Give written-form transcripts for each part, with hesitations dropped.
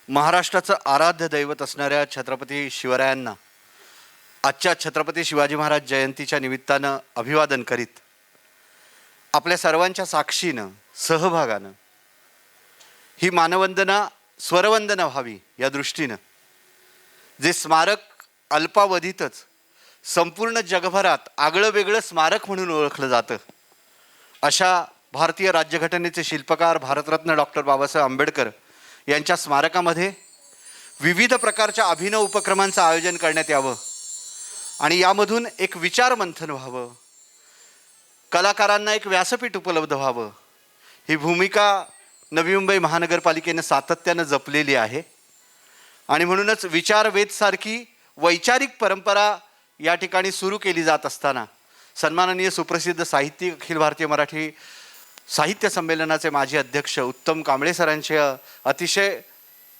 महाराष्ट्राचं आराध्य दैवत असणाऱ्या छत्रपती शिवरायांना आजच्या छत्रपती शिवाजी महाराज जयंतीच्या निमित्तानं अभिवादन करीत आपल्या सर्वांच्या साक्षीनं सहभागानं ही मानवंदना स्वरवंदना व्हावी या दृष्टीनं जे स्मारक अल्पावधीतच संपूर्ण जगभरात आगळं वेगळं स्मारक म्हणून ओळखलं जातं अशा भारतीय राज्यघटनेचे शिल्पकार भारतरत्न डॉक्टर बाबासाहेब आंबेडकर यांच्या स्मारकामध्ये विविध प्रकारच्या अभिनव उपक्रमांचं आयोजन करण्यात यावं आणि यामधून एक विचारमंथन व्हावं, कलाकारांना एक व्यासपीठ उपलब्ध व्हावं, ही भूमिका नवी मुंबई महानगरपालिकेनं सातत्यानं जपलेली आहे. आणि म्हणूनच विचारवेधसारखी वैचारिक परंपरा या ठिकाणी सुरू केली जात असताना सन्माननीय सुप्रसिद्ध साहित्यिक अखिल भारतीय मराठी साहित्य संमेलनाचे माजी अध्यक्ष उत्तम कांबळे सरांचे अतिशय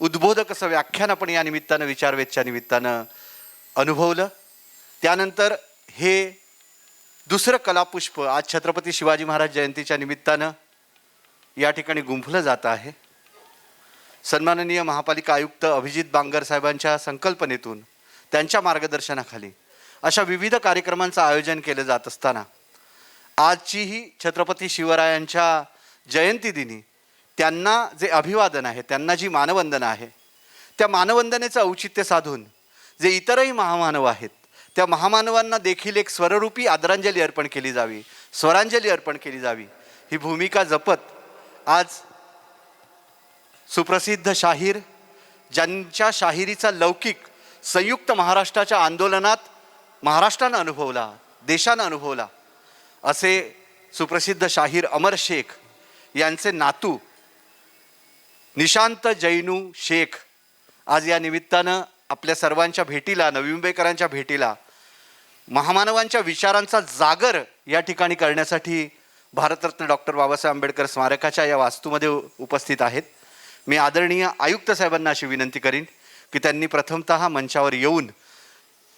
उद्बोधक असं व्याख्यान आपण या निमित्तानं विचारवेधच्या निमित्तानं अनुभवलं. त्यानंतर हे दुसरं कलापुष्प आज छत्रपती शिवाजी महाराज जयंतीच्या निमित्तानं या ठिकाणी गुंफलं जात आहे. सन्माननीय महापालिका आयुक्त अभिजित बांगर साहेबांच्या संकल्पनेतून त्यांच्या मार्गदर्शनाखाली अशा विविध कार्यक्रमांचं आयोजन केलं जात असताना आजचीही छत्रपती शिवरायांच्या जयंतीदिनी त्यांना जे अभिवादन आहे, त्यांना जी मानवंदना आहे, त्या मानवंदनेचं औचित्य साधून जे इतरही महामानव आहेत त्या महामानवांना देखील एक स्वररूपी आदरांजली अर्पण केली जावी, स्वरांजली अर्पण केली जावी, ही भूमिका जपत आज सुप्रसिद्ध शाहीर ज्यांच्या शाहिरीचा लौकिक संयुक्त महाराष्ट्राच्या आंदोलनात महाराष्ट्रानं अनुभवला, देशानं अनुभवला, असे सुप्रसिद्ध शाहीर अमर शेख यांचे नातू निशांत जैनू शेख आज या निमित्तानं आपल्या सर्वांच्या भेटीला, नवी मुंबईकरांच्या भेटीला महामानवांच्या विचारांचा जागर या ठिकाणी करण्यासाठी भारतरत्न डॉक्टर बाबासाहेब आंबेडकर स्मारकाच्या या वास्तूमध्ये उपस्थित आहेत. मी आदरणीय आयुक्त साहेबांना अशी विनंती करीन की त्यांनी प्रथमतः मंचावर येऊन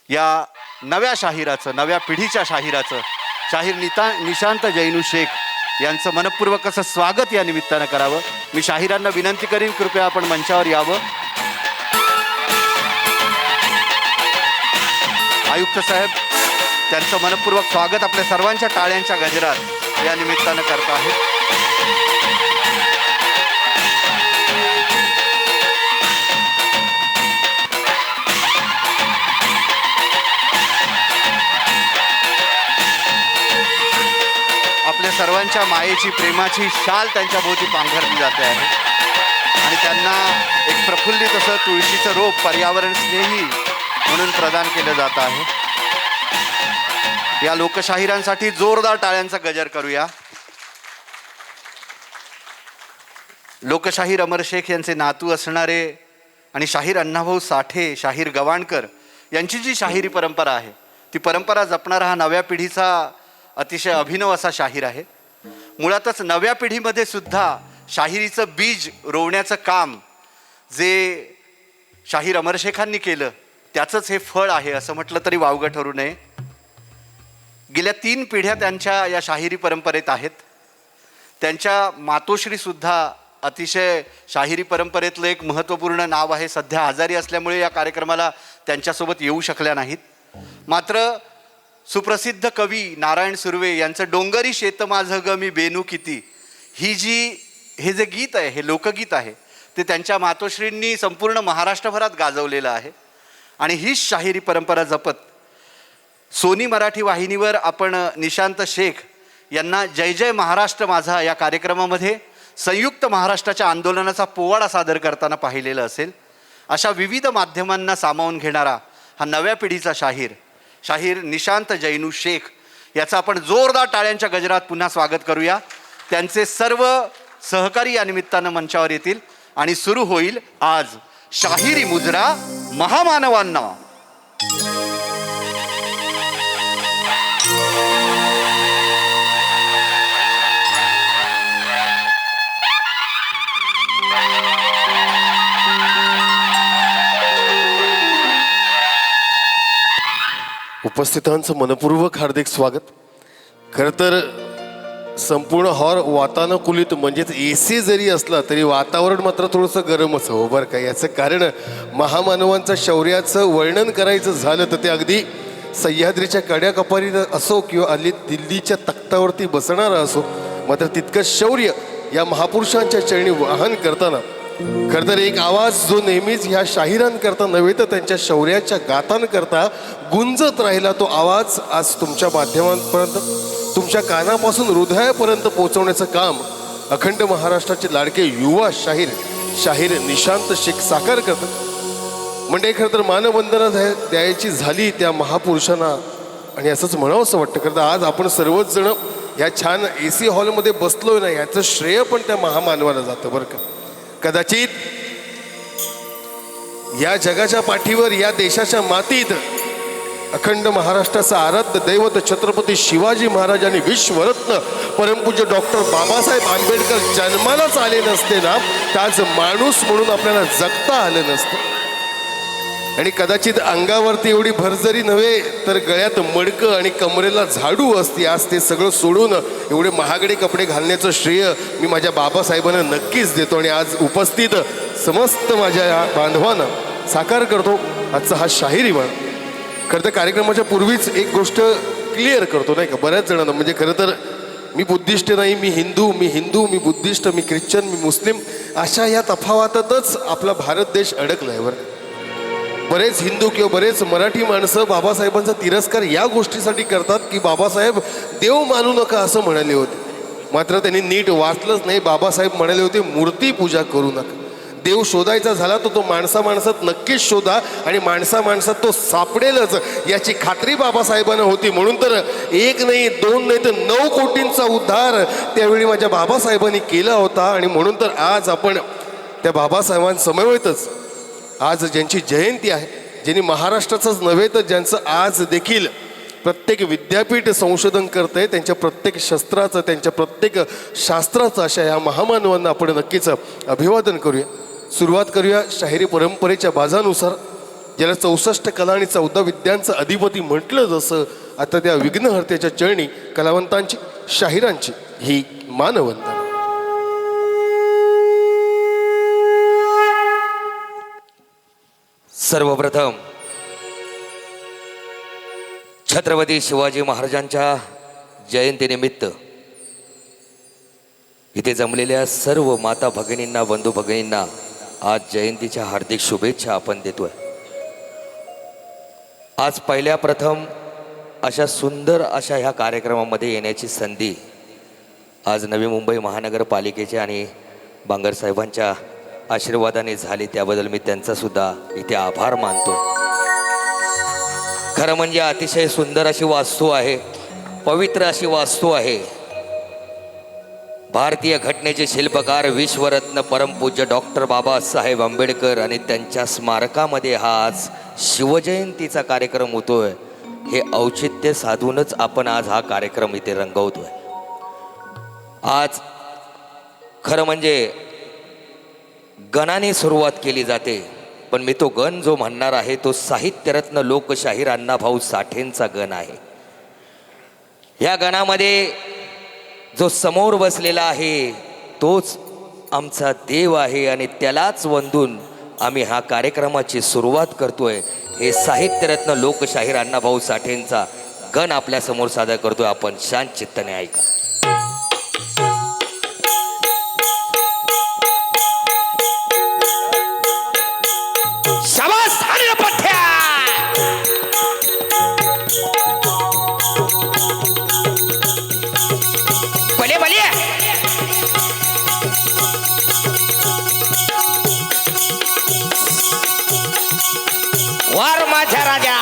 या नव्या शाहिराचं, नव्या पिढीच्या शाहिराचं, शाहीर निशांत जैनू शेख यांचं मनपूर्वक असं स्वागत या निमित्तानं करावं. मी शाहिरांना विनंती करीन कृपया आपण मंचावर यावं. आयुक्त साहेब त्यांचं मनपूर्वक स्वागत आपल्या सर्वांच्या टाळ्यांच्या गजरात या निमित्तानं करत आहेत. आपल्या सर्वांच्या मायेची, प्रेमाची शाल त्यांच्या भोवती पांघरली जाते आहे आणि त्यांना एक प्रफुल्लित असं तुळशीचं रोप पर्यावरण स्नेही म्हणून प्रदान केलं जात आहे. या लोकशाहिरांसाठी जोरदार टाळ्यांचा गजर करूया. लोकशाहीर अमर शेख यांचे नातू असणारे आणि शाहीर अण्णाभाऊ साठे, शाहीर गवाणकर यांची जी शाहिरी परंपरा आहे ती परंपरा जपणारा हा नव्या पिढीचा अतिशय अभिनव असा शाहीर आहे. मुळातच नव्या पिढीमध्ये सुद्धा शाहिरीचं बीज रोवण्याचं काम जे शाहीर अमर शेखांनी केलं त्याचंच हे फळ आहे असं म्हटलं तरी वावगं ठरू नये. गेल्या 3 पिढ्या त्यांच्या या शाहिरी परंपरेत आहेत. त्यांच्या मातोश्रीसुद्धा अतिशय शाहिरी परंपरेतलं एक महत्त्वपूर्ण नाव आहे. सध्या आजारी असल्यामुळे या कार्यक्रमाला त्यांच्यासोबत येऊ शकल्या नाहीत. मात्र सुप्रसिद्ध कवी नारायण सुर्वे यांचं डोंगरी शेत माझं ग मी बेनू किती हे जे गीत आहे, हे लोकगीत आहे, ते त्यांच्या मातोश्रींनी संपूर्ण महाराष्ट्रभरात गाजवलेलं आहे. आणि हीच शाहिरी परंपरा जपत सोनी मराठी वाहिनीवर आपण निशांत शेख यांना जय जय महाराष्ट्र माझा या कार्यक्रमामध्ये संयुक्त महाराष्ट्राच्या आंदोलनाचा पोवाडा सादर करताना पाहिलेलं असेल. अशा विविध माध्यमांना सामावून घेणारा हा नव्या पिढीचा शाहीर निशांत जैनू शेख याचं आपण जोरदार टाळ्यांच्या गजरात पुन्हा स्वागत करूया. त्यांचे सर्व सहकारी या निमित्तानं मंचावर येतील आणि सुरू होईल आज शाहिरी मुजरा महामानवांना. उपस्थितांचं मनपूर्वक हार्दिक स्वागत. खरं तर संपूर्ण हॉल वातानुकूलित म्हणजेच AC जरी असला तरी वातावरण मात्र थोडंसं गरमच हो बरं का. याचं कारण महामानवांचं शौर्याचं वर्णन करायचं झालं तर ते अगदी सह्याद्रीच्या कड्याकपारीत असो किंवा अली दिल्लीच्या तख्तावरती बसणारा असो, मात्र तितकं शौर्य या महापुरुषांच्या चरणी वाहन करताना खरं तर एक आवाज जो नेहमीच ह्या शाहिरांकरता नव्हे तर त्यांच्या शौर्याच्या गाथांकरता गुंजत राहिला, तो आवाज आज तुमच्या माध्यमांपर्यंत, तुमच्या कानापासून हृदयापर्यंत पोहोचवण्याचं काम अखंड महाराष्ट्राचे लाडके युवा शाहीर निशांत शेख साकार करतात. म्हणजे खरं तर मानवंदना द्यायची झाली त्या महापुरुषांना, आणि असंच म्हणावं असं वाटतं. खरं तर आज आपण सर्वच जण ह्या छान AC हॉलमध्ये बसलोय ना, याचं श्रेय पण त्या महामानवाला जातं बरं का. कदाचित या जगाच्या पाठीवर, या देशाच्या मातीत अखंड महाराष्ट्राचा आराध्य दैवत छत्रपती शिवाजी महाराजांनी विश्वरत्न परमपूज्य डॉक्टर बाबासाहेब आंबेडकर जन्मालाच आले नसते ना, तर आज माणूस म्हणून आपल्याला जगता आलं नसतं. आणि कदाचित अंगावरती एवढी भरजरी नव्हे तर गळ्यात मडकं आणि कमरेला झाडू असते. आज ते सगळं सोडून एवढे महागडे कपडे घालण्याचं श्रेय मी माझ्या बाबासाहेबांना नक्कीच देतो. आणि आज उपस्थित समस्त माझ्या या बांधवांना साकार करतो आजचा हा शाहिरी वाण. खरं तर कार्यक्रमाच्या पूर्वीच एक गोष्ट क्लिअर करतो नाही का बऱ्याच जणांना, म्हणजे खरं तर मी बुद्धिस्ट नाही, मी हिंदू, मी बुद्धिस्ट, मी ख्रिश्चन, मी मुस्लिम, अशा या तफावतातच आपला भारत देश अडकला आहे बरं. बरेच हिंदू किंवा बरेच मराठी माणसं बाबासाहेबांचा तिरस्कार या गोष्टीसाठी करतात की बाबासाहेब देव मानू नका असं म्हणाले होते. मात्र त्यांनी नीट वाचलंच नाही. बाबासाहेब म्हणाले होते मूर्ती पूजा करू नका. देव शोधायचा झाला तर तो माणसात नक्कीच शोधा, आणि माणसात तो सापडेलच याची खात्री बाबासाहेबांना होती. म्हणून तर 1 नाही 2 नाही तर 9 कोटींचा उद्धार त्यावेळी माझ्या बाबासाहेबांनी केला होता. आणि म्हणून तर आज आपण त्या बाबासाहेबांसमवेतच आज ज्यांची जयंती आहे, ज्यांनी महाराष्ट्राचंच नव्हे तर ज्यांचं आज देखील प्रत्येक विद्यापीठ संशोधन करत आहे, त्यांच्या प्रत्येक शस्त्राचं, त्यांच्या प्रत्येक शास्त्राचं, अशा ह्या महामानवांना आपण नक्कीच अभिवादन करूया. सुरुवात करूया शाहिरी परंपरेच्या बाजानुसार, ज्याला 64 कला आणि 14 विद्यांचं अधिपती म्हटलं जसं, आता त्या विघ्नहर्त्याच्या चरणी कलावंतांची, शाहिरांची ही मानवंदना. सर्वप्रथम छत्रपती शिवाजी महाराजांच्या जयंतीनिमित्त इथे जमलेल्या सर्व माता भगिनींना, बंधू भगिनींना आज जयंतीच्या हार्दिक शुभेच्छा आपण देतोय. आज पहिल्या प्रथम अशा सुंदर अशा ह्या कार्यक्रमामध्ये येण्याची संधी आज नवी मुंबई महानगरपालिकेचे आणि बांगर साहेबांच्या आशीर्वादाने झाली, त्याबद्दल मी त्यांचा सुद्धा इथे आभार मानतो. खरं म्हणजे अतिशय सुंदर अशी वास्तू आहे, पवित्र अशी वास्तू आहे. भारतीय घटनेचे शिल्पकार विश्वरत्न परमपूज्य डॉक्टर बाबासाहेब आंबेडकर आणि त्यांच्या स्मारकामध्ये हा आज शिवजयंतीचा कार्यक्रम होतोय. हे औचित्य साधूनच आपण आज हा कार्यक्रम इथे रंगवतोय. आज खरं म्हणजे गणाने सुरुवात केली जाते, पण मी तो गण जो म्हणणार आहे तो साहित्यरत्न लोकशाहीर अण्णाभाऊ साठेंचा गण आहे. या गणामध्ये जो समोर बसलेला आहे तोच आमचा देव आहे, आणि त्यालाच वंदून आम्ही हा कार्यक्रमाची सुरुवात करतोय. हे साहित्यरत्न लोकशाहीर अण्णाभाऊ साठेंचा गण आपल्यासमोर सादर करतोय. आपण शांत चित्ताने ऐका. वार माझ्या राजा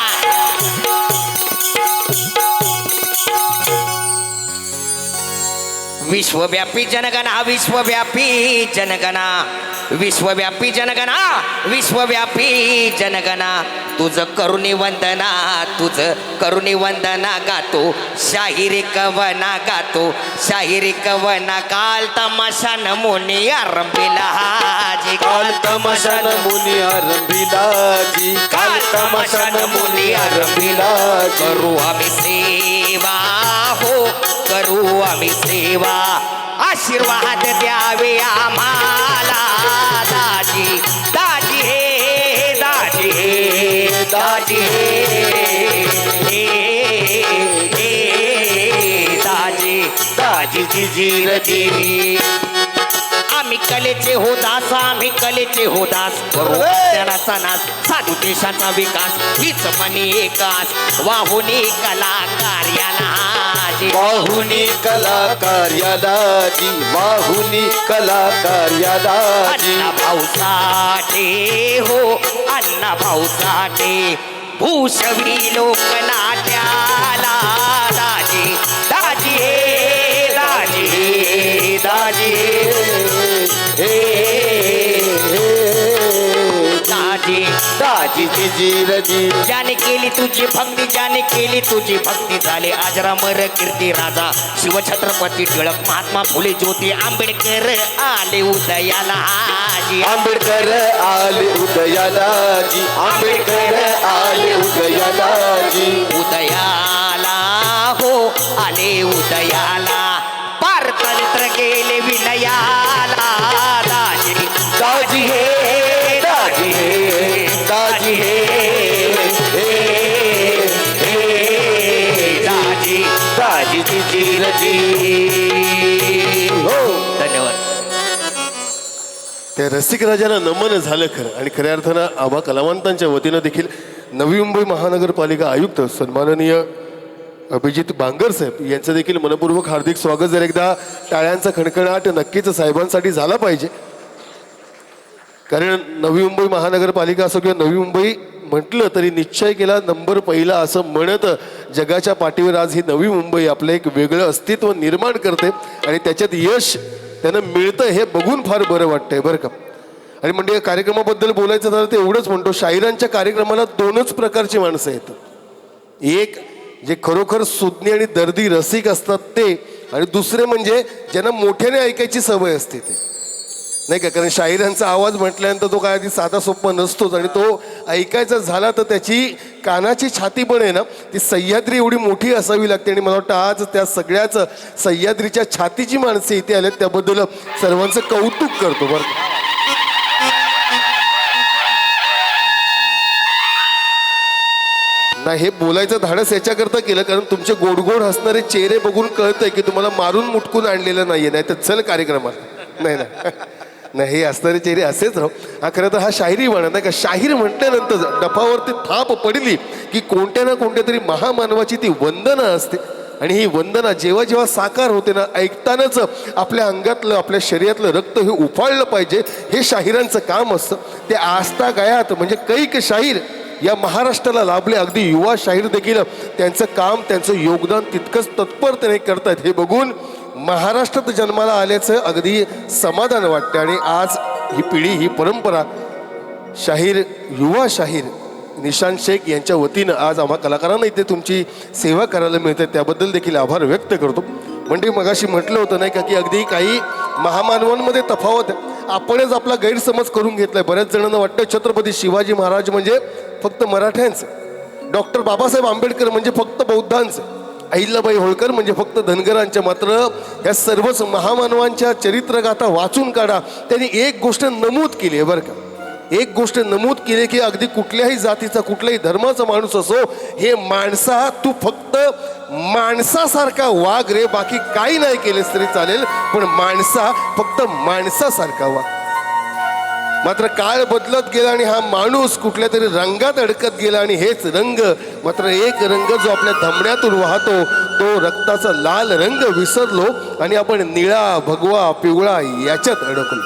विश्वव्यापी जनगणा, विश्वव्यापी जनगणा, विश्वव्यापी जनगणा, विश्वव्यापी जनगणा. तुझं करुणी वंदना, तुझं करुणी वंदना गातो, शाहिरी कवना गातो, शाहिरी कवना. काल तमाशा नमुनी आरंभिला जी, काल तमाशा नमुनी आरंभिला जी, काल तमाशा नमुनी आरंभिला. करू आम्ही सेवा हो, करू आम्ही सेवा आशीर्वाद द्यावे आम्हाला दाजी दाजी हे दाजी हे दाजी हे दाजी दाजी जिजीर देवी आम्ही कलेचे हो दास आम्ही कलेचे हो दास करू ज्ञानाचा नाश साधू देशाचा विकास हीच मनी एकास वाहुनी कलाकार याला वाहुनी कलाकार या दाजी वाहुनी कलाकार या दाजी अण्णा भाऊ साठे हो अण्णा भाऊ साठे भूषवी लोकनाट्याला दाजी दाजी हे दाजी हे दाजी हे दाजी दाजी जिजीरजी ज्याने केली तुझी भक्ती ज्याने केली तुझी भक्ती झाले अजरामर कीर्ती राजा शिवछत्रपती टिळक महात्मा फुले ज्योती आंबेडकर आले उदयाला आजी आंबेडकर आले उदयालाजी आंबेडकर आले उदयालाजी उदयाला हो आले उदयाला पारतंत्र गेले विनयाला दाजी दाजी हे दाजी हे दाजी हे दाजी दाजी जिजीरजी हो धन्यवाद त्या रसिक राजाला नमन झालं खरं आणि खऱ्या अर्थानं आबा कलावंतांच्या वतीनं देखील नवी मुंबई महानगरपालिका आयुक्त सन्माननीय अभिजित बांगर साहेब यांचं देखील मनपूर्वक हार्दिक स्वागत. जर एकदा टाळ्यांचा खणखणाट नक्कीच साहेबांसाठी झाला पाहिजे, कारण नवी मुंबई महानगरपालिका असो किंवा नवी मुंबई म्हटलं तरी निश्चय केला नंबर पहिला असं म्हणत जगाच्या पाठीवर आज ही नवी मुंबई आपलं एक वेगळं अस्तित्व निर्माण करते आणि त्याच्यात यश त्यांना मिळतं हे बघून फार बरं वाटतंय बरं का. आणि म्हणजे या कार्यक्रमाबद्दल बोलायचं झालं तर एवढंच म्हणतो, शाहिरांच्या कार्यक्रमाला दोनच प्रकारची माणसं येतात. एक जे खरोखर सुज्ञ आणि दर्दी रसिक असतात ते, आणि दुसरे म्हणजे ज्यांना मोठ्याने ऐकायची सवय असते ते, नाही का. कारण शाहिरांचा आवाज म्हटल्यानंतर तो काय आधी साधा सोपा नसतोच, आणि तो ऐकायचा झाला तर त्याची कानाची छाती पण आहे ना ती सह्याद्री एवढी मोठी असावी लागते. आणि मला वाटतं आज त्या सगळ्याच सह्याद्रीच्या छातीची माणसे इथे आल्यात, त्याबद्दल सर्वांचं कौतुक करतो बरं का. नाही हे बोलायचं धाडस याच्याकरता केलं कारण तुमचे गोड गोड हसणारे चेहरे बघून कळतंय की तुम्हाला मारून मुटकून आणलेलं नाहीये, नाही तर चल कार्यक्रमात नाही ना नाही हे असणारे चेहरे असेच राहू. हा खरं तर हा शाहिरी म्हणत नाही का. शाहीर म्हटल्यानंतर डफावरती थाप पडली की कोणत्या ना कोणत्या तरी महामानवाची ती वंदना असते, आणि ही वंदना जेव्हा जेव्हा साकार होते ना ऐकतानाच आपल्या अंगातलं आपल्या शरीरातलं रक्त हे उफाळलं पाहिजे, हे शाहिरांचं काम असतं. ते आस्था गयात म्हणजे कैक शाहीर या महाराष्ट्राला लाभले. अगदी युवा शाहीर देखील त्यांचं काम त्यांचं योगदान तितकंच तत्परतेने करतात, हे बघून महाराष्ट्रात जन्माला आल्याचं अगदी समाधान वाटतं. आणि आज ही पिढी ही परंपरा शाहीर युवा शाहीर निशांत शेख यांच्या वतीनं आज आम्हा कलाकारांना इथे तुमची सेवा करायला मिळते, त्याबद्दल देखील आभार व्यक्त करतो. म्हणजे मगाशी म्हटलं होतं नाही का की अगदी काही महामानवांमध्ये तफावत आहे, आपणच आपला गैरसमज करून घेतलाय. बऱ्याच जणांना वाटतं छत्रपती शिवाजी महाराज म्हणजे फक्त मराठ्यांचं, डॉक्टर बाबासाहेब आंबेडकर म्हणजे फक्त बौद्धांचं, अहिल्याबाई होळकर म्हणजे फक्त धनगरांच्या. मात्र या सर्वच महामानवांच्या चरित्रगाथा वाचून काढा, त्यांनी एक गोष्ट नमूद केली आहे बरं का. एक गोष्ट नमूद केली की अगदी कुठल्याही जातीचा कुठल्याही धर्माचा माणूस असो, हे माणसा तू फक्त माणसासारखा वाग रे, बाकी काही नाही केलेस तरी चालेल, पण माणसा फक्त माणसासारखा वाग. मात्र काळ बदलत गेला आणि हा माणूस कुठल्या तरी रंगात अडकत गेला, आणि हेच रंग मात्र एक रंग जो आपल्या धमण्यातून वाहतो तो रक्ताचा लाल रंग विसरलो आणि आपण निळा भगवा पिवळा याच्यात अडकलो.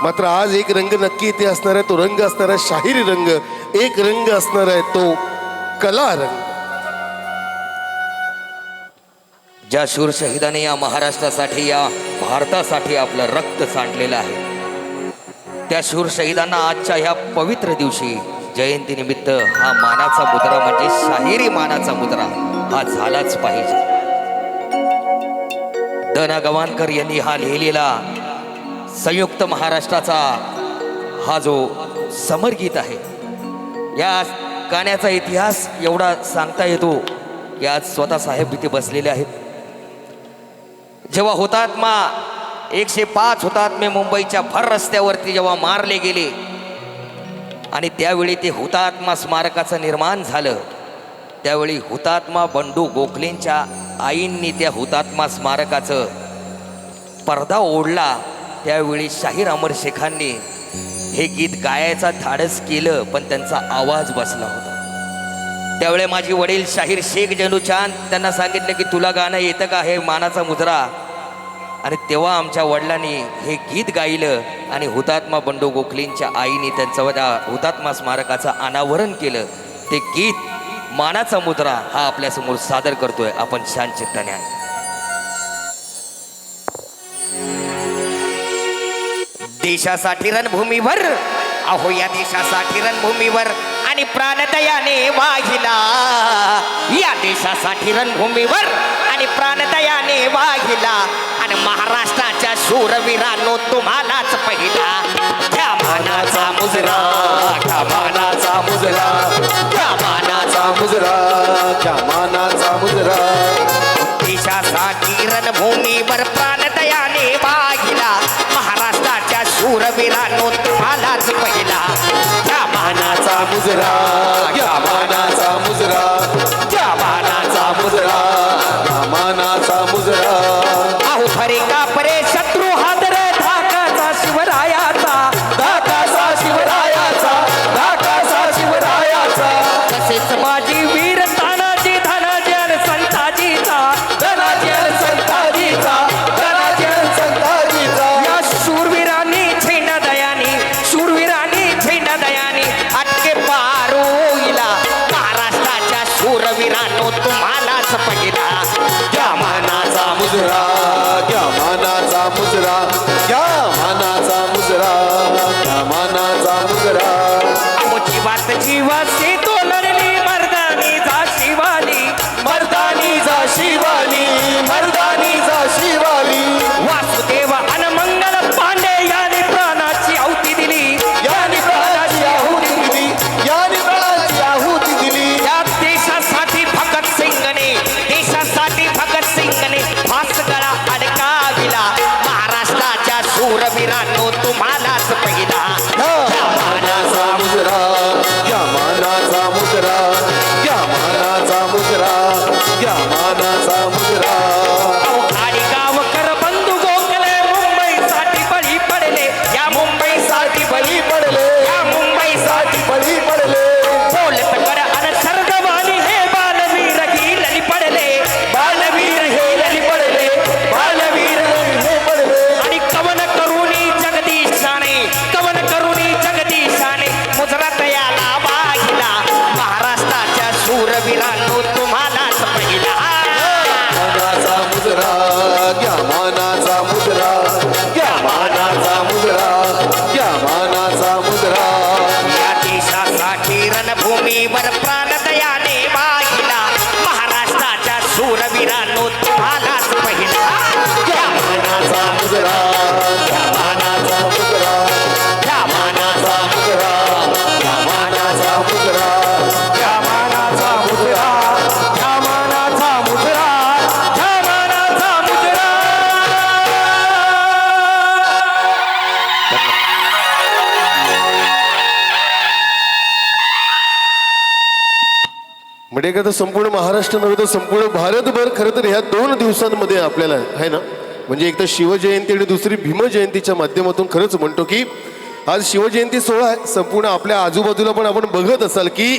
मात्र आज एक रंग नक्की इथे असणार आहे, तो रंग असणार आहे शाहिरी रंग. एक रंग असणार आहे तो कला रंग. ज्या शूर शहीदाने या महाराष्ट्रासाठी या भारतासाठी आपलं रक्त सांडलेलं आहे, त्या शूर शहीदांना आजच्या ह्या पवित्र दिवशी जयंतीनिमित्त हा मानाचा मुद्रा म्हणजे शाहिरी मानाचा मुद्रा हा झालाच पाहिजे. द ना गवाणकर यांनी हा लिहिलेला संयुक्त महाराष्ट्राचा हा जो समरगीत आहे, या गाण्याचा इतिहास एवढा सांगता येतो की आज स्वतः साहेब इथे बसलेले आहेत. जेव्हा हुतात्मा 105 हुतात्मे मुंबईच्या भर रस्त्यावरती जेव्हा मारले गेले आणि त्यावेळी ते हुतात्मा स्मारकाचं निर्माण झालं, त्यावेळी हुतात्मा बंडू गोखलेंच्या आईंनी त्या हुतात्मा स्मारकाचं पडदा ओढला. त्यावेळी शाहीर अमर शेखांनी हे गीत गायचा धाडस केलं, पण त्यांचा आवाज बसला होता. त्यावेळी माझे वडील शाहीर शेख जनुचांद त्यांना सांगितलं की तुला गाणं येतं का, हे मानाचा मुजरा. आणि तेव्हा आमच्या वडिलांनी हे गीत गायलं आणि हुतात्मा बंडू गोखलेंच्या आईने त्यांचं त्या हुतात्मा स्मारकाचं अनावरण केलं. ते गीत मानाचा मुद्रा हा आपल्यासमोर सादर करतोय, आपण शांत चित्ताने आहे. देशासाठी रणभूमीवर, अहो या देशासाठी रणभूमीवर आणि प्राणदयाने वाहिला, या देशासाठी रणभूमीवर आणि प्राणदयाने वाहिला आणि महाराष्ट्राच्या शूरवीरांनो तुम्हालाच पहिला. त्या मानाचा मुजरा, त्या मानाचा मुजरा, त्या मानाचा मुजरा, क्या मानाचा मुजरा. देशासाठी रणभूमीवर प्राणदयाने वाहिला, महाराष्ट्राच्या शूरवीरांनो तुम्हालाच पहिला. त्या मानाचा मुजरा, क्या मानाचा मुजरा, क्या मानाचा मुजरा, क्या मानाचा मुजरा. अहो खरे का परे शत्रू हादरे, धाकाचा शिवरायाचा, धाकाचा शिवरायाचा, धाकाचा शिवरायाचा. तसेच माझी वीर तानाजी धनाजी आणि संताजीचा, धनाजी आणि संताजीचा, धनाजी आणि संताजीचा. या शूरवीरांनी झेंडादयानी, शूरवीरांनी झेंडादयानी अटके पारोईला, महाराष्ट्राच्या शूरवीरांनो तुम्हालाच पहिला. क्या मानाचा मुजरा, क्या मानाचा मुजरा, क्या मानाचा मुजरा, क्या मानाचा मुजरा. अहो जीवात जीवाचे तो लढली मर्दानी जा शिवाली, मर्दानी जा शिवाली, मर्दानी जा शिवाली. वासुदेव अन मंगल पांडे याने प्राणाची आहुती दिली, याने प्राणाची आहुती दिली, याने प्राणाची आहुती दिली. या देशासाठी भगतसिंगने, देशासाठी भगतसिंगने फास गळा अडकाविला, महाराष्ट्राच्या शूरवीरांनो तुम्हालाच पहिला. क्या मानाचा मुजरा, क्या मानाचा मुजरा, क्या मानाचा मुजरा, क्या मानाचा मुजरा. आणि गावकर बंधू गोखले मुंबईसाठी बळी पडले, या मुंबईसाठी बळी पडले, या मुंबईसाठी बळी पडले. बोलत कर अन सर्गवाणी हे बालवीर हिलली पडले, बालवीर हेलली पडले, बालवीर हे पडले. आणि कवन करुणी जगदीशाने, कवन करुणी जगदीशाने मुजरा तयाला वाहिला, महाराष्ट्राच्या शूरवीरांनो तुम्हालाच पहिला. मानाचा मुजरा, क्या मानाचा मुजरा, क्या मानाचा मुजरा, क्या मानाचा मुजरा. या देशासाठी रणभूमीवर प्राणदयाने वाहिला, महाराष्ट्राच्या शूरवीरांनो तुम्हालाच पहिला. क्या मानाचा मुजरा, क्या मानाचा मुजरा, क्या मानाचा मुजरा, क्या मानाचा मुजरा, क्या मानाचा मुजरा, क्या मानाचा मुजरा, क्या मानाचा मुजरा. म्हणजे का तर संपूर्ण महाराष्ट्र नव्हे तर संपूर्ण भारतभर खरं तर ह्या 2 दिवसांमध्ये आपल्याला आहे ना, म्हणजे एक तर शिवजयंती आणि दुसरी भीमजयंतीच्या माध्यमातून खरंच म्हणतो की आज शिवजयंती सोहळा आहे. संपूर्ण आपल्या आजूबाजूला पण आपण बघत असाल की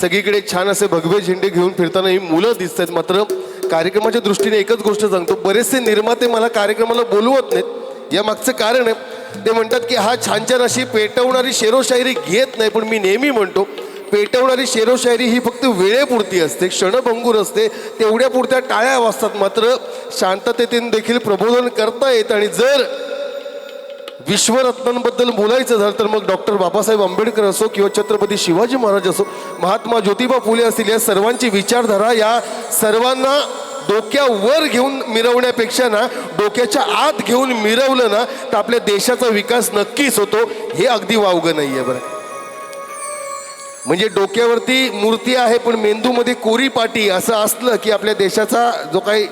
सगळीकडे छान असे भगवे झेंडे घेऊन फिरताना ही मुलं दिसत आहेत. मात्र कार्यक्रमाच्या दृष्टीने एकच गोष्ट सांगतो, बरेचसे निर्माते मला कार्यक्रमाला बोलवत नाहीत. या मागचं कारण आहे, ते म्हणतात की हा छान छान अशी पेटवणारी शेरोशायरी घेत नाही. पण मी नेहमी म्हणतो पेटवणारी शेरोशायरी ही फक्त वेळेपुरती असते, क्षणभंगूर असते, तेवढ्या पुरत्या टाळ्या वाजतात. मात्र शांततेतून देखील प्रबोधन करता येतं. आणि जर विश्वरत्नांबद्दल बोलायचं झालं तर मग डॉक्टर बाबासाहेब आंबेडकर असो किंवा छत्रपती शिवाजी महाराज असो, महात्मा ज्योतिबा फुले असतील, या सर्वांची विचारधारा या सर्वांना डोक्यावर घेऊन मिरवण्यापेक्षा ना डोक्याच्या आत घेऊन मिरवलं ना तर आपल्या देशाचा विकास नक्कीच होतो. हे अगदी वावगं नाही आहे बरं. म्हणजे डोक्यावरती मूर्ती आहे पण मेंदूमध्ये कोरी पाटी असं असलं की आपल्या देशाचा जो काही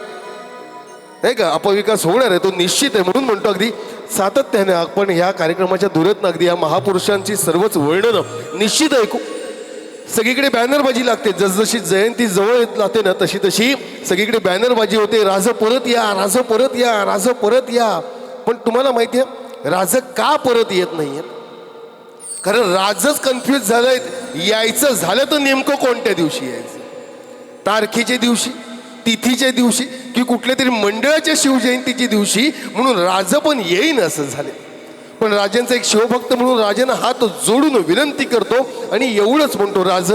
नाही का अपविकास होणार आहे तो निश्चित आहे. म्हणून म्हणतो अगदी सातत्याने आपण ह्या कार्यक्रमाच्या धुरेतनं अगदी या महापुरुषांची सर्वच वर्णनं निश्चित ऐकू. सगळीकडे बॅनरबाजी लागते, जसजशी जयंती जवळ येत जाते ना तशी तशी सगळीकडे बॅनरबाजी होते. राज परत या, राज परत या, राज परत या. पण तुम्हाला माहिती आहे राज का परत येत नाहीये? कारण राजच कन्फ्युज झालंय. यायचं झालं तर नेमकं कोणत्या दिवशी यायचं? तारखेच्या दिवशी, तिथीच्या दिवशी, की कुठल्या तरी मंडळाच्या शिवजयंतीच्या दिवशी, म्हणून राज पण येईन असं झाले. पण राजांचा एक शिवभक्त म्हणून राजांना हात जोडून विनंती करतो आणि एवढंच म्हणतो, राज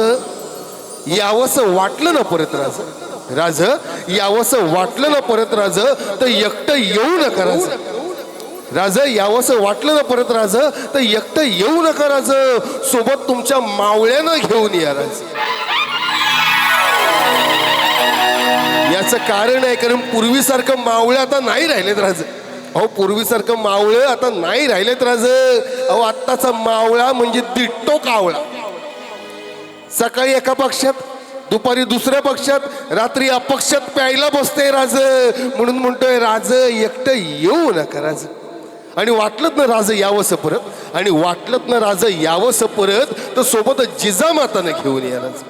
यावंसं वाटलं ना परत, राज यावंसं वाटलं ना परत, राज तर एकटं येऊ नका. राज यावंसं वाटलं ना परत, राज तर एकटं येऊ नका. राज सोबत तुमच्या मावळ्यानं घेऊन या. राज याचं कारण आहे कारण पूर्वीसारखं मावळं आता नाही राहिलेत. राज अहो पूर्वीसारखं मावळं आता नाही राहिलेत. राज अहो आत्ताचा मावळा म्हणजे दिट्टो कावळा. सकाळी एका पक्षात, दुपारी दुसऱ्या पक्षात, रात्री अपक्षात प्यायला बसते. राज म्हणून म्हणतोय राज एकटं येऊ नका. राज आणि वाटलंच ना राज यावंसं परत, आणि वाटलंच ना राज यावंसं परत तर सोबत जिजामातानं घेऊन या. राज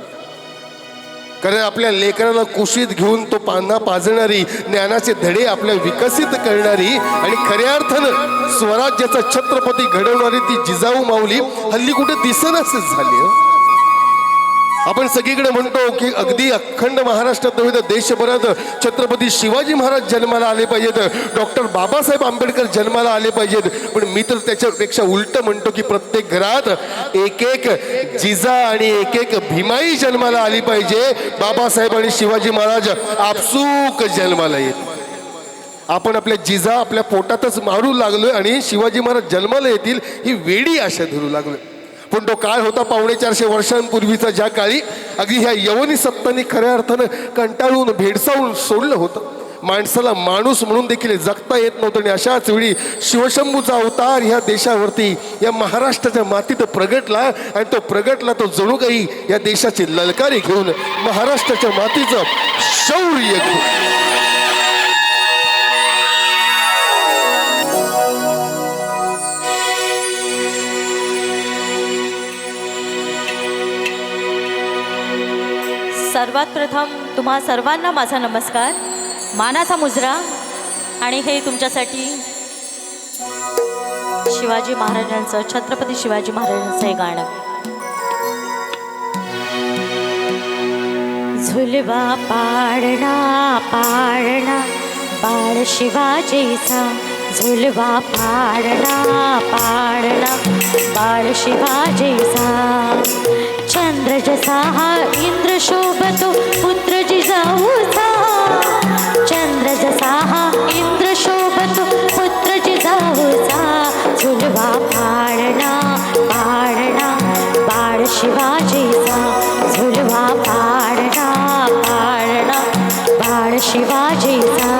कारण आपल्या लेकराला कुशीत घेऊन तो पान्हा पाजणारी, ज्ञानाचे धडे आपल्या विकसित करणारी आणि खऱ्या अर्थानं स्वराज्याचा छत्रपती घडवणारी ती जिजाऊ माऊली हल्ली कुठे दिसेनासच झाली. आपण सगळीकडे म्हणतो की अगदी अखंड महाराष्ट्रात नव्हे तर देशभरात छत्रपती शिवाजी महाराज जन्माला आले पाहिजेत, डॉक्टर बाबासाहेब आंबेडकर जन्माला आले पाहिजेत. पण मी तर त्याच्यापेक्षा उलट म्हणतो की प्रत्येक घरात एक एक जिजा आणि एक एक भीमाई जन्माला आली पाहिजे. बाबासाहेब आणि शिवाजी महाराज आपसूक जन्माला येत. आपण आपल्या जिजा आपल्या पोटातच मारू लागलोय आणि शिवाजी महाराज जन्माला येतील ही वेडी आशा धरू लागलोय. पण तो काळ होता 450 वर्षांपूर्वीचा, ज्या काळी अगदी ह्या यवनी सत्तांनी खऱ्या अर्थानं कंटाळून भेडसावून सोडलं होतं. माणसाला माणूस म्हणून देखील जगता येत नव्हतं. आणि अशाच वेळी शिवशंभूचा अवतार ह्या देशावरती, या महाराष्ट्राच्या मातीत प्रगटला. आणि तो प्रगटला तो जणू काही या देशाची ललकारी घेऊन, महाराष्ट्राच्या मातीचं शौर्य घेऊन. सर्वात प्रथम तुम्हा सर्वांना माझा नमस्कार, मानाचा मुजरा. आणि हे तुमच्यासाठी शिवाजी महाराजांचं, छत्रपती शिवाजी महाराजांचं हे गाणं. झुलवा पाळणा पाळणा बाळ शिवाजीचा, झुलवा पाळणा पाळणा बाळ शिवाजीचा. चंद्र जसा हा इंद्र शोभतो पुत्र जिजाऊचा, चंद्र जसा हा इंद्र शोभतो पुत्र जिजाऊचा. झुलवा पाळणा पाळणा बाळ शिवाजीचा, झुलवा पाळणा पाळणा बाळ शिवाजीचा.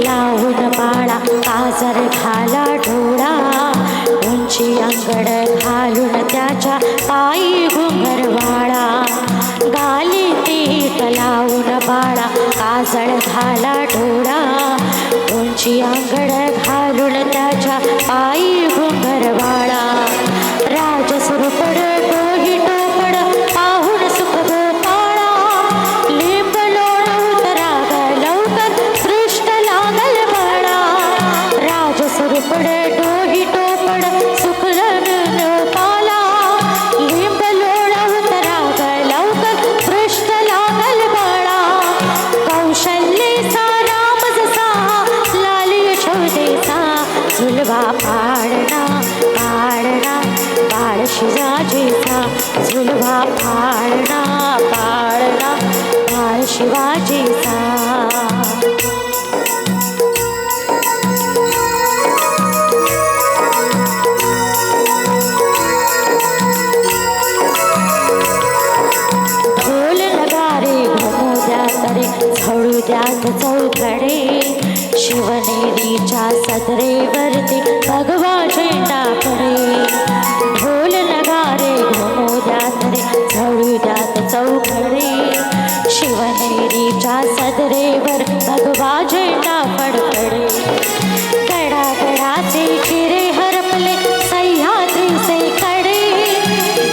लावून बाळा काजर घाला डोळा, उंची अंगड घालून त्याच्या पायी घुंगरवाळा. गाली तीट लावून बाळा काजळ घाला डोळा, उंची अंगड घालून त्याच्या पायी घुंगरवाळा. राजसुरपड डोही टोपड पाहून सुख गोपाळा, लिंब लोळवत राग लवकर सृष्ट लागल बळा. राजसुरपड डोही टोपड सुख गोपाला, लिंब लोळवत राग लवकर सृष्ट लागल बळा. कौशल्येचा राम जसा लाल यशोदेचा, झुलवा पाळणा पाळणा बाळ शिवाजीचा, झुलवा पाळणा पाळणा बाळ शिवाजीचा. ढोल नगारे घुमू द्या तरी झळू द्यात चौकडे, शिवनेरीच्या सदरेवर उघडे शिवनेरीच्या सदरेवर भगवा झेंडा फडफडे गडागडाचे चिरे हरपले सह्याद्रीचे कडे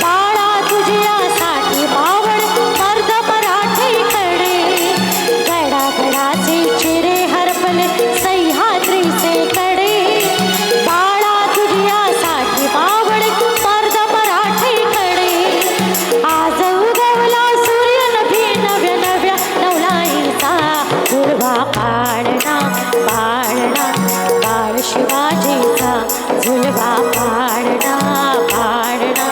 बाळा तुझ्यासाठी मावळ मर्द मराठीकडे गडागडाचे चिरे हरपले सह्याद्रीचे कडे बाळा तुझ्यासाठी मावळ मर्द मराठीकडे आज उगवला सूर्य नभी नव्या नव्या नवलाईचा दुर्वा पाळणा पाळणा बाळ शिवाजीचा झुलवा पाळणा पाळणा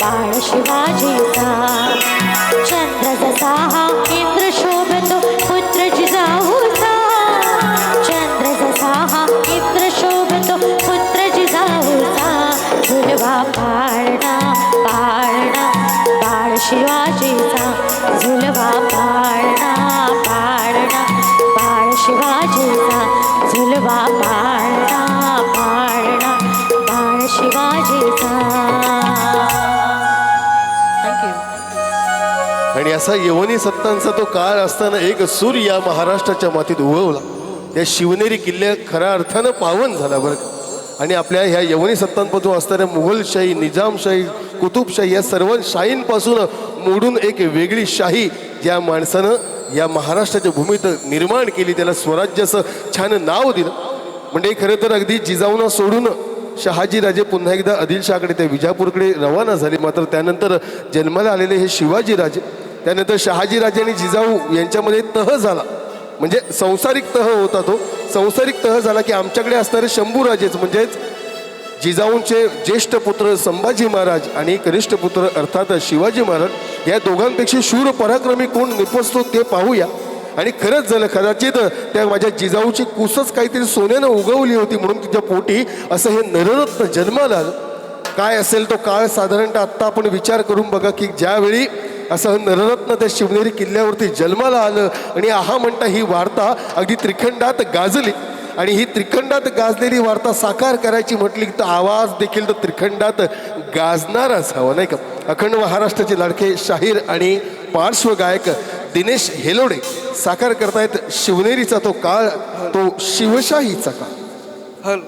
बाळ शिवाजीचा चंद्र जसा हा इंद्र शोभतो पुत्र जिजाऊचा चंद्र जसा हा इंद्र शोभतो पुत्र जिजाऊचा झुलवा पाळणा पाळणा बाळ शिवाजीचा झुलवा पाळणा पाळणा बाळ शिवाजीचा झुलवा पाळणा पाळणा बाळ शिवाजीचा. थँक्यू. आणि असा यवनी सत्तांचा तो काळ असताना एक सूर या महाराष्ट्राच्या मातीत उगवला. या शिवनेरी किल्ला खऱ्या अर्थानं पावन झाला बरं का. आणि आपल्या ह्या यवनी सत्तांपासून असणाऱ्या मुघलशाही, निजामशाही, कुतुबशाही या सर्व शाहींपासून मोडून एक वेगळी शाही ज्या माणसानं या महाराष्ट्राच्या भूमीत निर्माण केली, त्याला स्वराज्य असं छान नाव दिलं. म्हणजे खरं तर अगदी जिजाऊंना सोडून शहाजीराजे पुन्हा एकदा आदिलशाहकडे त्या विजापूरकडे रवाना झाले. मात्र त्यानंतर जन्माला आलेले हे शिवाजीराजे, त्यानंतर शहाजीराजे आणि जिजाऊ यांच्यामध्ये तह झाला. म्हणजे संसारिक तह होता. तो संसारिक तह झाला की आमच्याकडे असणारे शंभूराजेच म्हणजेच जिजाऊंचे ज्येष्ठ पुत्र संभाजी महाराज आणि कनिष्ठ पुत्र अर्थात शिवाजी महाराज या दोघांपेक्षा शूर पराक्रमी कोण निपजतो ते पाहूया. आणि खरंच झालं, कदाचित त्या माझ्या जिजाऊची कुसच काहीतरी सोन्यानं उगवली होती म्हणून तिच्या पोटी असं हे नररत्न जन्माला आलं. काय असेल तो काळ साधारणतः आत्ता आपण विचार करून बघा की ज्यावेळी असं नररत्न त्या शिवनेरी किल्ल्यावरती जन्माला आलं आणि आहा म्हणता ही वार्ता अगदी त्रिखंडात गाजली. आणि ही त्रिखंडात गाजलेली वार्ता साकार करायची म्हटली तर आवाज देखील तर त्रिखंडात गाजणारच हवा नाही का. अखंड महाराष्ट्राचे लाडके शाहीर आणि पार्श्वगायक दिनेश हेलोडे साकार करतायत शिवनेरीचा तो काळ, तो शिवशाहीचा काळ.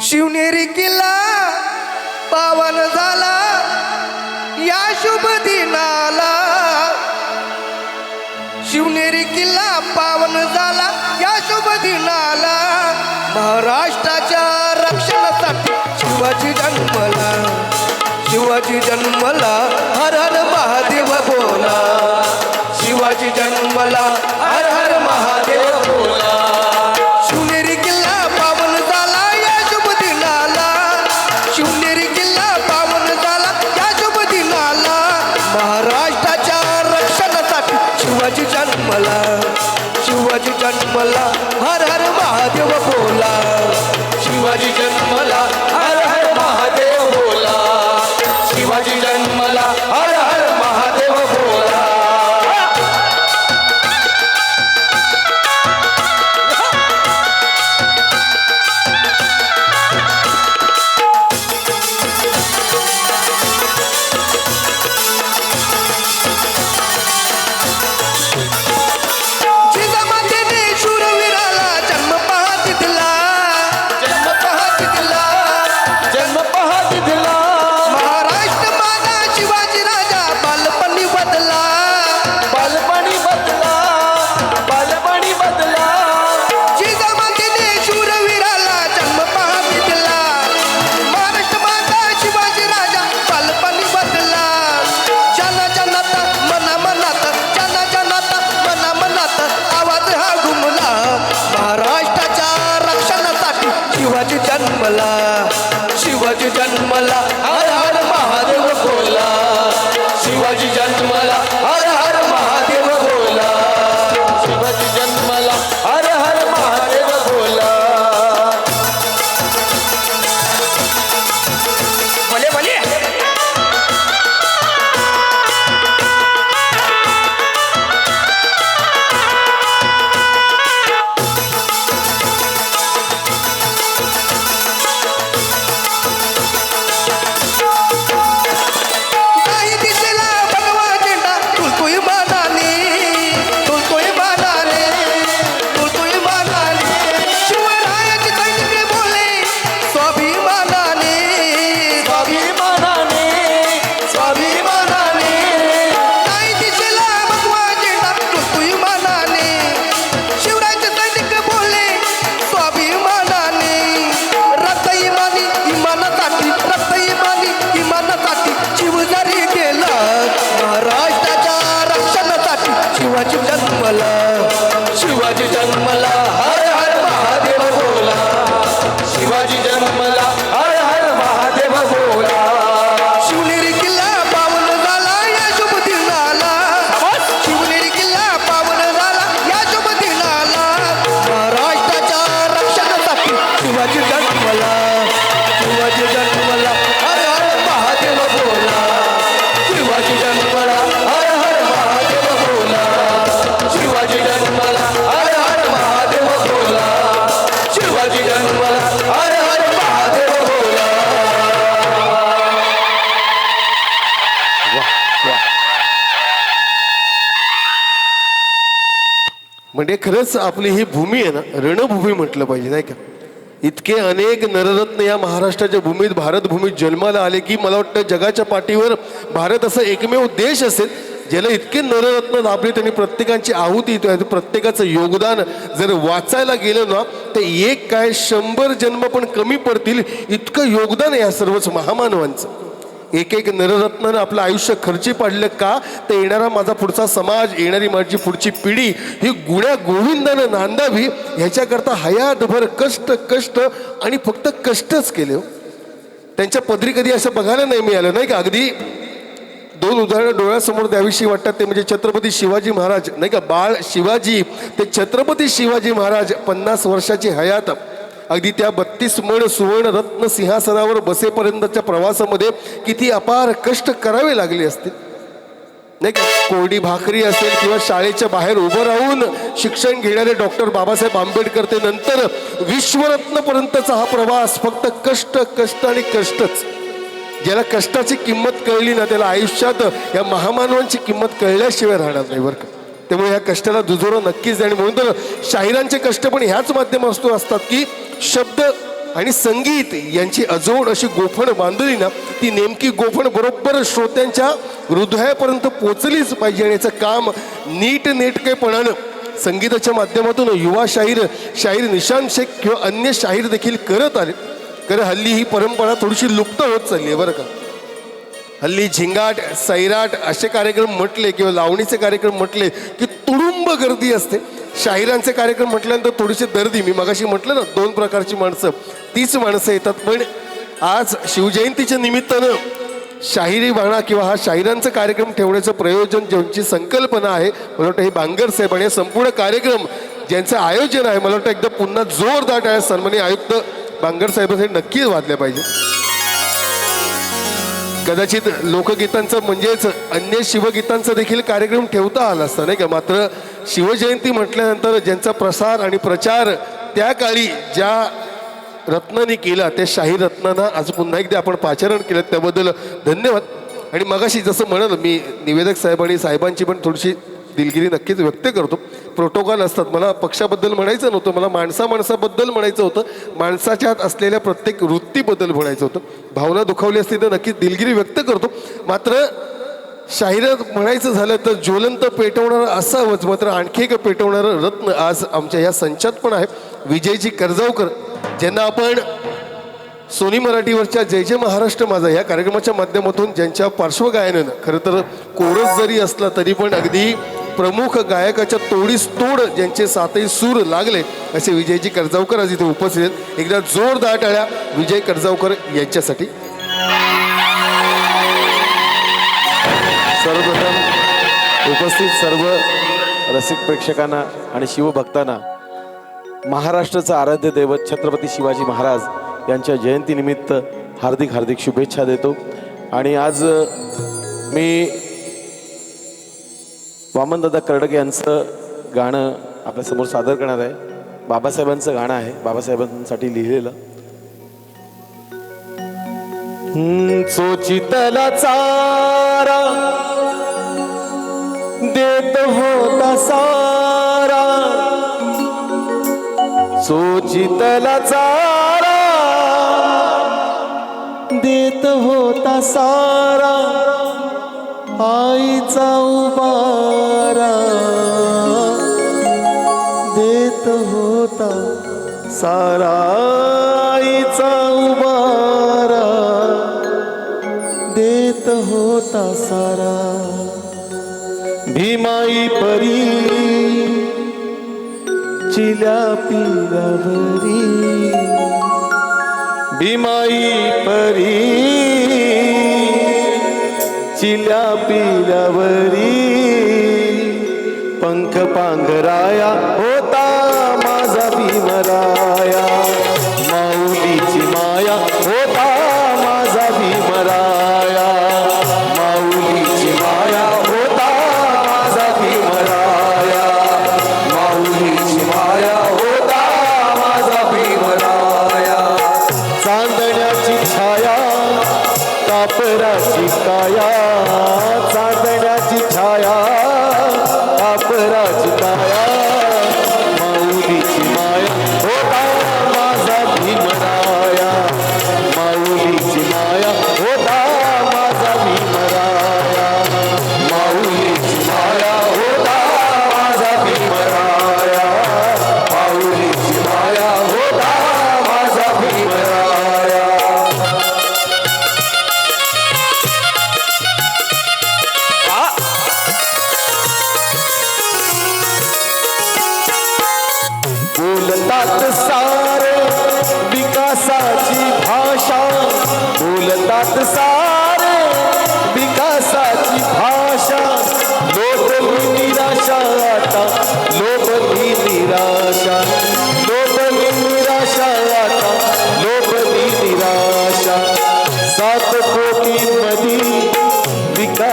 शिवनेरी किल्ला पावन झाला या शुभ दिनाला. शिवनेरी किल्ला पावन झाला या शुभ दिनाला. महाराष्ट्राच्या रक्षणासाठी शिवाजी जन्मला, शिवाजी जन्मला, हर हर महादेव बोला. शिवाजी जन्मला, हर हर महादेव बोला. शिवनेरी किल्ला पावन झाला या शुभ दिनाला. शिवनेरी किल्ला पावन झाला या शुभ दिनाला. महाराष्ट्राच्या रक्षणासाठी शिवाजी जन्मला, शिवाजी जन्मला, हर हर महादेव बोला. शिवाजी जन्मला, हर हर महादेव बोला. शिवाजी जन्मला, हर हर महादेव बोला. जिजामातेने शूरवीराला जन्म पाहत दिला, जन्म पाहत दिला, जन्म पाहत दिला. महाराष्ट्र माझा शिवाजी राजा बालपणी बदला, बालपणी बदला, बालपणी बदला. जिजामातेने शूरवीराला जन्म पाहत दिला. महाराष्ट्र माझा शिवाजी राजा बालपणी बदला. जन जनात मना मनात, जन जनात मना मनात आवाज हा घुमला. महाराष्ट्राच्या रक्षणासाठी शिवाजी जन्मला, शिवाजी जन्मला, हर हर महादेव बोला. शिवाजी जन्मला, हर हर महादेव बोला. शिवाजी जन्मला, हर हर महादेव बोला. भले भले. म्हणजे खरंच आपली ही भूमी आहे ना, रणभूमी म्हटलं पाहिजे नाही का. इतके अनेक नररत्न या महाराष्ट्राच्या भूमीत, भारत भूमीत जन्माला आले की मला वाटतं जगाच्या पाठीवर भारत असा एकमेव देश असेल ज्याला इतके नररत्न लाभले. त्यांनी प्रत्येकाची आहुती, प्रत्येकाचं योगदान जर वाचायला गेलं ना तर एक काय 100 जन्म पण कमी पडतील इतकं योगदान आहे या सर्वच महामानवांचं. एक एक नररत्नानं आपलं आयुष्य खर्ची पाडलं का, तर येणारा माझा पुढचा समाज, येणारी माझी पुढची पिढी ही गुण्या गोविंदानं नांदावी ह्याच्याकरता हयातभर कष्ट कष्ट आणि फक्त कष्टच केले हो. त्यांच्या पदरी कधी असं बघायला नाही मिळालं नाही का. अगदी 2 उदाहरणं डोळ्यासमोर द्यावीशी वाटतात ते म्हणजे छत्रपती शिवाजी महाराज नाही का. बाळ शिवाजी ते छत्रपती शिवाजी महाराज 50 वर्षाची हयात. अगदी त्या 32 मण सुवर्ण रत्न सिंहासनावर बसेपर्यंतच्या प्रवासामध्ये किती अपार कष्ट करावे लागले असतील नाही का. कोरडी भाकरी असेल किंवा शाळेच्या बाहेर उभं राहून शिक्षण घेणारे डॉक्टर बाबासाहेब आंबेडकर ते नंतर विश्वरत्नपर्यंतचा हा प्रवास फक्त कष्ट कष्ट आणि कष्टच. ज्याला कष्टाची किंमत कळली ना त्याला आयुष्यात या महामानवांची किंमत कळल्याशिवाय राहणार नाही बरं का. त्यामुळे ह्या कष्टाला दुजोरा नक्कीच. आणि म्हणून तर शाहिरांचे कष्ट पण ह्याच माध्यमातून असतात की शब्द आणि संगीत यांची अजोड अशी गोफण बांधली ना ती नेमकी गोफण बरोबर श्रोत्यांच्या हृदयापर्यंत पोचलीच पाहिजे. आणि याचं काम नीटनेटकेपणानं संगीताच्या माध्यमातून युवा शाहीर निशांत शेख किंवा अन्य शाहीर देखील करत आले. कारण हल्ली ही परंपरा थोडीशी लुप्त होत चालली आहे बरं का. हल्ली झिंगाट सैराट असे कार्यक्रम म्हटले किंवा लावणीचे कार्यक्रम म्हटले की तुडुंब गर्दी असते. शाहिरांचे कार्यक्रम म्हटल्यानंतर थोडीशी गर्दी. मी मगाशी म्हटलं ना 2 प्रकारची माणसं, तीच माणसं येतात. पण आज शिवजयंतीच्या निमित्तानं शाहिरी बाणा किंवा हा शाहिरांचा कार्यक्रम ठेवण्याचं प्रयोजन, ज्यांची संकल्पना आहे मला वाटतं हे बांगर साहेब आणि संपूर्ण कार्यक्रम ज्यांचं आयोजन आहे मला वाटतं एकदा पुन्हा जोरदार टाळ्या सन्माननीय आयुक्त बांगर साहेबांसाठी नक्कीच वाजल्या पाहिजे. कदाचित लोकगीतांचं म्हणजेच अन्य शिवगीतांचा देखील कार्यक्रम ठेवता आला असता नाही का. मात्र शिवजयंती म्हटल्यानंतर ज्यांचा प्रसार आणि प्रचार त्या काळी ज्या रत्नांनी केला त्या शाहीर रत्नांना आज पुन्हा एकदा आपण पाचारण केलं त्याबद्दल धन्यवाद. आणि मगाशी जसं म्हणाल मी निवेदक साहेब आणि साहेबांची पण थोडीशी दिलगिरी नक्कीच व्यक्त करतो. प्रोटोकॉल असतात. मला पक्षाबद्दल म्हणायचं नव्हतं, मला माणसाबद्दल म्हणायचं होतं. माणसाच्या आत असलेल्या प्रत्येक वृत्तीबद्दल म्हणायचं होतं. भावना दुखावली असती तर नक्कीच दिलगिरी व्यक्त करतो. मात्र शाहिरात म्हणायचं झालं तर ज्वलंत पेटवणारं असावंच, मात्र आणखी एक पेटवणारं रत्न आज आमच्या या संचात पण आहे. विजयजी कर्जावकर ज्यांना आपण सोनी मराठीवरच्या जय जय महाराष्ट्र माझा या कार्यक्रमाच्या माध्यमातून ज्यांच्या पार्श्वगायनानं खरं तर कोरस जरी असला तरी पण अगदी प्रमुख गायकाच्या तोडीस तोड ज्यांचे 7ही सूर लागले असे विजयजी कर्जावकर आज इथे उपस्थित आहेत. एकदा जोरदार टाळ्या विजय कर्जावकर यांच्यासाठी. सर्वप्रथम उपस्थित सर्व रसिक प्रेक्षकांना आणि शिवभक्तांना महाराष्ट्राचं आराध्य दैवत छत्रपती शिवाजी महाराज यांच्या जयंतीनिमित्त हार्दिक हार्दिक शुभेच्छा देतो. आणि आज मी वामनदादा कर्डक यांचं गाणं आपल्यासमोर सादर करणार आहे. बाबासाहेबांचं गाणं आहे, बाबासाहेबांसाठी लिहिलेलं. चोचितला चारा देत होता सारा, चोचितला चारा देत होता सारा, आईचा उबारा देत होता सारा, आईचा उबारा देत होता सारा. भीमाई परी चिल्या पिलावरी, भीमाई परी चिल्या पिलावरी, पंख पांघराया होता माझा भीमराया, माऊलीची माया होता माझा भीमराया, माऊलीची माया होता माझा भीमराया, माऊलीची माया होता माझा भीमराया. चांदण्याची छाया कापराची काया, चांदण्याची छाया कापराची काया,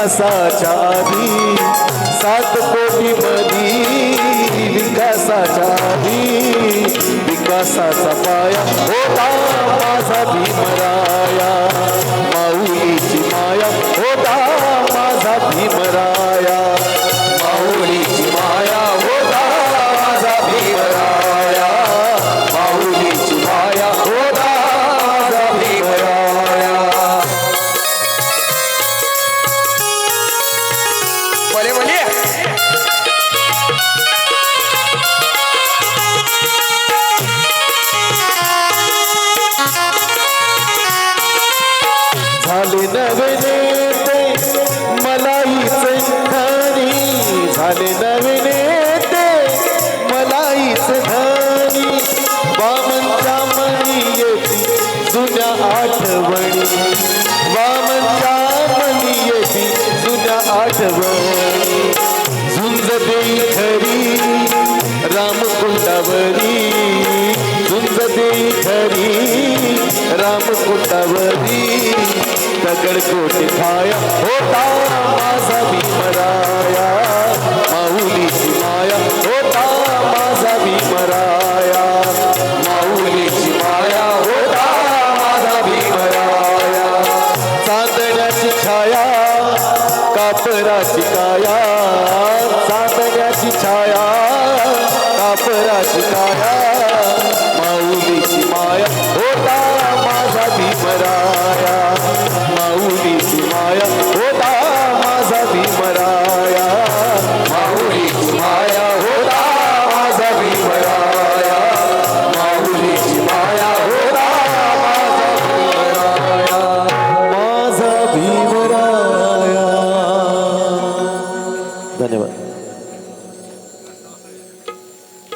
विकासाच्या आधी 7 कोटी मधी विकासाच्या आधी विकासाचा पाया होता माझा भीमराया माऊलीची माया होता माझा भीमराया माऊलीची माया होता माझा भीमराया माऊलीची माया होता माझा भीमराया भले भले झाले नवे नेते मलाहीच धनी झाले नवे नेते मलाहीच धनी वामनच्या मनी येती जुन्या आठवणी वामनच्या मनी येती जुन्या आठवणी झुंज देई खरी रामकुंडावरी झुंज देई खरी रामकुंडावरी दगडकोट खाया होता माझा भीमराया माऊलीची माया होता माझा भीमराया माऊलीची माया होता माझा भीमराया चांदण्याची छाया कापराची काया चांदण्याची छाया कापराची काया माऊलीची माया होता माझा भीमराया माऊलीची माया होता माझा भीमराया माऊलीची माया होता माझा भीमराया माऊलीची माया होता माझा भीमराया धन्यवाद.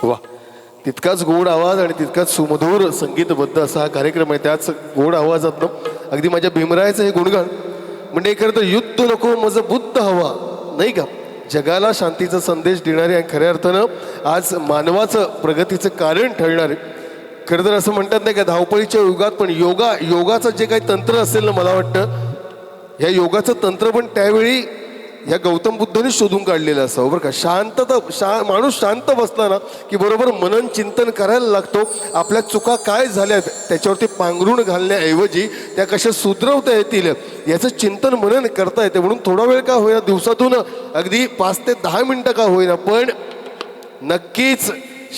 वा, तितकाच गोड आवाज आणि तितकाच सुमधुर संगीतबद्ध असा हा कार्यक्रम आहे. त्याच गोड आवाजातनं अगदी माझ्या भीमरायाचं हे गुणगान म्हणजे खरं तर युद्ध नको माझं बुद्ध हवा नाही का, जगाला शांतीचा संदेश देणारे आणि खऱ्या अर्थानं आज मानवाचं प्रगतीचं कारण ठरणारे. खरं तर असं म्हणतात नाही का धावपळीच्या युगात पण योगाचं जे काही तंत्र असेल ना, मला वाटतं या योगाचं तंत्र पण त्यावेळी या गौतम बुद्धांनी शोधून काढलेलं असावं बरं का. शांतता माणूस शांत बसला ना की बरोबर मनन चिंतन करायला लागतो. आपल्या चुका काय झाल्यात त्याच्यावरती पांघरूण घालण्याऐवजी त्या कशा सुधरवता येतील याचं चिंतन मनन करता येते. म्हणून थोडा वेळ का होईना, दिवसातून अगदी 5 ते 10 मिनटं का होईना, पण नक्कीच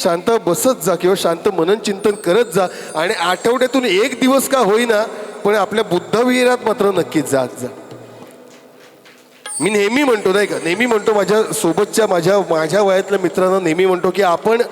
शांत बसत जा किंवा शांत मनन चिंतन करत जा. आणि आठवड्यातून 1 दिवस का होईना पण आपल्या बुद्धविहारात मात्र नक्कीच जात जा. मी नेहमी म्हणतो नाही का, नेहमी म्हणतो माझ्या सोबतच्या माझ्या वयातल्या मित्रांना नेहमी म्हणतो की आपण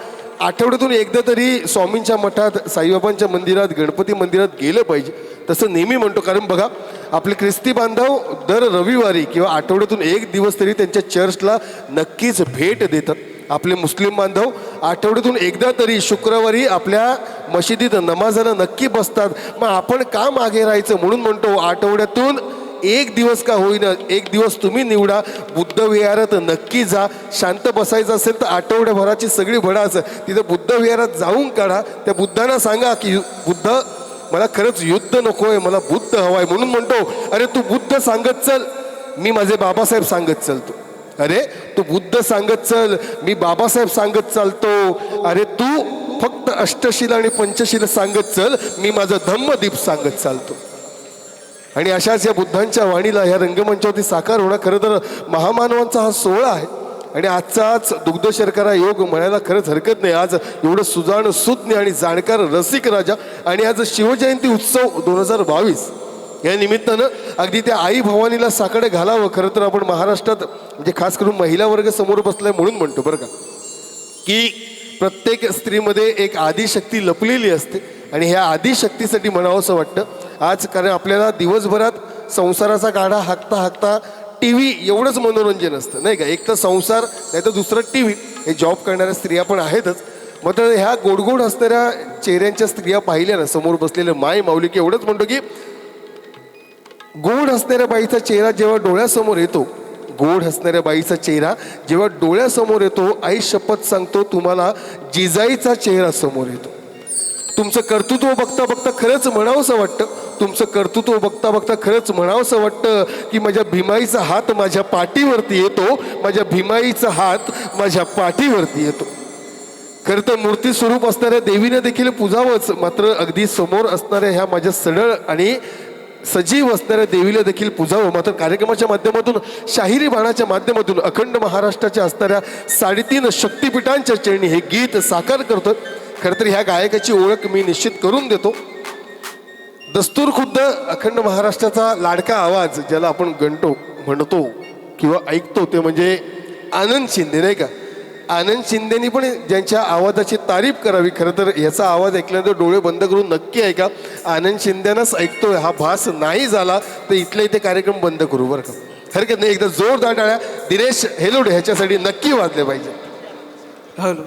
आठवड्यातून एकदा तरी स्वामींच्या मठात, साईबाबांच्या मंदिरात, गणपती मंदिरात गेलं पाहिजे. तसं नेहमी म्हणतो कारण बघा आपले ख्रिस्ती बांधव दर रविवारी किंवा आठवड्यातून 1 दिवस तरी त्यांच्या चर्चला नक्कीच भेट देतात. आपले मुस्लिम बांधव आठवड्यातून एकदा तरी शुक्रवारी आपल्या मशिदीत नमाजाला नक्की बसतात. मग आपण का मागे राहायचं, म्हणून म्हणतो आठवड्यातून 1 दिवस का होईना 1 दिवस तुम्ही निवडा, बुद्ध विहारात नक्की जा. शांत बसायचं असेल तर आठवड्याभराची सगळी भडास तिथं बुद्ध विहारात जाऊन काढा. त्या बुद्धांना सांगा की बुद्ध मला खरंच युद्ध नकोय, मला बुद्ध हवाय. म्हणून म्हणतो अरे तू बुद्ध सांगत चल, मी माझे बाबासाहेब सांगत चालतो. अरे तू बुद्ध सांगत चल, मी बाबासाहेब सांगत चालतो. अरे तू फक्त अष्टशिला आणि पंचशिला सांगत चल, मी माझं धम्मदीप सांगत चालतो. आणि अशाच या बुद्धांच्या वाणीला ह्या रंगमंचावरती साकार होणं खरं तर महामानवांचा हा सोहळा आहे. आणि आजचाच दुग्ध शर्करा योग म्हणायला खरंच हरकत नाही. आज एवढं सुजाण सुज्ञ आणि जाणकार रसिक राजा आणि आज शिवजयंती उत्सव 2022 या निमित्तानं अगदी त्या आई भवानीला साकडे घालावं. खरं तर आपण महाराष्ट्रात म्हणजे खास करून महिला वर्ग समोर बसलाय म्हणून म्हणतो बरं का, की प्रत्येक स्त्रीमध्ये एक आदिशक्ती लपलेली असते आणि ह्या आदिशक्तीसाठी म्हणावं असं वाटतं आज. कारण आपल्याला दिवसभरात संसाराचा गाडा हाकता टी व्ही एवढंच मनोरंजन असतं नाही का. एक तर संसार नाही तर दुसरं टी व्ही. हे जॉब करणाऱ्या स्त्रिया पण आहेतच. मात्र ह्या गोडगोड असणाऱ्या चेहऱ्यांच्या स्त्रिया पाहिल्या ना समोर बसलेले माय माऊली की एवढंच म्हणतो की गोड हसणाऱ्या बाईचा चेहरा जेव्हा डोळ्यासमोर येतो, गोड हसणाऱ्या बाईचा चेहरा जेव्हा डोळ्यासमोर येतो, आई शपथ सांगतो तुम्हाला जिजाईचा चेहरा समोर येतो. तुमचं कर्तृत्व बघता बघता खरंच म्हणावंसं वाटतं, तुमचं कर्तृत्व बघता बघता खरंच म्हणावंसं वाटतं की माझ्या भीमाईचा हात माझ्या पाठीवरती येतो, माझ्या भीमाईचा हात माझ्या पाठीवरती येतो. खरं तर मूर्ती स्वरूप असणाऱ्या देवीने देखील पूजावंच, मात्र अगदी समोर असणाऱ्या ह्या माझ्या सडळ आणि सजीव असणाऱ्या देवीला देखील पूजावं. मात्र कार्यक्रमाच्या माध्यमातून, शाहिरी बाणाच्या माध्यमातून अखंड महाराष्ट्राच्या असणाऱ्या 3.5 शक्तिपीठांच्या चरणी हे गीत साकार करतो. खरं तर ह्या गायकाची ओळख मी निश्चित करून देतो. दस्तूर खुद्द अखंड महाराष्ट्राचा लाडका आवाज ज्याला आपण म्हणतो किंवा ऐकतो ते म्हणजे आनंद शिंदे, नाही का? आनंद शिंदेनी पण ज्यांच्या आवाजाची तारीफ करावी. खरं तर याचा आवाज ऐकल्यानंतर डोळे बंद करून नक्की ऐका. आनंद शिंदेनाच ऐकतोय हा भास नाही झाला तर इथले इथे कार्यक्रम बंद करू, बरं का? हरकत नाही. एकदा जोरदार टाळ्या दिनेश हेलोडे ह्याच्यासाठी नक्की वाजले पाहिजे. हॅलो.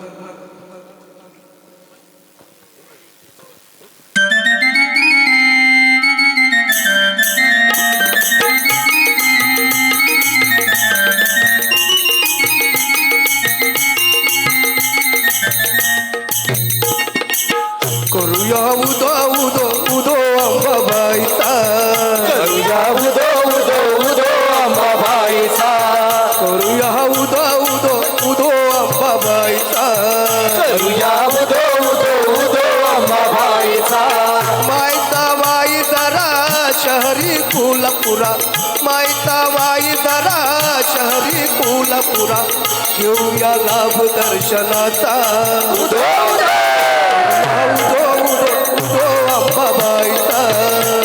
करूया उदो उदो उदो अंबाबाईचा, करूया उदो उदो उदो अंबाबाईचा, करूया उदो उदो उदो अंबाबाईचा, करूया उदो उदो उदो अंबाबाईचा. मायचा वाई जरा शहरी कोल्हापुरा, मायचा वाई जरा शहरी कोल्हापुरा, घेऊया लाभ दर्शनाचा. उदो उदो उदो उदो उदो अंबाबाईचा,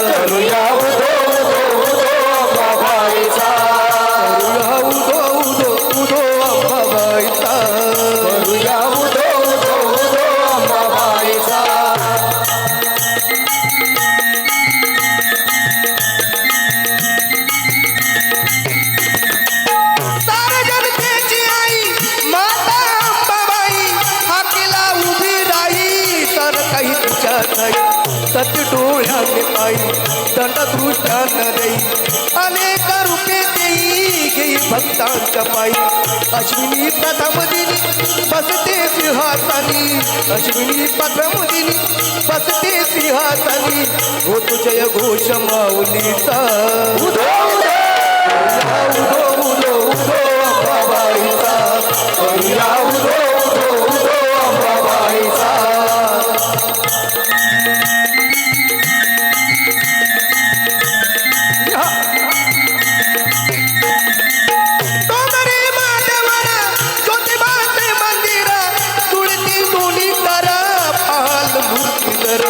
करूया उदो उदो उदो अंबाबाईचा, करूया उदो उदो उदो अंबाबाईचा. करूया उदो उदो उदो अंबाबाईचा. साऱ्या जनतेची आई माता अंबाबाई, हाकेला उभी राही तर काही तुझ्या नाही. सत्य डोळ्याने पाई दंड दृष्ट्यानं देई, अनेक रूपे देई घेई भक्तांच्या पायी. अश्विनी प्रथम दिनी बसते सिंहासनी, अश्विनी प्रथम दिनी बसते सिंहासनी, हो तुझय घोष माऊलीचा. उदो उदो उदो उदो उदो अंबाबाईचा, करूया उदो उदो उदो अंबाबाईचा. डोंगरी माथ्यावर ज्योतिबाचे मंदिर, तुळशी दोन्ही कर पाल मूर्ती जर,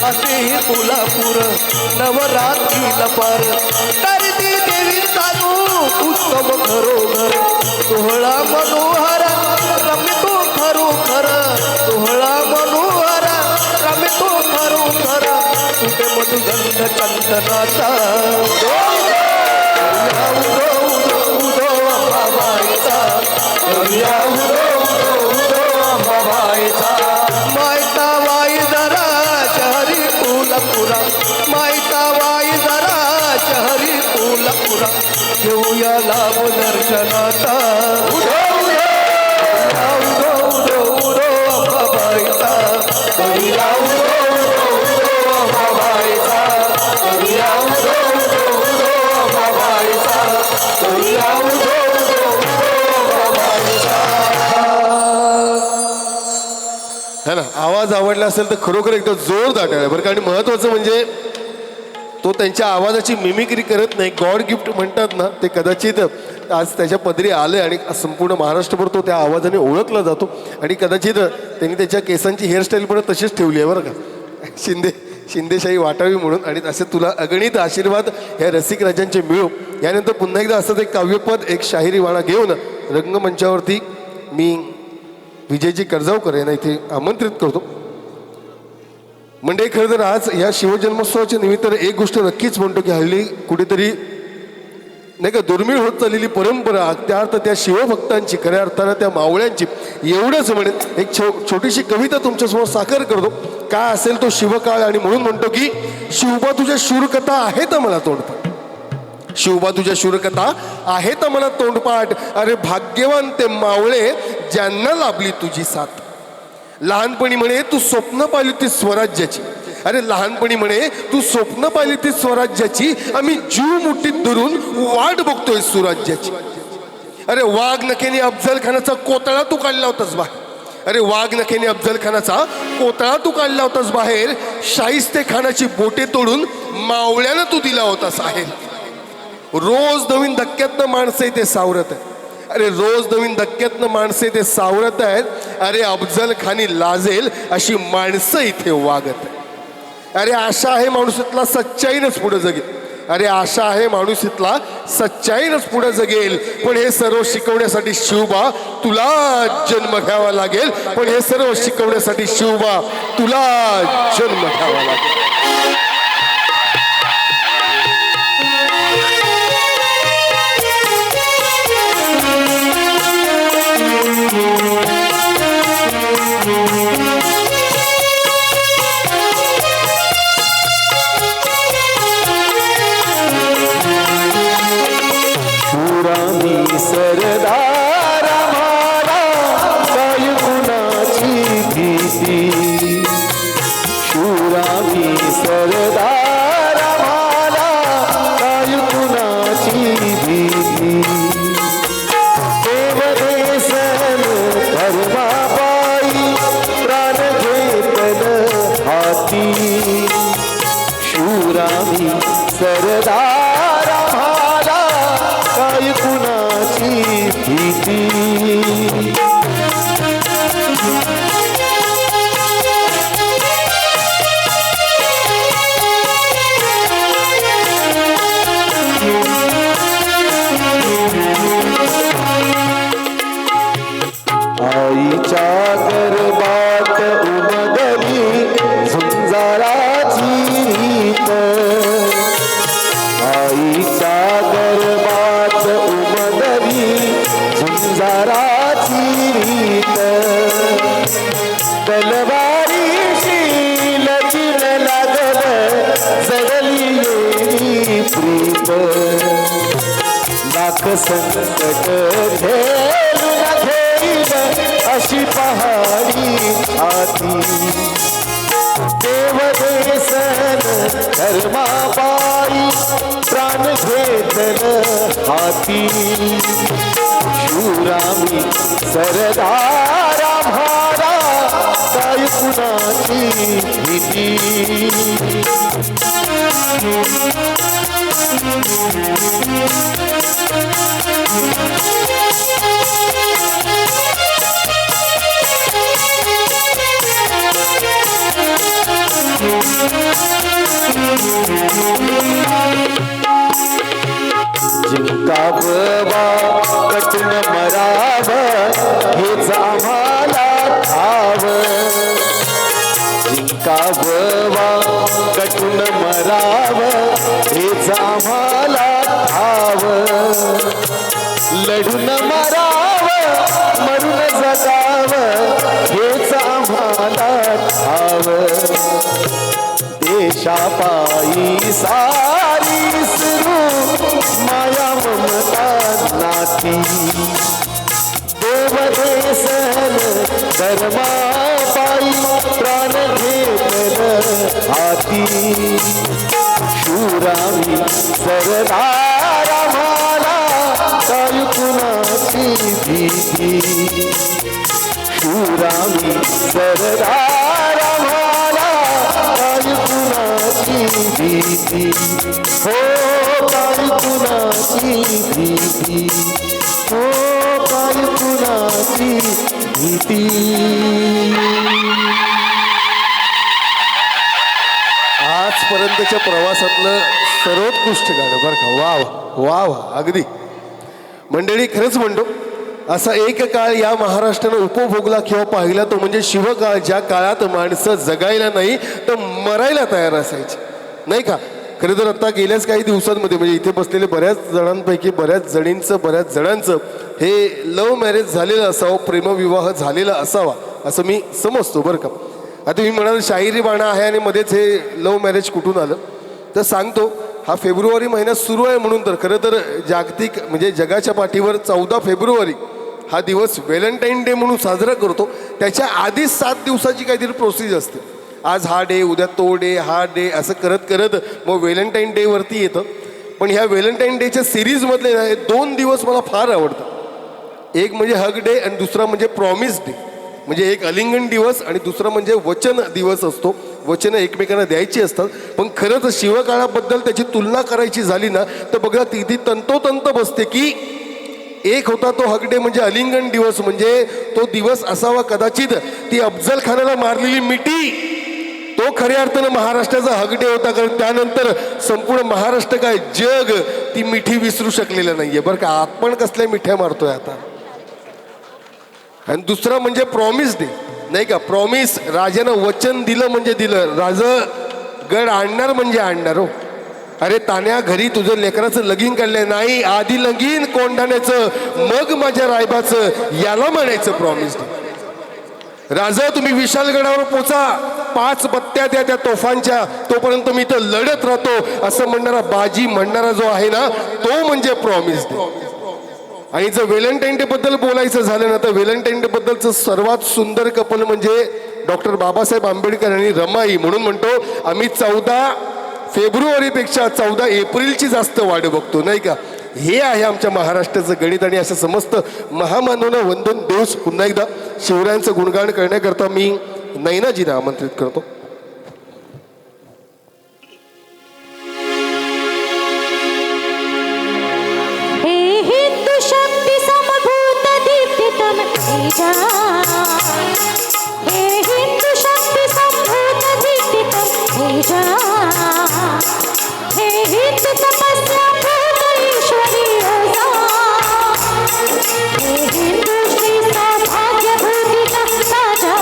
असे हे कोल्हापूर नवरात्रीला पार. करती देवी चालू उत्सव घरोघर, सोहळा मनोहर रमितो खरोखर, सोहळा मनोहर रमितो खरोखर, तुझे मधुगंध चंदनाचा. उदो उदो उदो अंबाबाईचा, करूया उदो उदो उदो अंबाबाईचा. मायचा वाई जरा शहरी कोल्हापुरा, मायचा वाई जरा शहरी कोल्हापुरा, घेऊया लाभ दर्शनाचा. उदो उदो उदो उदो अंबाबाईचा, करूया उदो उदो उदो अंबाबाईचा, करूया उदो उदो उदो अंबाबाईचा, करूया उदो उदो उदो अंबाबाईचा. है ना? आवाज आवडला असेल तर खरोखर एकदा जोरदार टाळ्या, बरं का? आणि महत्वाचं म्हणजे तो त्यांच्या आवाजाची मिमिक्री करत नाही, गॉड गिफ्ट म्हणतात ना, ते कदाचित आज त्याच्या पदरी आले आणि संपूर्ण महाराष्ट्रभर तो त्या आवाजाने ओळखला जातो. आणि कदाचित त्यांनी त्याच्या केसांची हेअरस्टाईल पण तशीच ठेवली आहे, बरं का? शिंदेशाही वाटावी म्हणून. आणि असे तुला अगणित आशीर्वाद ह्या रसिक राजांचे मिळो. यानंतर पुन्हा एकदा असंच एक काव्यपद, एक शाहिरी वाणा घेऊन रंगमंचावरती मी विजयजी कर्जावकर यांना इथे आमंत्रित करतो. म्हणजे खरं तर आज या शिवजन्मोत्सवाच्या निमित्ताने एक गोष्ट नक्कीच म्हणतो की हल्ली कुठेतरी नाही का दुर्मिळ होत चाललेली परंपरा, त्या अर्थ त्या शिवभक्तांची, खऱ्या अर्थानं त्या मावळ्यांची, एवढंच म्हणेन एक छोटीशी कविता तुमच्यासमोर साकार करतो. काय असेल तो शिवकाळ, आणि म्हणून म्हणतो की शिवबा तुझ्या शूरकथा आहेत मला तोंडपाठ, शिवबा तुझ्या शूरकथा आहेत मला तोंडपाठ, अरे भाग्यवान ते मावळे ज्यांना लाभली तुझी साथ. लहानपणी म्हणे तू स्वप्न पाहिली ती स्वराज्याची. अरे लहानपणी म्हणे तू स्वप्न पाहिली ती स्वराज्याची, आम्ही जीव मुठीत धरून वाट बघतोय सुराज्याची. अरे वाघ नखेने अफजल खानाचा कोतळा तू काढला होतास बाहेर. अरे वाघ नखेने अफजल खानाचा कोतळा तू काढला होतास बाहेर. शाहिस्ते खानाची बोटे तोडून मावळ्यानं तू दिला होतास आहे. रोज नवीन धक्क्यातनं माणसं इथे सावरत आहे. अरे रोज नवीन धक्क्यातनं माणसं इथे सावरत आहेत. अरे अफजल खानी लाजेल अशी माणसं इथे वागत आहे. अरे आशा आहे माणूस इथला सच्चाईनंच पुढे जगेल. अरे आशा आहे माणूस इथला सच्चाईनंच पुढे जगेल. पण हे सर्व शिकवण्यासाठी शिवबा तुला जन्म घ्यावा लागेल. पण हे सर्व शिकवण्यासाठी शिवबा तुला जन्म घ्यावा लागेल. सरदार आम्हाला काय कुणाची भीती. शूरामी सरदार आम्हाला काय कुणाची भीती. देवदेशन धर्माबाई प्राण घेतल हाती. शूरामी सरदार आम्हाला काय कुणाची भीती. आईच्या गर्भात उमगली झुंजाराची रीत. आईच्या गर्भात उमगली झुंजाराची रीत. तलवारीशी लचिल लागल जडली येई प्रीत. लाख संकट घेऊन घेईल अशी पहाडी हाती. देवदेशन धर्माबाई प्राण घेतल हाती. शूरामी सरदार आम्हाला काय कुणाची भीती. जिंकाव कटून मराव हेच आम्हाला ठाव. जिंकाव कटून मराव हेच आम्हाला ठाव. लढून मराव मरून जगाव हेच आम्हाला ठाव. देशापायी सारी सुरू माया ममता नाती. देवदेशन धर्मापायी प्राण घेतल हाती. शूरामी सरदार आम्हाला काय कुणाची भीती. शूरामी सरदार आम्हाला काय कुणाची भीती. हो काय कुणाची भीती. हो काय कुणाची भीती. आजपर्यंतच्या प्रवासातलं सर्वोत्कृष्ट गाणं बरं का. वा वा वा वा अगदी. मंडळी खरंच म्हणतो असा एक काळ या महाराष्ट्रानं उपभोगला किंवा पाहिला तो म्हणजे शिवकाळ. ज्या काळात माणसं जगायला नाही तर मरायला तयार असायची नाही का. खरं तर आता गेल्याच काही दिवसांमध्ये म्हणजे इथे बसलेले बऱ्याच जणांपैकी बऱ्याच जणांचं हे लव्ह मॅरेज झालेलं असावं, प्रेमविवाह झालेला असावा असं मी समजतो बरं का. आता मी म्हणाल शाहिरी बाणा आहे आणि मध्येच हे लव्ह मॅरेज कुठून आलं तर सांगतो. हा फेब्रुवारी महिना सुरू आहे म्हणून तर खरं तर जागतिक म्हणजे जगाच्या पाठीवर 14 फेब्रुवारी हा दिवस व्हॅलेंटाईन डे म्हणून साजरा करतो. त्याच्या आधीच 7 दिवसाची काहीतरी प्रोसेस असते. आज हा डे, उद्या तो डे, हा डे, असं करत करत मग व्हॅलेंटाईन डेवरती येतं. पण ह्या व्हॅलेंटाईन डेच्या सिरीजमधले ना हे 2 दिवस मला फार आवडतात. एक म्हणजे हग डे आणि दुसरा म्हणजे प्रॉमिस डे. म्हणजे एक आलिंगन दिवस आणि दुसरा म्हणजे वचन दिवस असतो. वचनं एकमेकांना द्यायची असतात. पण खरंच शिवकाळाबद्दल त्याची तुलना करायची झाली ना तर बघा ती तंतोतंत बसते की एक होता तो हग डे म्हणजे आलिंगन दिवस, म्हणजे तो दिवस असावा कदाचित ती अफजल खानाला मारलेली मिठी तो खऱ्या अर्थानं महाराष्ट्राचा हग डे होता. कारण त्यानंतर संपूर्ण महाराष्ट्र काय जग ती मिठी विसरू शकलेलं नाहीये बरं का. आपण कसल्या मिठ्या मारतोय आता. आणि दुसरा म्हणजे प्रॉमिस डे नाही का. प्रॉमिस, राजानं वचन दिलं म्हणजे दिलं. राज गड आणणार म्हणजे आणणार. हो अरे तान्या, घरी तुझं लेकराचं लगीन काढलंय नाही, आधी लगीन कोंढाण्याचं मग माझ्या रायबाचं, याला म्हणायचं प्रॉमिस डे. राजा तुम्ही विशालगडावर पोचा, 5 बत्त्या त्या तोफांच्या, तोपर्यंत मी इथं लढत राहतो असं म्हणणारा बाजी म्हणणारा जो आहे ना तो म्हणजे प्रॉमिस डे. आणि जर व्हॅलेंटाईन डे बद्दल बोलायचं झालं ना तर व्हॅलेंटाईन डे बद्दलचं सर्वात सुंदर कपल म्हणजे डॉक्टर बाबासाहेब आंबेडकर आणि रमाई. म्हणून म्हणतो आम्ही 14 फेब्रुवारीपेक्षा 14 एप्रिलची जास्त वाट बघतो नाही का. हे आहे आमच्या महाराष्ट्राचं गणित. आणि असं समस्त महामानवांना वंदन देऊस पुन्हा एकदा शिवरायांचं गुणगान करण्याकरता मी नैनाजीला आमंत्रित करतो. तेजा, हे हिंदू शक्ती संभूत दीप्तितं तेजा, हे हिंदू तपस्या भूत ईश्वरी ओजा, हे हिंदू श्री सौभाग्य भूतिका साजा.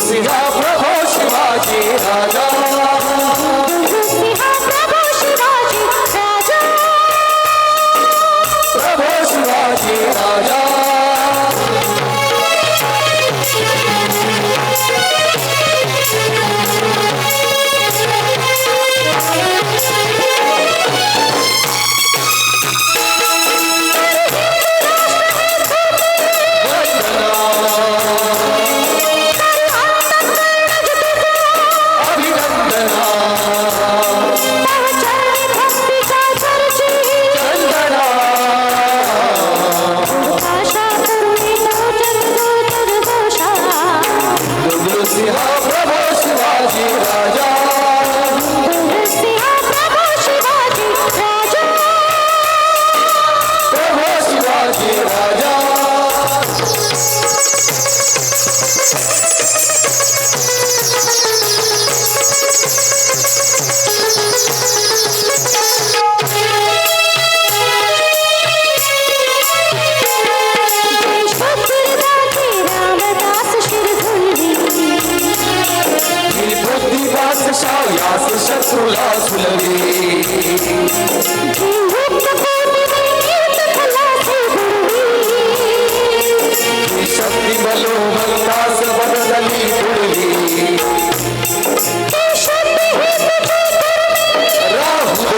सिंहा प्रभो शिवाजी राजा, सिंहा प्रभो शिवाजी राजा, प्रभो शिवाजी राजा. शत्रूला झुलवी शक्ती बलो भक्तास बदलली पुढली राहू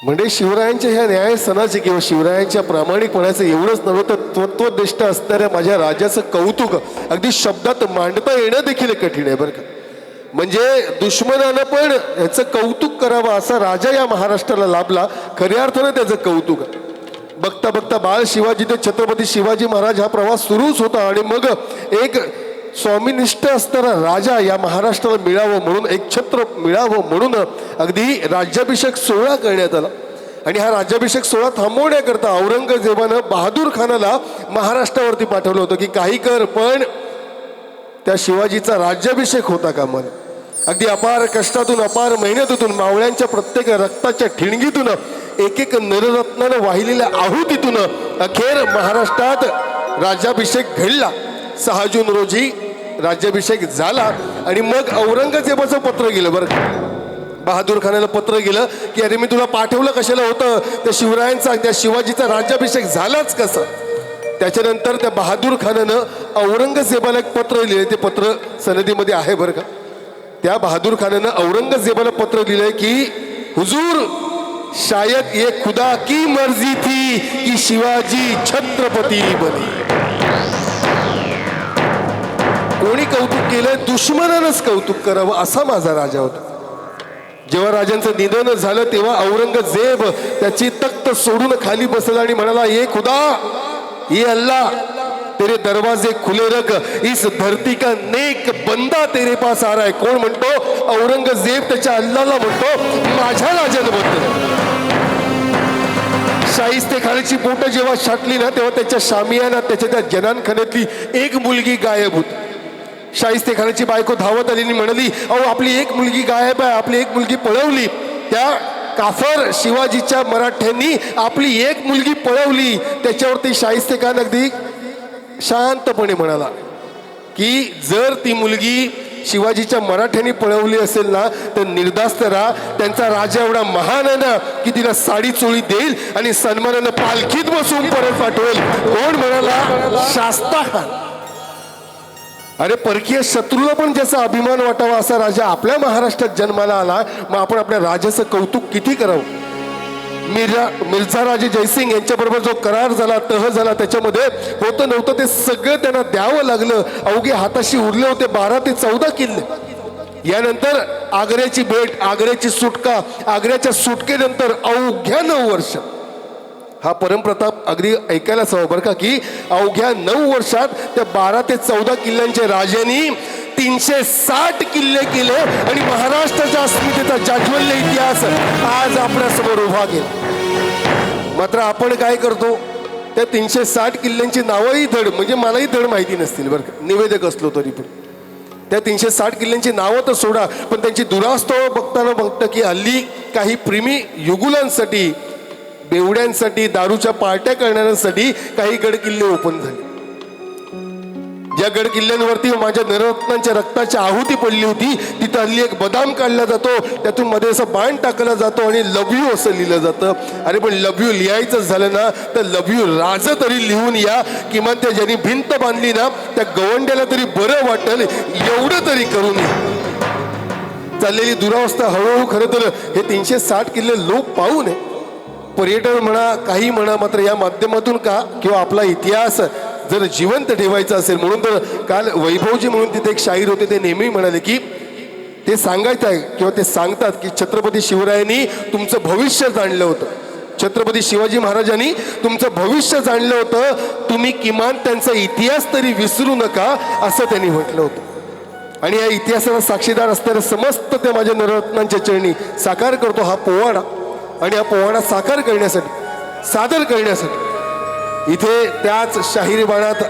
म्हणजे शिवरायांच्या ह्या न्याय सणाचे किंवा शिवरायांच्या प्रामाणिकपणाचं एवढंच नव्हे तर तत्वनिष्ठ असणाऱ्या माझ्या राजाचं कौतुक अगदी शब्दात मांडता येणं देखील कठीण आहे बरं का. म्हणजे दुश्मनानं पण ह्याचं कौतुक करावं असा राजा या महाराष्ट्राला लाभला. खऱ्या अर्थानं त्याचं कौतुक. बघता बघता बाळ शिवाजी ते छत्रपती शिवाजी महाराज हा प्रवास सुरूच होता. आणि मग एक स्वामीनिष्ठ असणारा राजा या महाराष्ट्राला मिळावं म्हणून, एक छत्र मिळावं म्हणून अगदी राज्याभिषेक सोहळा करण्यात आला. आणि हा राज्याभिषेक सोहळा थांबवण्याकरता औरंगजेबानं बहादूर खानाला महाराष्ट्रावरती पाठवलं होतं की काही कर, पण त्या शिवाजीचा राज्याभिषेक होता का मन. अगदी अपार कष्टातून, अपार मेहनतीतून, मावळ्यांच्या प्रत्येक रक्ताच्या ठिणगीतून, एक एक नररत्नानं वाहिलेल्या आहुतीतून अखेर महाराष्ट्रात राज्याभिषेक घडला. 6 जून रोजी राज्याभिषेक झाला आणि मग औरंगजेबाचं पत्र गेलं बरं का. बहादूर खानाला पत्र गेलं की अरे मी तुला पाठवलं कशाला होतं, त्या शिवरायांचा, त्या शिवाजीचा राज्याभिषेक झालाच कसा. त्याच्यानंतर त्या बहादूर खानानं औरंगजेबाला एक पत्र लिहिलं. ते पत्र सनदीमध्ये आहे बरं का. त्या बहादूर खानानं औरंगजेबाला पत्र लिहिलंय की हुजूर, शायद ये खुदा की मर्जी थी कि शिवाजी छत्रपती बने. कोणी कौतुक केलं, दुश्मनानंच कौतुक करावं असा माझा राजा होता. जेव्हा राजांचं निधन झालं तेव्हा औरंगजेब त्याची तख्त सोडून खाली बसला आणि म्हणाला, ये खुदा, ये अल्लाह, तेरे दरवाजे खुले रख, इस धरती का नेक बंदा तेरे पास आ रहा है. कोण म्हणतो? औरंगजेब त्याच्या अल्लाहला म्हणतो, माझ्या राजानं म्हणतो. शाहिस्ते खानाची बोट जेव्हा छाटली ना तेव्हा त्याच्या शामियानात, त्याच्या त्या जनानखान्यातली एक मुलगी गायब होती. शाहिस्ते खानाची बायको धावत आली आणि म्हणाली, अहो आपली एक मुलगी गायब आहे, आपली एक मुलगी पळवली. त्या काफर शिवाजीच्या मराठ्यांनी आपली एक मुलगी पळवली. त्याच्यावरती शाहिस्ते खान अगदी शांतपणे म्हणाला की जर ती मुलगी शिवाजीच्या मराठ्यांनी पळवली असेल ना तर निर्धास्त राहा. त्यांचा राजा एवढा महान आहे ना की तिला साडी चोळी देईल आणि सन्मानानं पालखीत बसून परत पाठवेल. कोण म्हणाला? शास्ता खान. अरे परकीय शत्रूला पण ज्याचा अभिमान वाटावा असा राजा आपल्या महाराष्ट्रात जन्माला आला, मग आपण आपल्या राजाचं कौतुक किती करावं. मिर्झा राजे जयसिंग यांच्याबरोबर जो करार झाला, तह झाला, त्याच्यामध्ये होतं नव्हतं ते सगळं त्यांना द्यावं लागलं. अवघे हाताशी उरले होते 12 ते 14 किल्ले. यानंतर आग्र्याची भेट, आग्र्याची सुटका, आग्र्याच्या सुटकेनंतर अवघ्या 9 वर्ष हा परमप्रताप अगदी ऐकायलाच हवं बरं का की अवघ्या 9 वर्षात त्या 12 ते 14 किल्ल्यांच्या राजांनी 360 किल्ले केले आणि महाराष्ट्राच्या अस्मितेचा जाज्वल्य इतिहास आज आपल्यासमोर उभा केला. मात्र आपण काय करतो, त्या 360 किल्ल्यांची नावंही धड, म्हणजे मलाही धड माहिती नसतील बरं का, निवेदक असलो तरी पण. त्या 360 किल्ल्यांची नावं तर सोडा, पण त्यांची दुरास्तव बघताना बघतं की हल्ली काही प्रेमी युगुलांसाठी, बेवड्यांसाठी, दारूच्या पार्ट्या करणाऱ्यांसाठी काही गड किल्ले ओपन झाले. ज्या गड किल्ल्यांवरती माझ्या नररत्नांच्या रक्ताची आहुती पडली होती तिथं हल्ली एक बदाम काढला जातो, त्यातून मध्ये असं बाण टाकला जातो आणि लव यू असं लिहिलं जातं. अरे पण लव यू लिहायचं झालं ना तर लव यू राज तरी लिहून या, किमान त्या ज्यांनी भिंत बांधली ना त्या गवंड्याला तरी बरं वाटेल एवढं तरी करून चाललेली दुरावस्था हळूहळू खरं तर हे 360 किल्ले लोक पाहू नये. पर्यटन म्हणा, काही म्हणा, मात्र या माध्यमातून का किंवा आपला इतिहास जर जिवंत ठेवायचा असेल म्हणून तर काल वैभवजी म्हणून तिथे एक शाहीर होते, ते नेहमी म्हणाले की ते सांगायचं आहे किंवा ते सांगतात की छत्रपती शिवरायांनी तुमचं भविष्य जाणलं होतं, छत्रपती शिवाजी महाराजांनी तुमचं भविष्य जाणलं होतं, तुम्ही किमान त्यांचा इतिहास तरी विसरू नका असं त्यांनी म्हटलं होतं. आणि या इतिहासाला साक्षीदार असणाऱ्या समस्त त्या माझ्या नररत्नांच्या चरणी साकार करतो हा पोवाडा. आणि हा पोवाडा साकार करण्यासाठी, सादर करण्यासाठी इथे त्याच शाहिरी बाणात,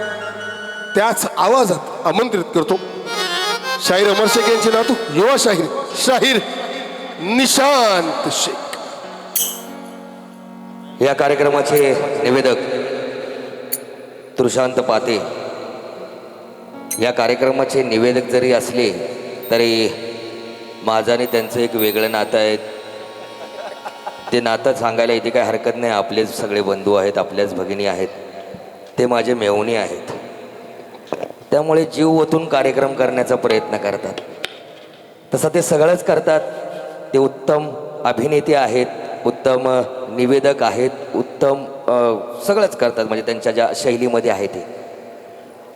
त्याच आवाजात आमंत्रित करतो शाहीर अमर शेख यांचे नातू, युवा शाहीर निशांत शेख. या कार्यक्रमाचे निवेदक तृशांत पाते. या कार्यक्रमाचे निवेदक जरी असले तरी माझं आणि त्यांचं एक वेगळं नातं आहे. ते नातं सांगायला इथे काही हरकत नाही. आपलेच सगळे बंधू आहेत, आपल्याच भगिनी आहेत, ते माझे मेहुणी आहेत. त्यामुळे जीव ओतून कार्यक्रम करण्याचा प्रयत्न करतात. तसं ते सगळंच करतात. ते उत्तम अभिनेते आहेत, उत्तम निवेदक आहेत, उत्तम सगळंच करतात, म्हणजे त्यांच्या ज्या शैलीमध्ये आहे ते.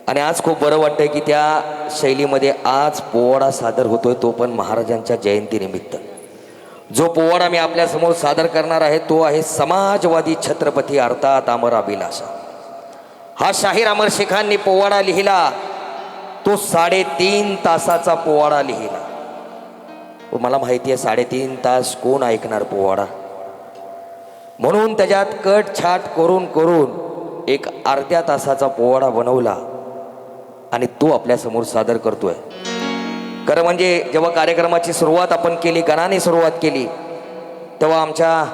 आणि आज खूप बरं वाटतंय की त्या शैलीमध्ये आज पोवाडा सादर होतोय, तो पण महाराजांच्या जयंतीनिमित्त. जो पोवाडा मी आपल्यासमोर सादर करणार आहे तो आहे समाजवादी छत्रपती अर्थात अमर अभिलाषा. हा शाहीर अमर शेखांनी पोवाडा लिहिला, तो 3.5 तासाचा पोवाडा लिहिला. मला माहिती आहे 3.5 तास कोण ऐकणार पोवाडा. म्हणून त्याच्यात कट छाट करून करून एक अर्ध्या तासाचा पोवाडा बनवला आणि तो आपल्यासमोर सादर करतोय. खरं म्हणजे जेव्हा कार्यक्रमाची सुरुवात आपण केली, गणाने सुरुवात केली, तेव्हा आमच्या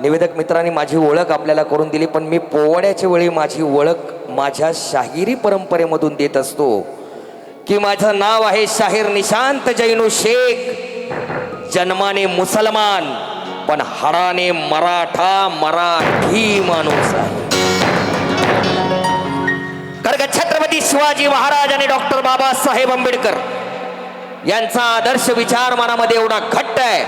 निवेदक मित्रांनी माझी ओळख आपल्याला करून दिली. पण मी पोवाड्याच्या वेळी माझी ओळख माझ्या शाहिरी परंपरेमधून देत असतो की माझं नाव आहे शाहीर निशांत जैनू शेख. जन्माने मुसलमान पण हाडाने मराठी माणूस आहे. कारण छत्रपती शिवाजी महाराज आणि डॉक्टर बाबासाहेब आंबेडकर यांचा आदर्श विचार मनामध्ये एवढा घट्ट आहे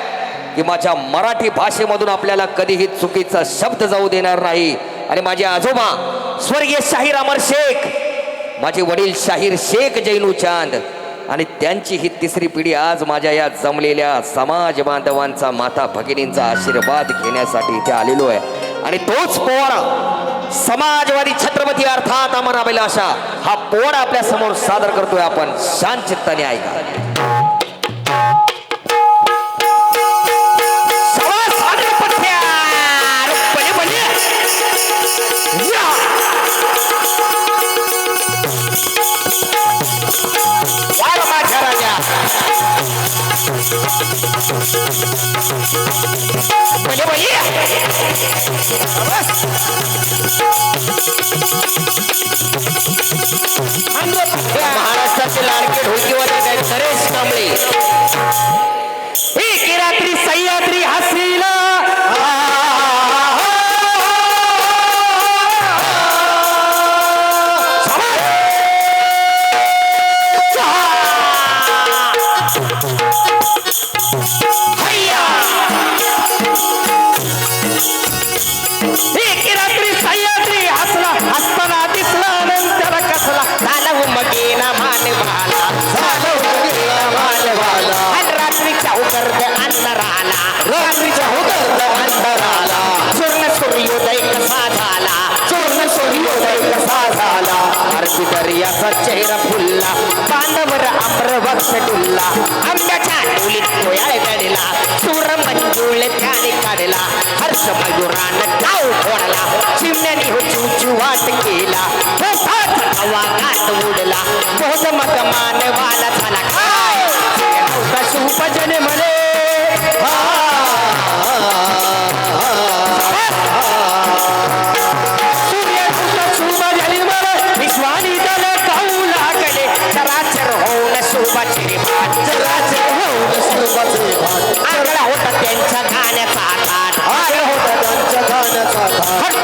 की माझ्या मराठी भाषेमधून आपल्याला कधीही चुकीचा शब्द जाऊ देणार नाही. आणि माझे आजोबा स्वर्गीय शाहीर अमर शेख, माझे वडील शाहीर शेख जैनू चांद आणि त्यांची ही तिसरी पिढी आज माझ्या या जमलेल्या समाज बांधवांचा, माता भगिनींचा आशीर्वाद घेण्यासाठी इथे आलेलो आहे. आणि तोच पोवाडा समाजवादी छत्रपती अर्थात अमर अभिलाषा हा पोवाडा आपल्या समोर सादर करतोय. आपण शांत चित्ताने ऐका. महाराष्ट्राचे लाडके ढोलकीवाले नरेश कांबळे एक रात्री सह्याद्री हसीला दर्याचा चेहरा फुलला, बांधावर आम्रवृक्ष डुलला, आंब्याच्या डोलीत कोयाळ गडला, सूर मंजूळ त्याने काढला, हर्ष मयुरानं डाव फोडला, चिमण्याने हो चूचू वाट केला, पोटाचा हवा गात उडला, बोध मग मानवाला झाला काय शुभजन म्हणे आगळा होता त्यांच्या गाण्याचा आघात,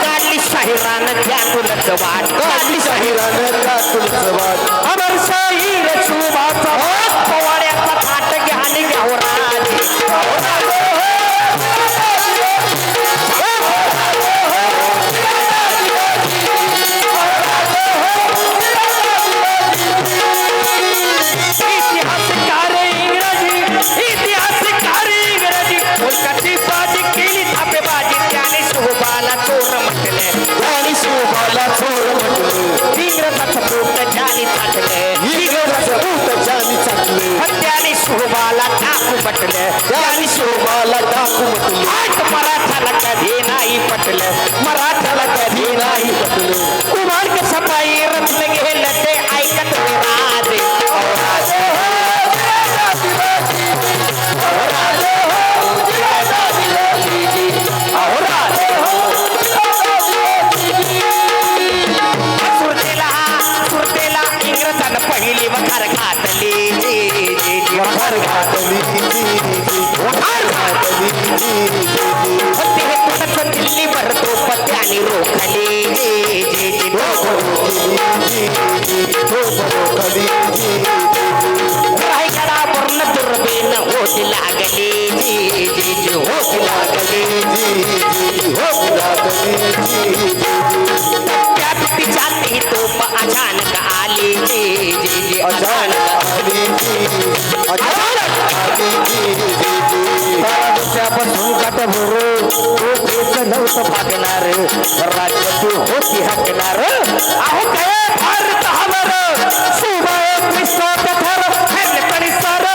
काढली शाहिरानं त्यातूनच वाट, काढली शाहिरानं त्यातूनच वाट, अमर शाहीर शुभाचा पवाड्याचा थाट घ्या आणि घ्यावराजी शोभाला टाकू पटलं, त्याने शोभाला टाकू म्हटलं, आठ मराठाला कधी नाही पटलं, मराठाला कधी नाही पटलं, कुमार कसा पायी रत्न गेलं ते ऐकत विराजे सुरतेला इंग्रजानं पहिली वखार घातली, वखार घातली, दिल्ली भरतो पत्याने रोखली, रायगडा वर्ण दुर्बीन होती लागली, होती लागली, त्यात तिच्या तोप अचानक आली, अचानक पासून काट भरून नव्हतं भागणार, राज्य तू होती हाकणार, अहो काय भारत हमर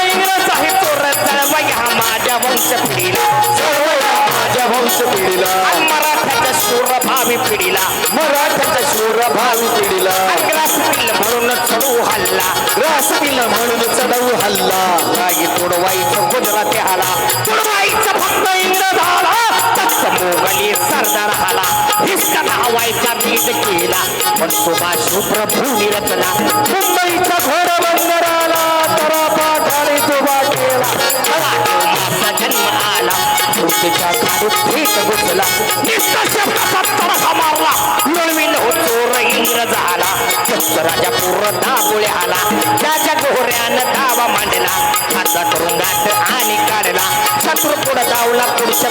इंग्रज आहे चोर चळवया माझ्या वंश पिढीला, चळवया माझ्या वंश पिढीला, मराठा हल्ला रस दिलं म्हणून चढवू हल्ला काही तुडवाईचं गुजराती हाला तुडवाईचं फक्त इंग्रज आला तत्स मोगली सरदार हाला हिसका धावायचा बीज केला पण सुभाष प्रभूंनी रचला मुंबईचा घोड बंदराला तरा पाठाने तुबा केला माझा जन्म आला तुमच्या खाडीत थेट घुसला निष्ठा शब्दाचा तडका मारला लढविल हो चोर इंग्रज आला राजा पूर्ण दाबोळे आला त्याच्या गोऱ्यानं दावा मांडला हाता तुरुंगात आणि काढला शत्रू पुढे धावला पुढच्या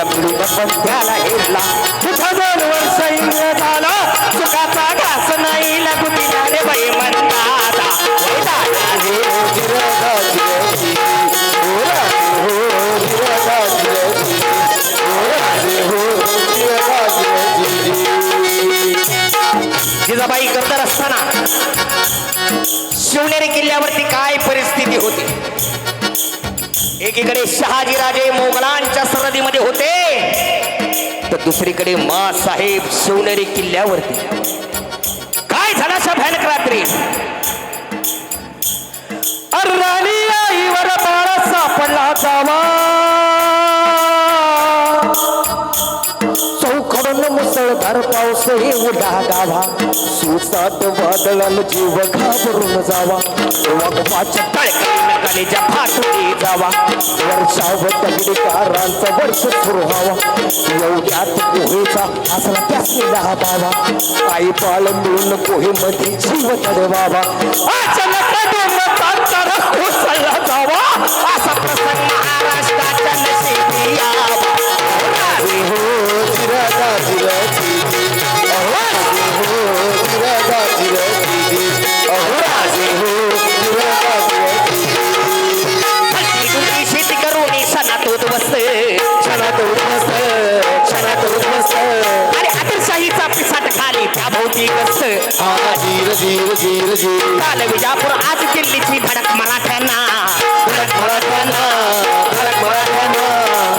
पिढीनं पण त्याला हेरला 1000 वर्ष इंग्रज आला सुखाचा घास नाही लागू दिला रे बाई म्हणता जिजाबाई गद्दार असताना शिवनेरी किल्ल्यावरती काय परिस्थिती होती एकीकडे शहाजीराजे मोगलांच्या सरहद्दीमध्ये होते तर दुसरीकडे मा साहेब शिवनेरी किल्ल्यावरती काय झाला अशा भयानक रात्री राणी आईवर बाळा सापडला जावा चौकडून मुसळधार पाऊस उडा गावा सुसाट वादळाला जीव घाबरून जावा वाघपाच्या कलेच्या फाटुली जावा वर्षाव दगडीकारांचा वर्ष सुरू व्हावा एवढ्यात पोहेचा असला त्यासलेला बाबा आई पाळ मिळून पोहेमध्ये जीव तडवावा अचानक डोंगराचा कोसळला जावा असा प्रसंग महाराष्ट्राच्या नशिबी यावा. हलकी-डुलकी शेती करून सणात उद्ध्वस्त अरे आदिलशाहीचा पिसाट खाली त्या भोवती गस्त काल विजापूर आज दिल्लीची धडक मराठ्यांना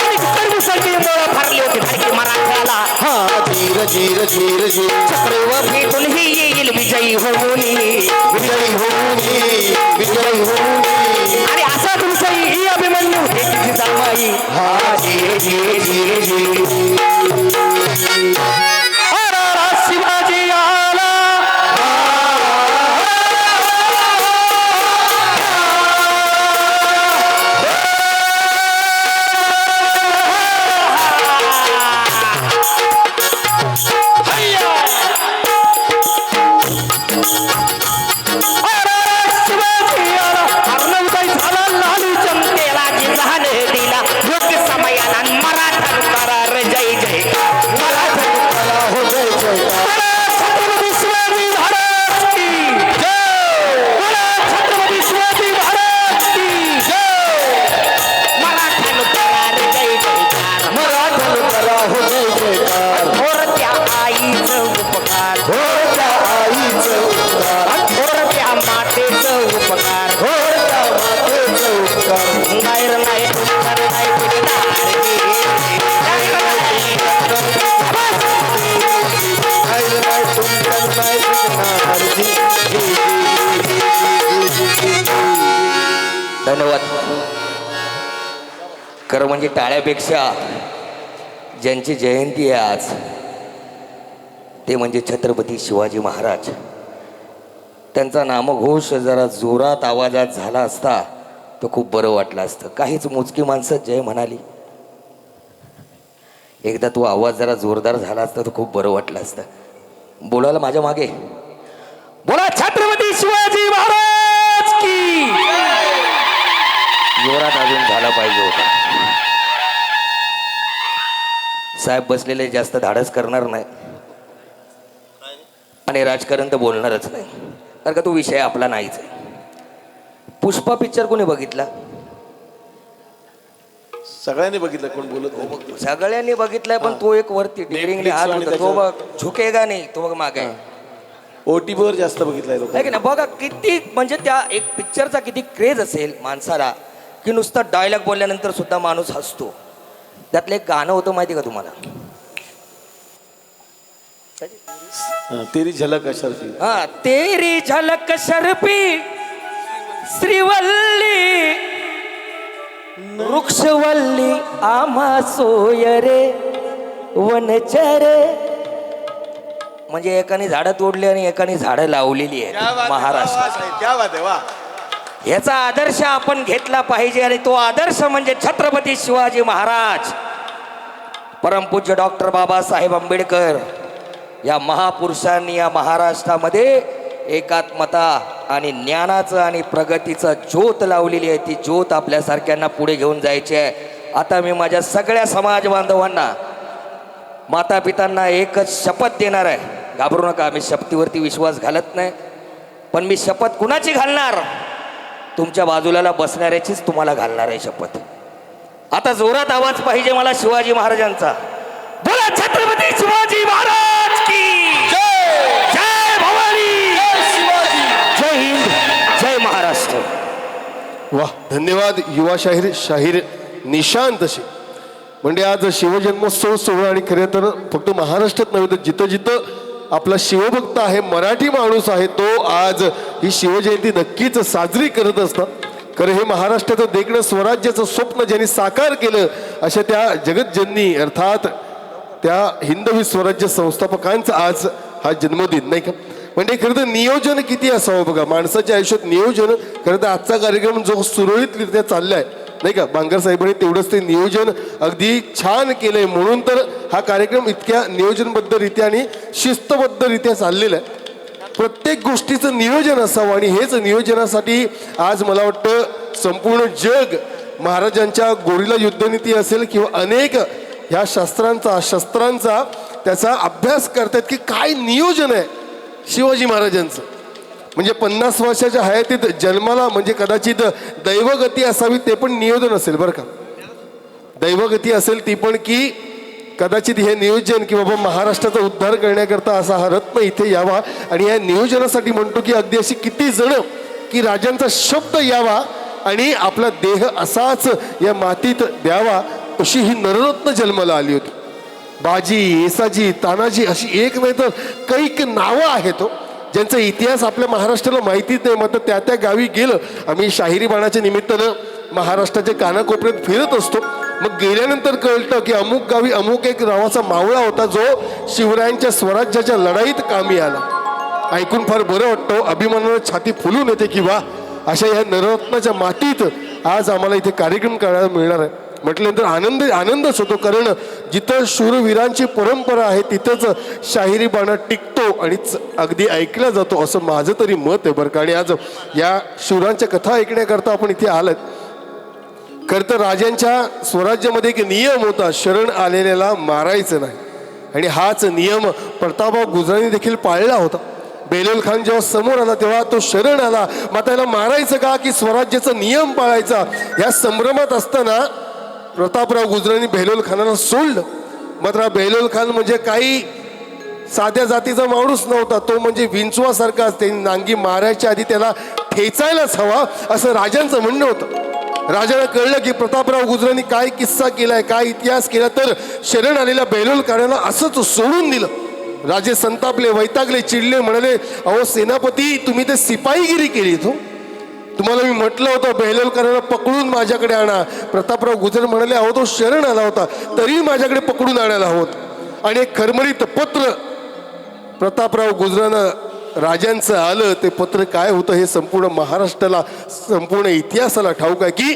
आणि दुसरी मोळ भरली होती धडकी मराठ्याला चक्रव भेटून ही येईल विजयी होऊन आणि असा तुमचा ही अभिमन्यू त्याची जन्माई शिवाजी आला धन्यवाद. खरं म्हणजे टाळ्यापेक्षा ज्यांची जयंती आहे आज ते म्हणजे छत्रपती शिवाजी महाराज. त्यांचा नामघोष जरा जोरात आवाजात झाला असता तर खूप बरं वाटलं असतं. काहीच मोजकी माणसं जय म्हणाली. एकदा तो आवाज जरा जोरदार झाला असता तर खूप बरं वाटलं असतं. बोलायला माझ्या मागे बोला छत्रपती शिवाजी महाराज की. जोरात अजून झाला पाहिजे होता. साहेब बसलेले जास्त धाडस करणार नाही आणि राजकारण तर बोलणारच नाही कारण का तो विषय आपला नाहीच आहे. पुष्पा पिक्चर कोणी बघितला? सगळ्यांनी बघितलं, कोण बोलत नाही. सगळ्यांनी बघितलाय पण तो एक वरती डिग्रिंगने हात होता तो बघ झुकेगा नाही तो बघ मागे OTV वर जास्त बघितलंय लोक. आहे की नाही. बघा किती म्हणजे त्या एक पिक्चरचा किती क्रेज असेल माणसाला की नुसतं डायलॉग बोलल्यानंतर सुद्धा माणूस हसतो. त्यातलं एक गाणं होतं माहिती का तुम्हाला? तेरी झलक अशरफी. हा, तेरी झलक शर्फी श्रीवल्ली वृक्षवल्ली आम्हा सोय रे वनचरे. म्हणजे एकाने झाडं तोडली आणि एकाने झाडं लावलेली आहेत महाराष्ट्रात. याचा आदर्श आपण घेतला पाहिजे आणि तो आदर्श म्हणजे छत्रपती शिवाजी महाराज, परमपूज्य डॉक्टर बाबासाहेब आंबेडकर या महापुरुषांनी या महाराष्ट्रामध्ये एकात्मता आणि ज्ञानाचं आणि प्रगतीचं ज्योत लावलेली आहे. ती ज्योत आपल्यासारख्यांना पुढे घेऊन जायची आहे. आता मी माझ्या सगळ्या समाज बांधवांना, माता पितांना एकच शपथ देणार आहे. घाबरू नका, मी शपथीवरती विश्वास घालत नाही, पण मी शपथ कुणाची घालणार? तुमच्या बाजूला बसणाऱ्याचीच तुम्हाला घालणार आहे शपथ. आता जोरात आवाज पाहिजे मला शिवाजी महाराजांचा. बोला छत्रपती शिवाजी महाराज की जय भवानी, जय हिंद, जय महाराष्ट्र. वा, धन्यवाद युवा शाहीर निशांत शेख. म्हणजे आज शिवजन्मोत्सव सोहळा आणि खरं तर फक्त महाराष्ट्रात नव्हे तर जिथं जिथं आपला शिवभक्त आहे, मराठी माणूस आहे, तो आज ही शिवजयंती नक्कीच साजरी करत असतात. खरं हे महाराष्ट्राचं देखणं स्वराज्याचं स्वप्न ज्यांनी साकार केलं अशा त्या जगतजननी अर्थात त्या हिंदवी स्वराज्य संस्थापकांचा आज हा जन्मदिन, नाही का? म्हणजे खरं तर नियोजन किती असावं बघा माणसाच्या आयुष्यात नियोजन. खरं तर आजचा कार्यक्रम जो सुरळीतरित्या चाललाय, नाही का, बांगर साहेबांनी तेवढंच ते नियोजन अगदी छान केलंय, म्हणून तर हा कार्यक्रम इतक्या नियोजनबद्धरित्या आणि शिस्तबद्धरित्या चाललेला आहे. प्रत्येक गोष्टीचं नियोजन असावं आणि हेच नियोजनासाठी आज मला वाटतं संपूर्ण जग महाराजांच्या गोरिला युद्धनीती असेल किंवा अनेक ह्या शस्त्रांचा त्याचा अभ्यास करतात की काय नियोजन आहे शिवाजी महाराजांचं. म्हणजे 50 वर्षाच्या हयातीत जन्माला म्हणजे कदाचित दैवगती असावी, ते पण नियोजन असेल बरं का. दैवगती असेल ती पण की कदाचित हे नियोजन की बाबा महाराष्ट्राचा उद्धार करण्याकरता असा हा रत्न इथे यावा. आणि या नियोजनासाठी म्हणतो की अगदी अशी किती जण की राजांचा शब्द यावा आणि आपला देह असाच या मातीत द्यावा, अशी ही नररत्न जन्माला आली होती. बाजी, येसाजी, तानाजी अशी एक नाही तर कैक नावं आहेत ज्यांचा इतिहास आपल्या महाराष्ट्राला माहितीच नाही. मात्र त्या त्या गावी गेलं, आम्ही शाहिरी बाणाच्या निमित्तानं महाराष्ट्राच्या कानाकोपऱ्यात फिरत असतो. मग गेल्यानंतर कळतं की अमुक गावी अमुक एक नावाचा मावळा होता जो शिवरायांच्या स्वराज्याच्या लढाईत कामी आला. ऐकून फार बरं वाटतं, अभिमानानं छाती फुलून येते की वा, अशा ह्या नररत्नाच्या मातीत आज आम्हाला इथे कार्यक्रम करायला मिळणार आहे. म्हटल्यानंतर आनंदच होतो, कारण जिथं शूरवीरांची परंपरा आहे तिथंच शाहिरी बाणा टिकतो आणि अगदी ऐकला जातो, असं माझं तरी मत आहे बरं का. आणि आज या शूरांच्या कथा ऐकण्याकरता आपण इथे आलात. खरं तर राजांच्या स्वराज्यामध्ये एक नियम होता, शरण आलेल्याला मारायचं नाही. आणि हाच नियम प्रतापराव गुजरांनी देखील पाळला होता. बेलोल खान जेव्हा समोर आला तेव्हा तो शरण आला, मग त्याला मारायचं का की स्वराज्याचा नियम पाळायचा, या संभ्रमात असताना प्रतापराव गुजरांनी बेलोल खानाला सोडलं. मात्र बेलोल खान म्हणजे काही साध्या जातीचा माणूस नव्हता, तो म्हणजे विंचवासारखा असते. नांगी मारायच्या आधी त्याला ठेचायलाच हवा असं राजांचं म्हणणं होतं. राजाला कळलं की प्रतापराव गुजरांनी काय किस्सा केलाय, काय इतिहास केला, तर शरण आलेल्या बेलोल खानाला असंच सोडून दिलं. राजे संतापले, वैतागले, चिडले, म्हणाले अहो सेनापती, तुम्ही ते सिपाहीगिरी केली. तुम्हाला मी म्हटलं होतं बेलोल खानाला पकडून माझ्याकडे आणा. प्रतापराव गुजर म्हणाले अहो तो शरण आला होता तरी माझ्याकडे पकडून आणायला हवं. आणि एक खरमरीत पत्र प्रतापराव गुजरानं राजांचं आलं. ते पत्र काय होतं हे संपूर्ण महाराष्ट्राला, संपूर्ण इतिहासाला ठाऊक आहे की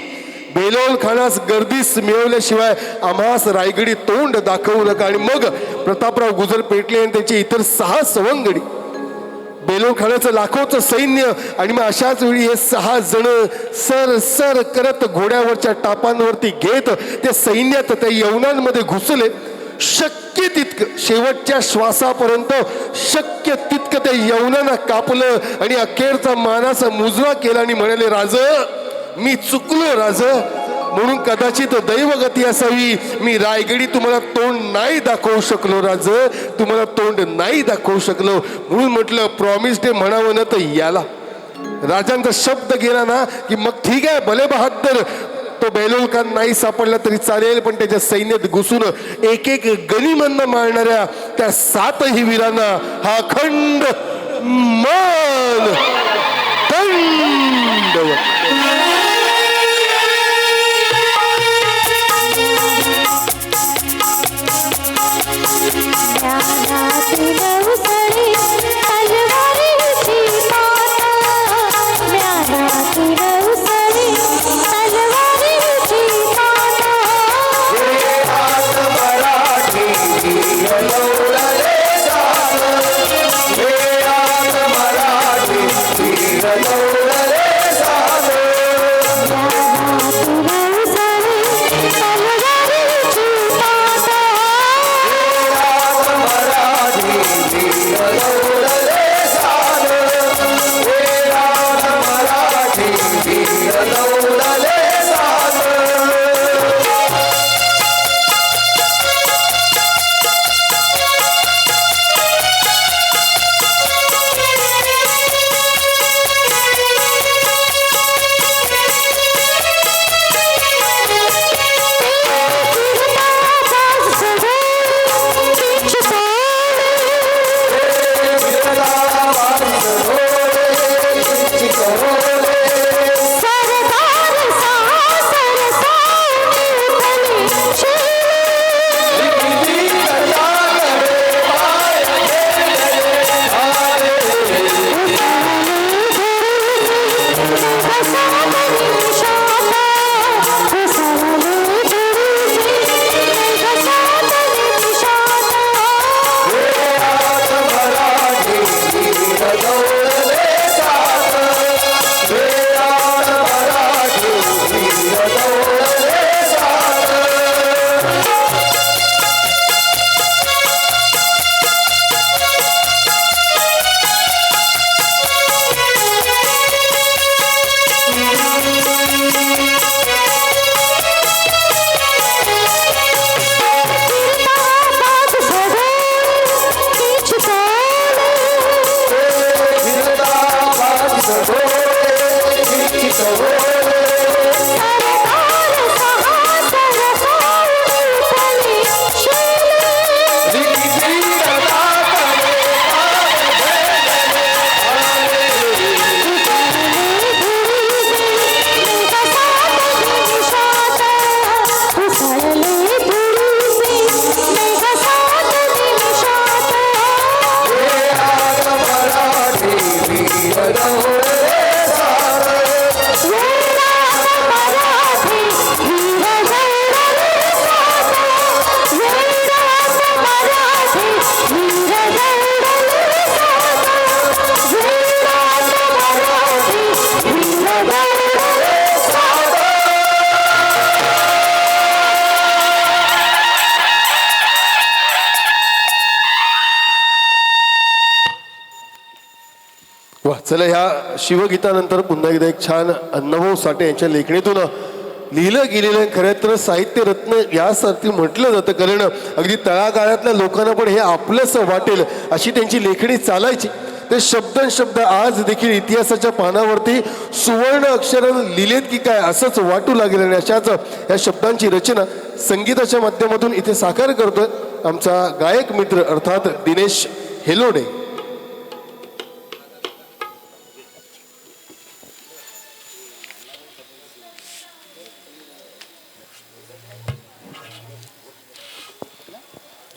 बेलोल खानास गर्दीस मिळवल्याशिवाय आम्हास रायगडी तोंड दाखवू नका. आणि मग प्रतापराव गुजर पेटले आणि त्याचे इतर 6 सवंगडी, बेलोल खानाचं लाखोचं सैन्य. आणि मग अशाच वेळी हे 6 जण सर सर करत घोड्यावरच्या टापांवरती घेत त्या सैन्यात त्या यवनांमध्ये घुसले. शक्य तितकं शेवटच्या श्वासापर्यंत शक्य तितकं त्या यवनांना कापलं आणि अखेरचा मानाचा मुजरा केला आणि म्हणाले राज मी चुकलो राज, म्हणून कदाचित दैवगती असावी, मी रायगडी तुम्हाला तोंड नाही दाखवू शकलो राज, तुम्हाला तोंड नाही दाखवू शकलो. म्हणून म्हटलं प्रॉमिस डे म्हणावं ना तर याला राजांचा शब्द गेला ना की मग ठीक आहे भले बहादर, तो बेलोल खान नाही सापडला तरी चालेल, पण त्याच्या सैन्यात घुसून एक एक गनिमांना मारणाऱ्या त्या 7ही वीरांना हा अखंड मान दंडवत. वा, चला ह्या शिवगीतानंतर पुन्हा एकदा एक छान अण्णाभाऊ साठे यांच्या लेखणीतून लिहिलं गेलेलं खरं तर साहित्य रत्न यासाठी म्हटलं जातं, कारण अगदी तळागाळातल्या लोकांना पण हे आपलंसं वाटेल अशी त्यांची लेखणी चालायची. ते शब्द आज देखील इतिहासाच्या पानावरती सुवर्ण अक्षरानं लिहिलेत की काय असंच वाटू लागेल. आणि अशाच या शब्दांची रचना संगीताच्या माध्यमातून इथे साकार करतोय आमचा गायक मित्र अर्थात दिनेश हेलोडे.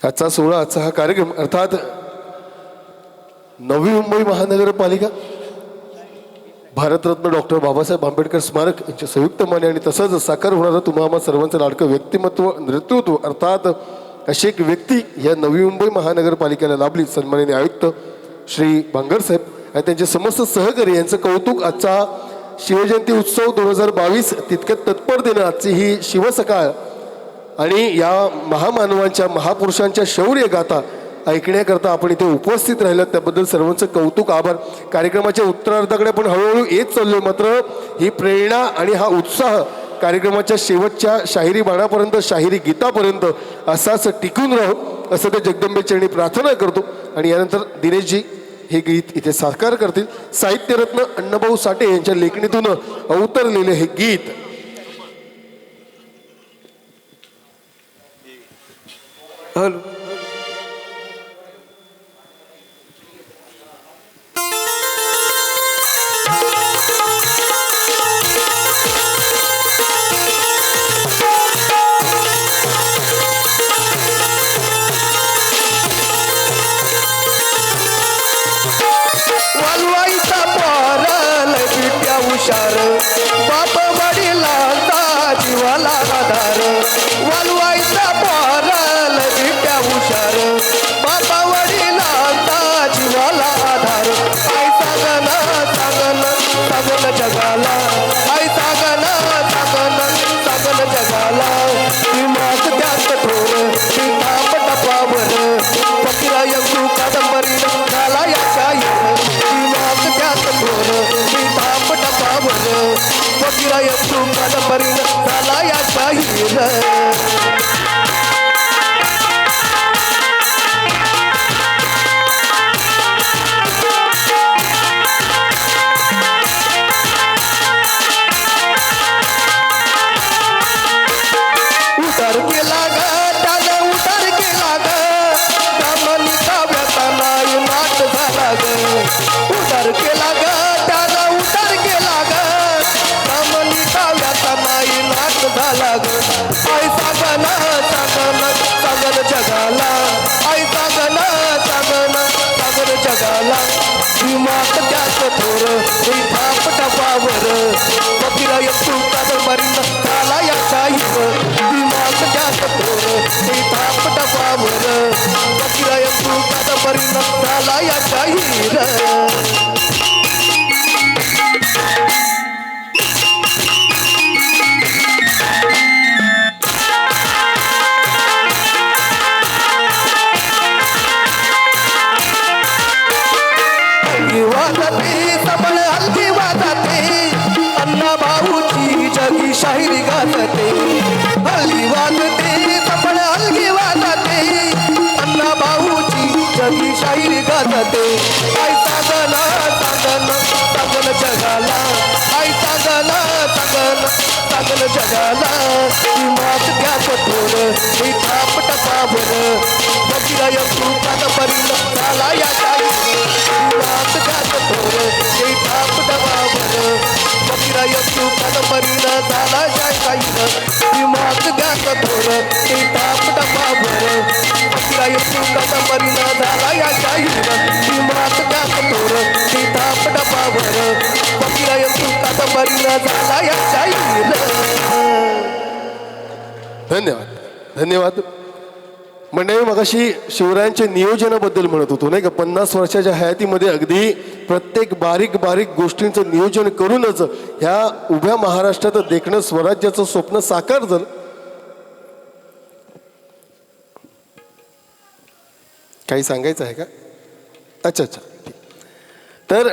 आजचा सोहळा, आजचा हा कार्यक्रम अर्थात नवी मुंबई महानगरपालिका भारतरत्न डॉक्टर बाबासाहेब आंबेडकर स्मारक यांच्या संयुक्त माने आणि तसंच साकार होणारं तुम्हा आम्हा सर्वांचं लाडकं व्यक्तिमत्व नेतृत्व अर्थात अशी एक व्यक्ती या नवी मुंबई महानगरपालिकेला लाभली. सन्माननीय आयुक्त श्री बांगर साहेब आणि त्यांचे समस्त सहकारी यांचं कौतुक. आजचा शिवजयंती उत्सव 2022 तितक्यात तत्परतेनं आजची ही शिवसकाळ आणि या महामानवांच्या महापुरुषांच्या शौर्य गाथा ऐकण्याकरता आपण इथे उपस्थित राहिलात त्याबद्दल सर्वांचं कौतुक, आभार. कार्यक्रमाच्या उत्तरार्धाकडे पण हळूहळू येत चाललोय, मात्र ही प्रेरणा आणि हा उत्साह कार्यक्रमाच्या शेवटच्या शाहिरी बाणापर्यंत, शाहिरी गीतापर्यंत असाच टिकून राहो असं ते जगदंबे चरणी प्रार्थना करतो. आणि यानंतर दिनेशजी हे गीत इथे साकार करतील. साहित्यरत्न अण्णाभाऊ साठे यांच्या लेखणीतून अवतरलेले हे गीत हॅलो वालवाईचा पोरल बिट्या हुशार बाप वडिलांचा जीवाला आधार वालवाईचा पोरल बिट्या हुशार बाप वडिलांचा जीवाला आधार आई सांगन सांगन सांगन जगाला आई सांगन सांगन सांगन जगाला दिमाग त्यात थोर ताप टपावर फकीरा यंगू कादंबरी झाला याच्या दिमाग त्यात थोर ताप टपावर फकीरा यंगू कादंबरी झाला याच्या उतार केला ग त्यानं उतार केला ग दामनिका व्यताना नाट झाला ग उतार केला ग त्यानं उतार केला ग दामनिका व्यताना नाट झाला ग आई सांगन सांगन सांगन जगाला आई सांगन सांगन सांगन जगाला दिमाग त्यात थोर थाप टपावर फकीरा यंतू कादंबरी झाला या दिमाग त्यात थोर थाप टपावर फकीरा यंतू कादंबरी झाला या वाजते सबळ हलकी वाजते अण्णा भाऊची जगी शाहिरी गाजते हलकी वाजते सबळ हलकी वाजते अण्णा भाऊची जगी शाहिरी गाजते आई सांगन सांगन सांगन जगाला आई सांगन सांगन सांगन जगाला दिमाग त्यात थोर हे थाप टपावर फकीरा यंतू कादंबरी झाला या दिमाग त्यात थोर हे थाप टपावर फकीरा यंतू कादंबरी झाला या दिमाग त्यात थोर हे थाप टपावर फकीरा यंतू कादंबरी झाला या दिमाग त्यात थोर हे थाप टपावर फकीरा यंतू कादंबरी झाला या धन्यवाद धन्यवाद मंडळी मगाशी शिवरायांच्या नियोजनाबद्दल म्हणत होतो नाही का 50 वर्षाच्या हयातीमध्ये अगदी प्रत्येक बारीक बारीक गोष्टींचं नियोजन करूनच ह्या उभ्या महाराष्ट्रात देखणं स्वराज्याचं स्वप्न साकार झालं. काही सांगायचं आहे का? अच्छा अच्छा ठीक. तर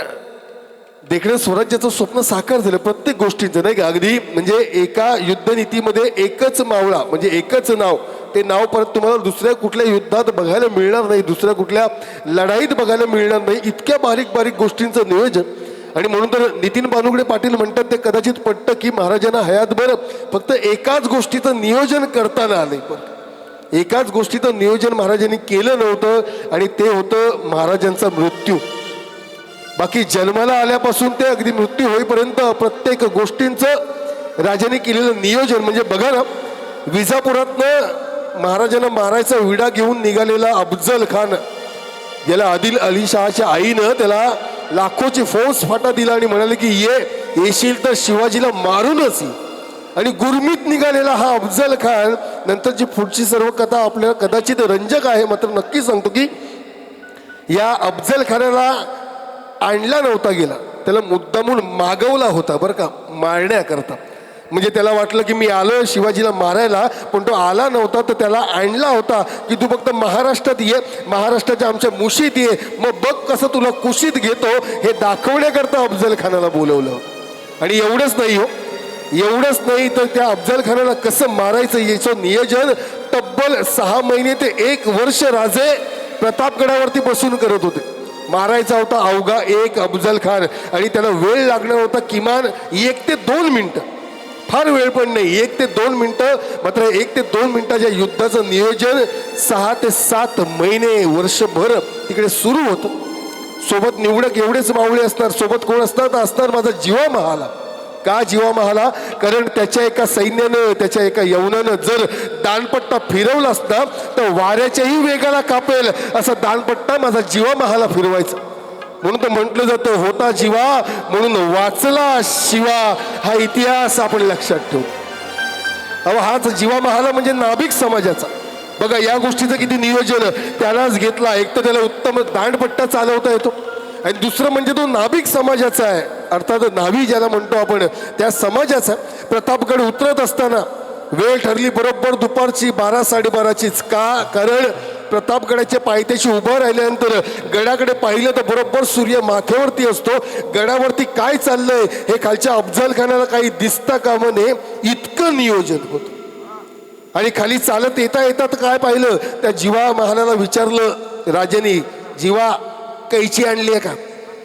देखणं स्वराज्याचं स्वप्न साकार झालं प्रत्येक गोष्टींचं नाही का अगदी म्हणजे एका युद्धनीतीमध्ये एकच मावळा म्हणजे एकच नाव ते नाव परत तुम्हाला दुसऱ्या कुठल्या युद्धात बघायला मिळणार नाही दुसऱ्या कुठल्या लढाईत बघायला मिळणार नाही इतक्या बारीक बारीक गोष्टींचं नियोजन आणि म्हणून तर नितीन बानुगडे पाटील म्हणतात ते कदाचित पटतं की महाराजांना हयातभर फक्त एकाच गोष्टीचं नियोजन करताना आले पण एकाच गोष्टीचं नियोजन महाराजांनी केलं नव्हतं आणि ते होतं महाराजांचा मृत्यू. बाकी जन्माला आल्यापासून ते अगदी मृत्यू होईपर्यंत प्रत्येक गोष्टींचं राजाने केलेलं नियोजन म्हणजे बघा ना विजापुरातनं महाराजांना मारायचा विडा घेऊन निघालेला अफजल खान ज्याला आदिल अली शहाच्या आईनं त्याला लाखोची फौज फाटा दिला आणि म्हणाले की येशील तर शिवाजीला मारूनच ये. आणि गुरमीत निघालेला हा अफजल खान नंतरची पुढची सर्व कथा आपल्याला कदाचित रंजक आहे मात्र नक्की सांगतो की या अफजल खानाला आणला नव्हता गेला त्याला मुद्दामून मागवला होता बरं का मारण्याकरता. म्हणजे त्याला वाटलं की मी आलो शिवाजीला मारायला पण तो आला नव्हता तर त्याला आणला होता की तू फक्त महाराष्ट्रात ये महाराष्ट्राच्या आमच्या मुशीत ये मग बघ कसं तुला कुशीत घेतो हे दाखवण्याकरता अफजल खानाला बोलवलं. आणि एवढंच नाही तर त्या अफजल खानाला कसं मारायचं याचं नियोजन तब्बल 6 महिने ते 1 वर्ष राजे प्रतापगडावरती बसून करत होते. मारायचा होता अवघा एक अफजल खान आणि त्याला वेळ लागणार होता किमान 1 ते 2 मिनिटं. फार वेळ पण नाही, 1 ते 2 मिनिटं. मात्र 1 ते 2 मिनिटाच्या युद्धाचं नियोजन 6 ते 7 महिने वर्षभर तिकडे सुरू होतं. सोबत निवडक एवढेच मावळे असणार. सोबत कोण असणार तर असणार माझा जीवा महाला. का जीवा महाला? कारण त्याच्या एका सैन्यानं, त्याच्या एका यवनानं जर दानपट्टा फिरवला असता तर वाऱ्याच्याही वेगाला कापेल असा दानपट्टा माझा जीवा महाला फिरवायचा. म्हणून तर म्हटलं जातं होता जीवा म्हणून वाचला शिवा. हा इतिहास आपण लक्षात ठेवू. अहो हाच जीवा महाला म्हणजे नाभिक समाजाचा. बघा या गोष्टीचं किती नियोजन त्यालाच घेतला. एक तर त्याला उत्तम दांडपट्टा चालवता येतो आणि दुसरं म्हणजे तो नाभिक समाजाचा आहे. अर्थात नाभी ज्याला म्हणतो आपण त्या समाजाचा. प्रतापगड उतरत असताना वेळ ठरली बरोबर दुपारची 12-12:30चीच. का? कारण प्रतापगडाच्या पायथ्याशी उभं राहिल्यानंतर गडाकडे पाहिलं तर बरोबर सूर्य माथ्यावरती असतो. गडावरती काय चाललंय हे खालच्या अफजल खानाला काही दिसता कामा नये इतकं नियोजन होतं. आणि खाली चालत येता येतात काय पाहिलं, त्या जीवा महालाला विचारलं राजाने, जीवा कैची आणली आहे का?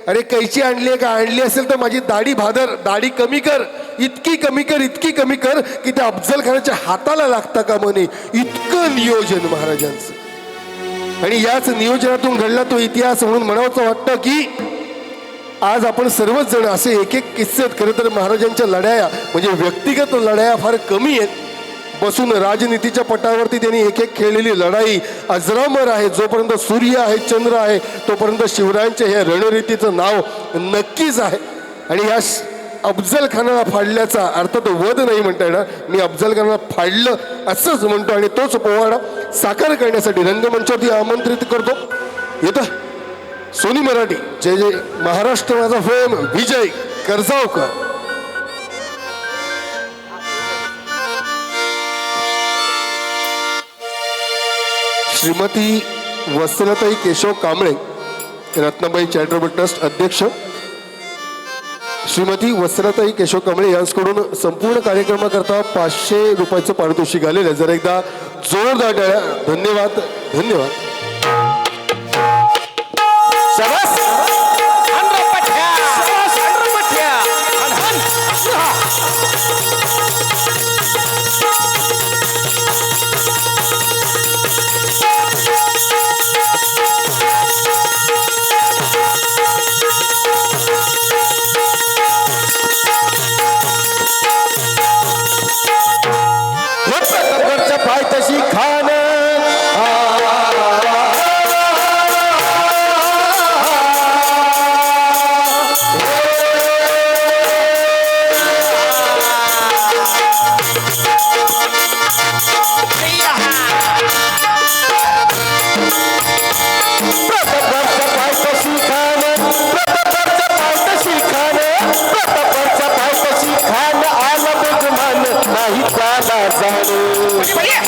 अरे कैची आणली आहे का? आणली असेल तर माझी दाढी भादर, दाढी कमी कर, इतकी कमी कर, इतकी कमी कर की त्या अफजल खानाच्या हाताला लागता का म्हणे. इतकं नियोजन महाराजांचं. आणि याच नियोजनातून घडला तो इतिहास. म्हणून म्हणावंसं वाटतं की आज आपण सर्वच जण असे एक एक किस्से आहेत. खरं तर महाराजांच्या लढाया म्हणजे व्यक्तिगत लढाया फार कमी आहेत. बसून राजनीतीच्या पटावरती त्यांनी एक एक खेळलेली लढाई अजरामर आहे. जोपर्यंत सूर्य आहे, चंद्र आहे, तोपर्यंत शिवरायांच्या ह्या रणनीतीचं नाव नक्कीच आहे. आणि या अफजल खानाला फाडल्याचा अर्थात वध नाही म्हणता येणार, मी अफजल खानाला फाडलं असंच म्हणतो. आणि तोच पोवाडा साकार करण्यासाठी रंगमंचावरती आमंत्रित करतो. येतं सोनी मराठी. जय जय महाराष्ट्र माझा फेम विजय करजावकर. श्रीमती वत्सलताई केशव कांबळे, रत्नाबाई चॅरिटेबल ट्रस्ट अध्यक्ष श्रीमती वत्सलताई केशव कांबळे यांच्याकडून संपूर्ण कार्यक्रमाकरता 500 रुपयाचं पारितोषिक आलेलं आहे. जर एकदा जोरदार टाळ्या. धन्यवाद धन्यवाद. पायथ्याशी खान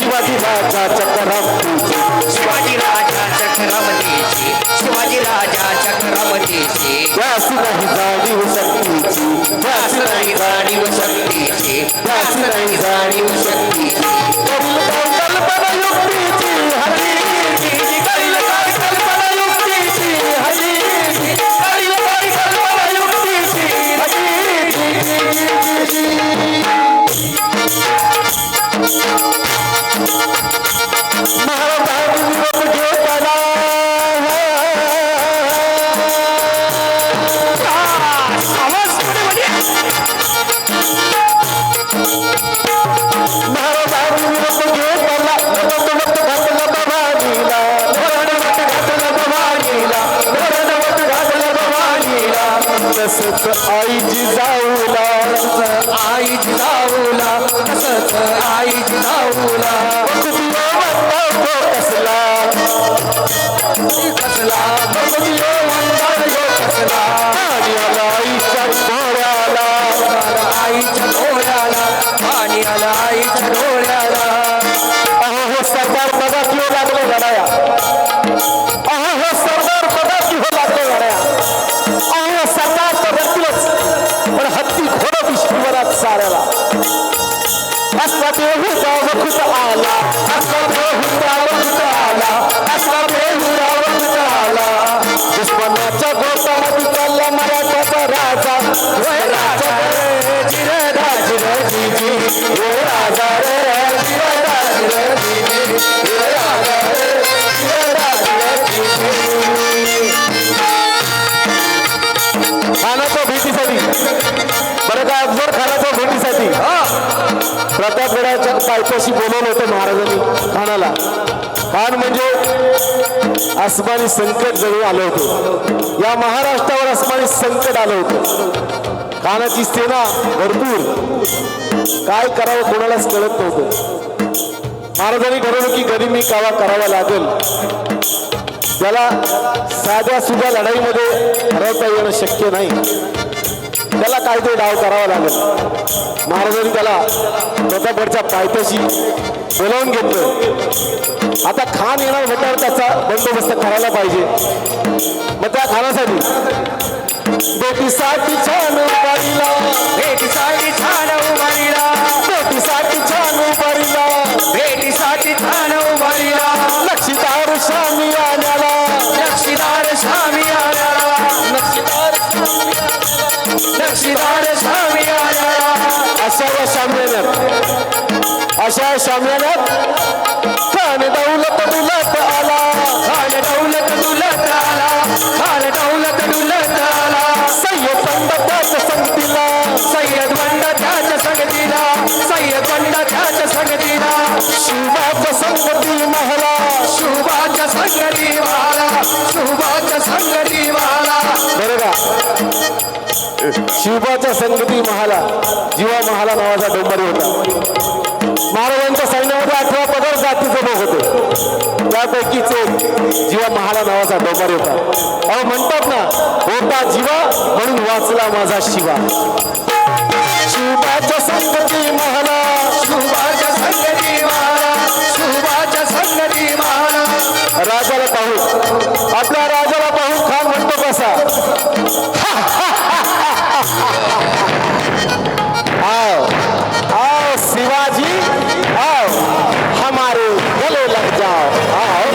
शिवाजी राजा चक्रवर्तीचे, शिवाजी राजा चक्रवर्तीचे, शिवाजी राजा चक्रवर्तीचे, व्यास नाही जाणीव शक्तीची, व्यास नाही जाणीव शक्तीचे, व्यास नाही जाणीव शक्तीची. कल्पना युक्तीची हरी, कळील काय कल्पना युक्तीची हरी, कळील काय कल्पना युक्तीची हरी. पायथ्याशी बोलवलं होतं महाराजांनी खानाला. खान म्हणजे आसमानी संकट जवळ आलं होतं. या महाराष्ट्रावर आसमानी संकट आलं होतं. खानाची सेना भरपूर, काय करावं कोणालाच कळत नव्हतं. महाराजांनी ठरवलं की गरिमी कावा करावा लागेल. त्याला साध्या सुध्या लढाईमध्ये हरवता येणं शक्य नाही. त्याला काहीतरी डाव करावा लागेल. महाराजांनी त्याला प्रतापगडच्या पायथ्याशी बोलावून घेतलं. आता खान येणार म्हटल्यावर त्याचा बंदोबस्त करायला पाहिजे. मग त्या खानासाठी बेटीसाठी छान उभारीला, भेटीसाठी छान उभारीला, बेटीसाठी छान उभारीला, भेटीसाठी छान उभारीला, लक्षीदार शामी आल्याला, लक्षीदार स्वामी आल्याला, लक्षीदार स्वामी आल्याला. अशा या शाम्याण्यात खान दौलत दुलत आला, खान दौलत दुलत आला, खान दौलत दुलत आला. सय्यद बंड त्याच्या संगतीला, सय्यद बंड त्याच्या संगतीला, सय्यद बंड त्याच्या संगतीला. शिवाच्या संगती महला, शुभाच्या संगती वाला, शुभाच्या संगती वाला. बरं का, शिवबाच्या संगती महाला जीवा महाला नावाचा डोंबरी होता. महाराजांच्या सैन्यामध्ये 18 पगड जातीचे लोक होते. त्यापैकीच एक जीवा महाला नावाचा डोंबरी होता. अहो म्हणतात ना, होता जीवा म्हणून वाचला माझा शिवा. शिवबाच्या संगती महाला, शुभाच्या संगती वाला, शुभाच्या संगती वाला. राजाला पाहून, आपल्या राजाला पाहून खान म्हणतो कसा, आओ आओ शिवाजी आओ, हमारे गले लग जाओ आओ.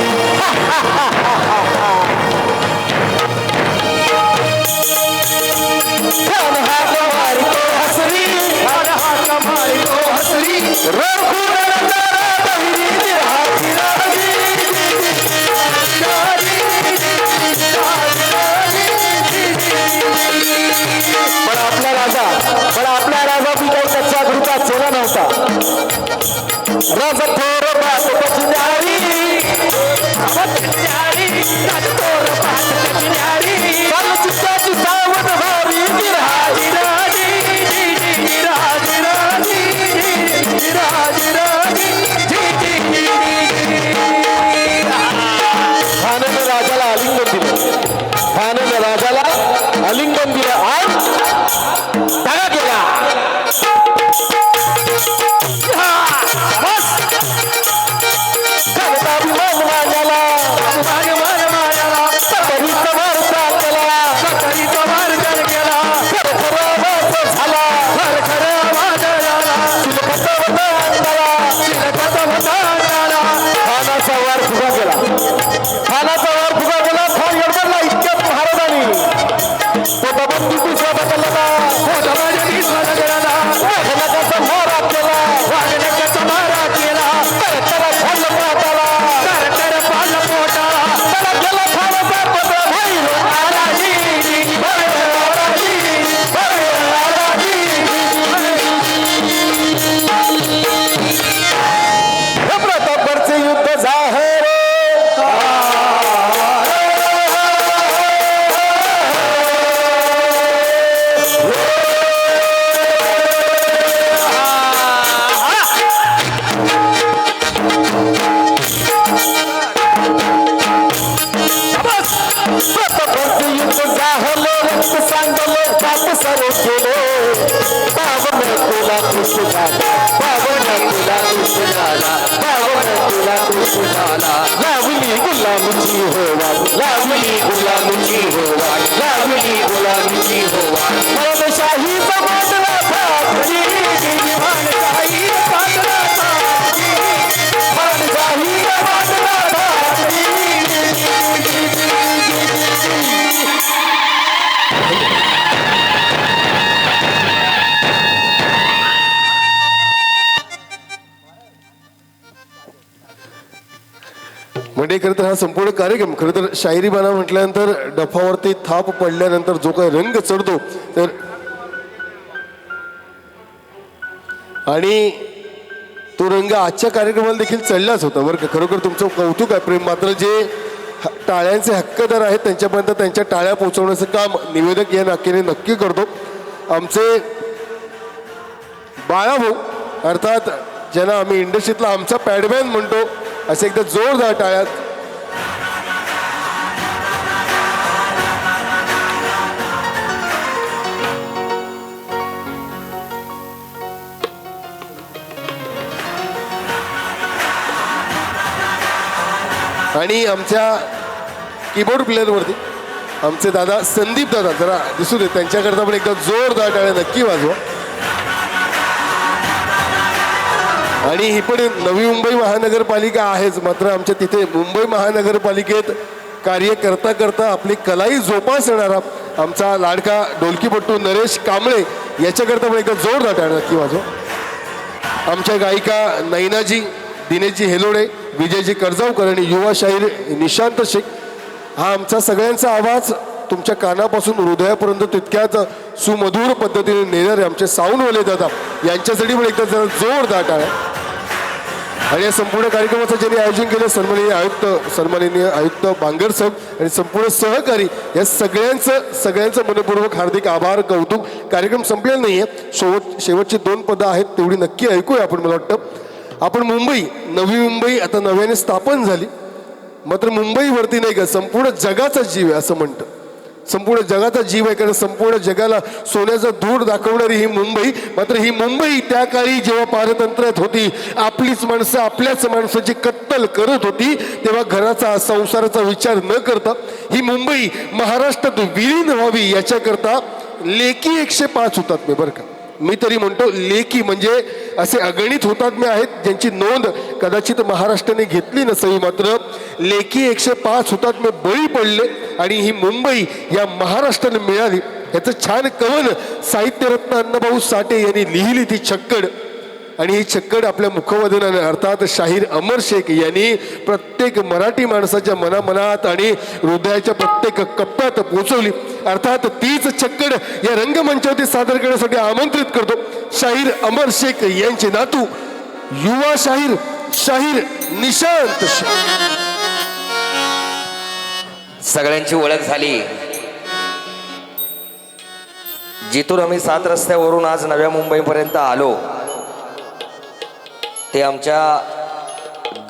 खान हाथ हमारी तो हसरी, खान हाथ हमारी तो हसरी, रघु नंदन बहिरी निराजी राजी. पण आपला राजा बी काही कच्च्या गुरुचा चेला नव्हता. राजा थोर बात त्याची न्यारी, काल चित्ताची सावध भारी गिराजी राजी. खानाने राजाला आलिंगन दिलं, खानाने राजाला आलिंगन दिलं आणि दगा केला. अभिमान मांडला, तरीचा वारसा केला, खरखर आवाज झाला, खानाचा वार फुगा गेला, खानाचा वार फुगा गेला. खान गडबडला इतक्यात महाराजांनी पोटाबंदी दुसरा बदलला, वाघनकाचा मारा केला, त्याला खाल्लं पोटाला, त्याला गेला खानाचा पत्र भैर महाराजी, भैर महाराजी, भैर महाराजी. हे प्रतापगडचे युद्ध जाहीर. प्रतापगडचे युद्ध जाहले, रक्त सांडले, पाप सर्व केले. पावन तुला कृष्ण झाला, पावन तुला कृष्ण झाला, पावन तुला कृष्ण झाला. लावली गुलामीची होवा, लावली गुलामीची होवा, लावली गुलामीची होवा. मरणशाहीचा मांडला फाटली, मरणशाहीचा मांडला फाटली, मरणशाहीचा मांडला फाटली. म्हणजे खरं तर हा संपूर्ण कार्यक्रम खरं तर शाहिरी बाणा म्हटल्यानंतर डफावरती थाप पडल्यानंतर जो काही रंग चढतो तर आणि तो रंग आजच्या कार्यक्रमाला देखील चढलाच होता बरं का. खरोखर तुमचं कौतुक आहे प्रेम. मात्र जे टाळ्यांचे हक्कदार आहेत त्यांच्यापर्यंत त्यांच्या टाळ्या पोहोचवण्याचं काम निवेदक या नाक्याने नक्की करतो. आमचे बाळाभाऊ अर्थात ज्यांना आम्ही इंडस्ट्रीतला आमचा पॅडमॅन म्हणतो, असे एकदा जोरदार टाळ्यात. आणि आमच्या कीबोर्ड प्लेअरवरती आमचे दादा संदीप दादा जरा दिसू दे, त्यांच्याकरता पण एकदा जोरदार टाळ्या नक्की वाजवा. आणि ही पण नवी मुंबई महानगरपालिका आहेच, मात्र आमच्या तिथे मुंबई महानगरपालिकेत कार्य करता करता आपली कलाही जोपासणारा आमचा लाडका ढोलकीपट्टू नरेश कांबळे याच्याकरता पण एकदा जोरदार टाळ्या नक्की वाजवा. आमच्या गायिका नैनाजी, दिनेशजी हेलोडे, विजयजी कर्जावकर आणि युवा शाहीर निशांत शेख, हा आमचा सगळ्यांचा आवाज तुमच्या कानापासून हृदयापर्यंत तितक्याच सुमधुर पद्धतीने नेणारे आमचे साऊंडवाले दादा यांच्यासाठी पण एकदा जरा जोरदार टाळ्या. आणि या संपूर्ण कार्यक्रमाचं ज्यांनी आयोजन केलं सन्माननीय आयुक्त बांगर साहेब आणि संपूर्ण सहकारी या सगळ्यांचं मनपूर्वक हार्दिक आभार कौतुक. कार्यक्रम संपलेला नाही आहे, शेवटची 2 पदं आहेत तेवढी नक्की ऐकूया आपण. मला वाटतं आपण नवी मुंबई आता नव्याने स्थापन झाली, मात्र मुंबईवरती नाही का संपूर्ण जगाचा जीव आहे असं म्हणतं. संपूर्ण जगाचा जीव आहे, कारण संपूर्ण जगाला सोन्याचा धूर दाखवणारी ही मुंबई. मात्र ही मुंबई त्या काळी जेव्हा पारतंत्र्यात होती, आपलीच माणसं आपल्याच माणसाची कत्तल करत होती, तेव्हा घराचा संसाराचा विचार न करता ही मुंबई महाराष्ट्रात विलीन व्हावी याच्याकरता लेखी 105 हुतात्मे बरं का. मी तरी म्हणतो लेखी म्हणजे असे अगणित हुतात्मे आहेत ज्यांची नोंद कदाचित महाराष्ट्राने घेतली नसावी, मात्र लेखी 105 हुतात्मे बळी पडले आणि ही मुंबई या महाराष्ट्राने मिळाली. याचं छान कवन साहित्यरत्न अण्णाभाऊ साठे यांनी लिहिली ती छक्कड. आणि ही छक्कड आपल्या मुखवदनाने अर्थात शाहीर अमर शेख यांनी प्रत्येक मराठी माणसाच्या मनामनात आणि हृदयाच्या प्रत्येक कप्प्यात पोहोचवली. अर्थात तीच छक्कड या रंगमंचावरती सादर करण्यासाठी आमंत्रित करतो शाहीर अमर शेख यांचे नातू युवा शाहीर निशांत शेख. सगळ्यांची ओळख झाली. जिथून आम्ही 7 रस्त्यावरून आज नव्या मुंबईपर्यंत आलो, ते आमच्या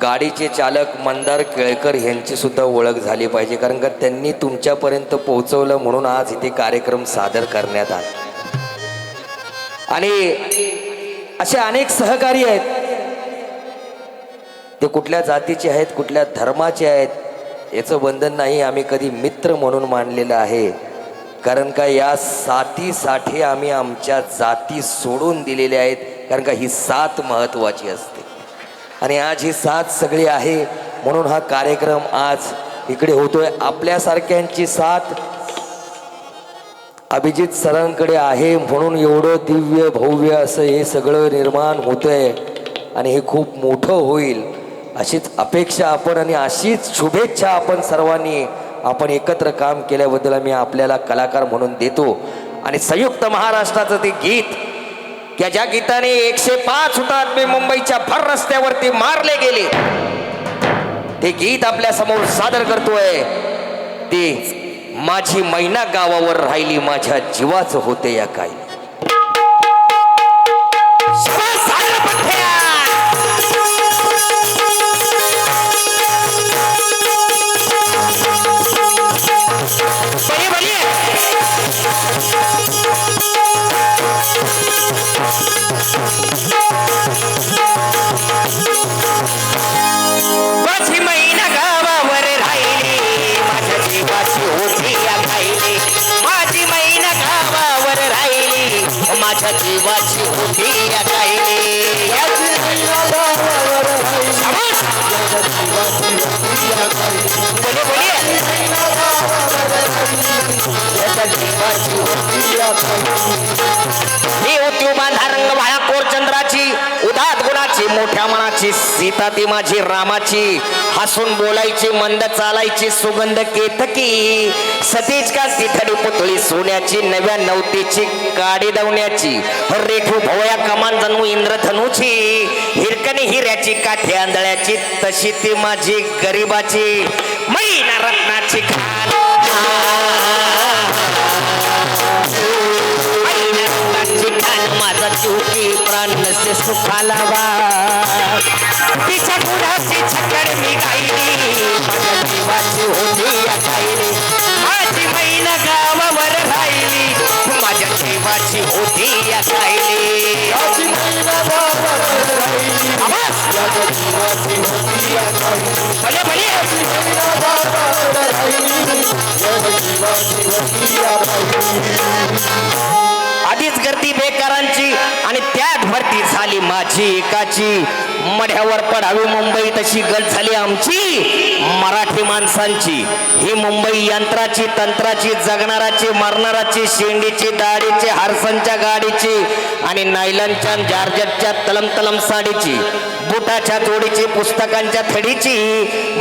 गाडीचे चालक मंदार केळकर यांची सुद्धा ओळख झाली पाहिजे, कारण का त्यांनी तुमच्यापर्यंत पोहोचवलं म्हणून आज इथे कार्यक्रम सादर करण्यात आला. आणि असे अनेक सहकारी आहेत, ते कुठल्या जातीचे आहेत कुठल्या धर्माचे आहेत याचं बंधन नाही. आम्ही कधी मित्र म्हणून मानलेलं आहे, कारण का या साथीसाठी आम्ही आमच्या जाती सोडून दिलेल्या आहेत, कारण का ही साथ महत्त्वाची असते. आणि आज ही साथ सगळी आहे म्हणून हा कार्यक्रम आज इकडे होतोय. आपल्यासारख्यांची साथ अभिजित सरांकडे आहे म्हणून एवढं दिव्य भव्य असं हे सगळं निर्माण होतंय आणि हे खूप मोठं होईल अशीच अपेक्षा आपण आणि अशीच शुभेच्छा आपण सर्वांनी आपण एकत्र काम केल्याबद्दल आम्ही आपल्याला कलाकार म्हणून देतो. आणि संयुक्त महाराष्ट्राचं ते गीत की ज्या गीताने 105 हुतात्मे मुंबईच्या भर रस्त्यावरती मारले गेले, ते गीत आपल्या समोर सादर करतोय. ते माझी मैना गावावर राहिली माझ्या जीवाचं होते या काही. माझी मैना गावावर राहिली माझ्या जीवाची होती या खायली. माझी मैना गावावर राहिली माझ्या जीवाची होती या खायली. ही होती बांधा रंग वाया कोर चंद्राची उदात गुणाची मोठ्या मनाची सीता ती माझी रामाची, हसून बोलायची मंद चालायची सुगंध केतकी, सतीज का तिथडी पुतळी सोन्याची, नव्या नवतीची काडी दवण्याची, रेखू भवया कमान जणू इंद्रधनुची, हिरकणी हिऱ्याची काठी आंधळ्याची, तशी ती माझी गरीबाची मैना रत्नाची खान, मैना रत्नाची खान, माझा चुकी प्राण नसते सुखाला बा, तिच्या गुणाची छकड मी गायली, माझ्या जीवाची होती या गायली, माझी मैना गावावर राहिली, माझ्या जीवाची होती या गायली, भले भले आधीच गर्दी बेकारांची आणि त्यात भरती झाली माझी एकाची, मढ्यावर पडावी मुंबई तशी गल झाली आमची मराठी माणसांची, ही मुंबई यंत्राची तंत्राची जगणाराची मरणाराची शेंडीची दाढीची हारसनच्या गाडीची आणि नायलनच्या जार्जटच्या तलम तलम साडीची, बुटाच्या जोडीची पुस्तकांच्या थडीची,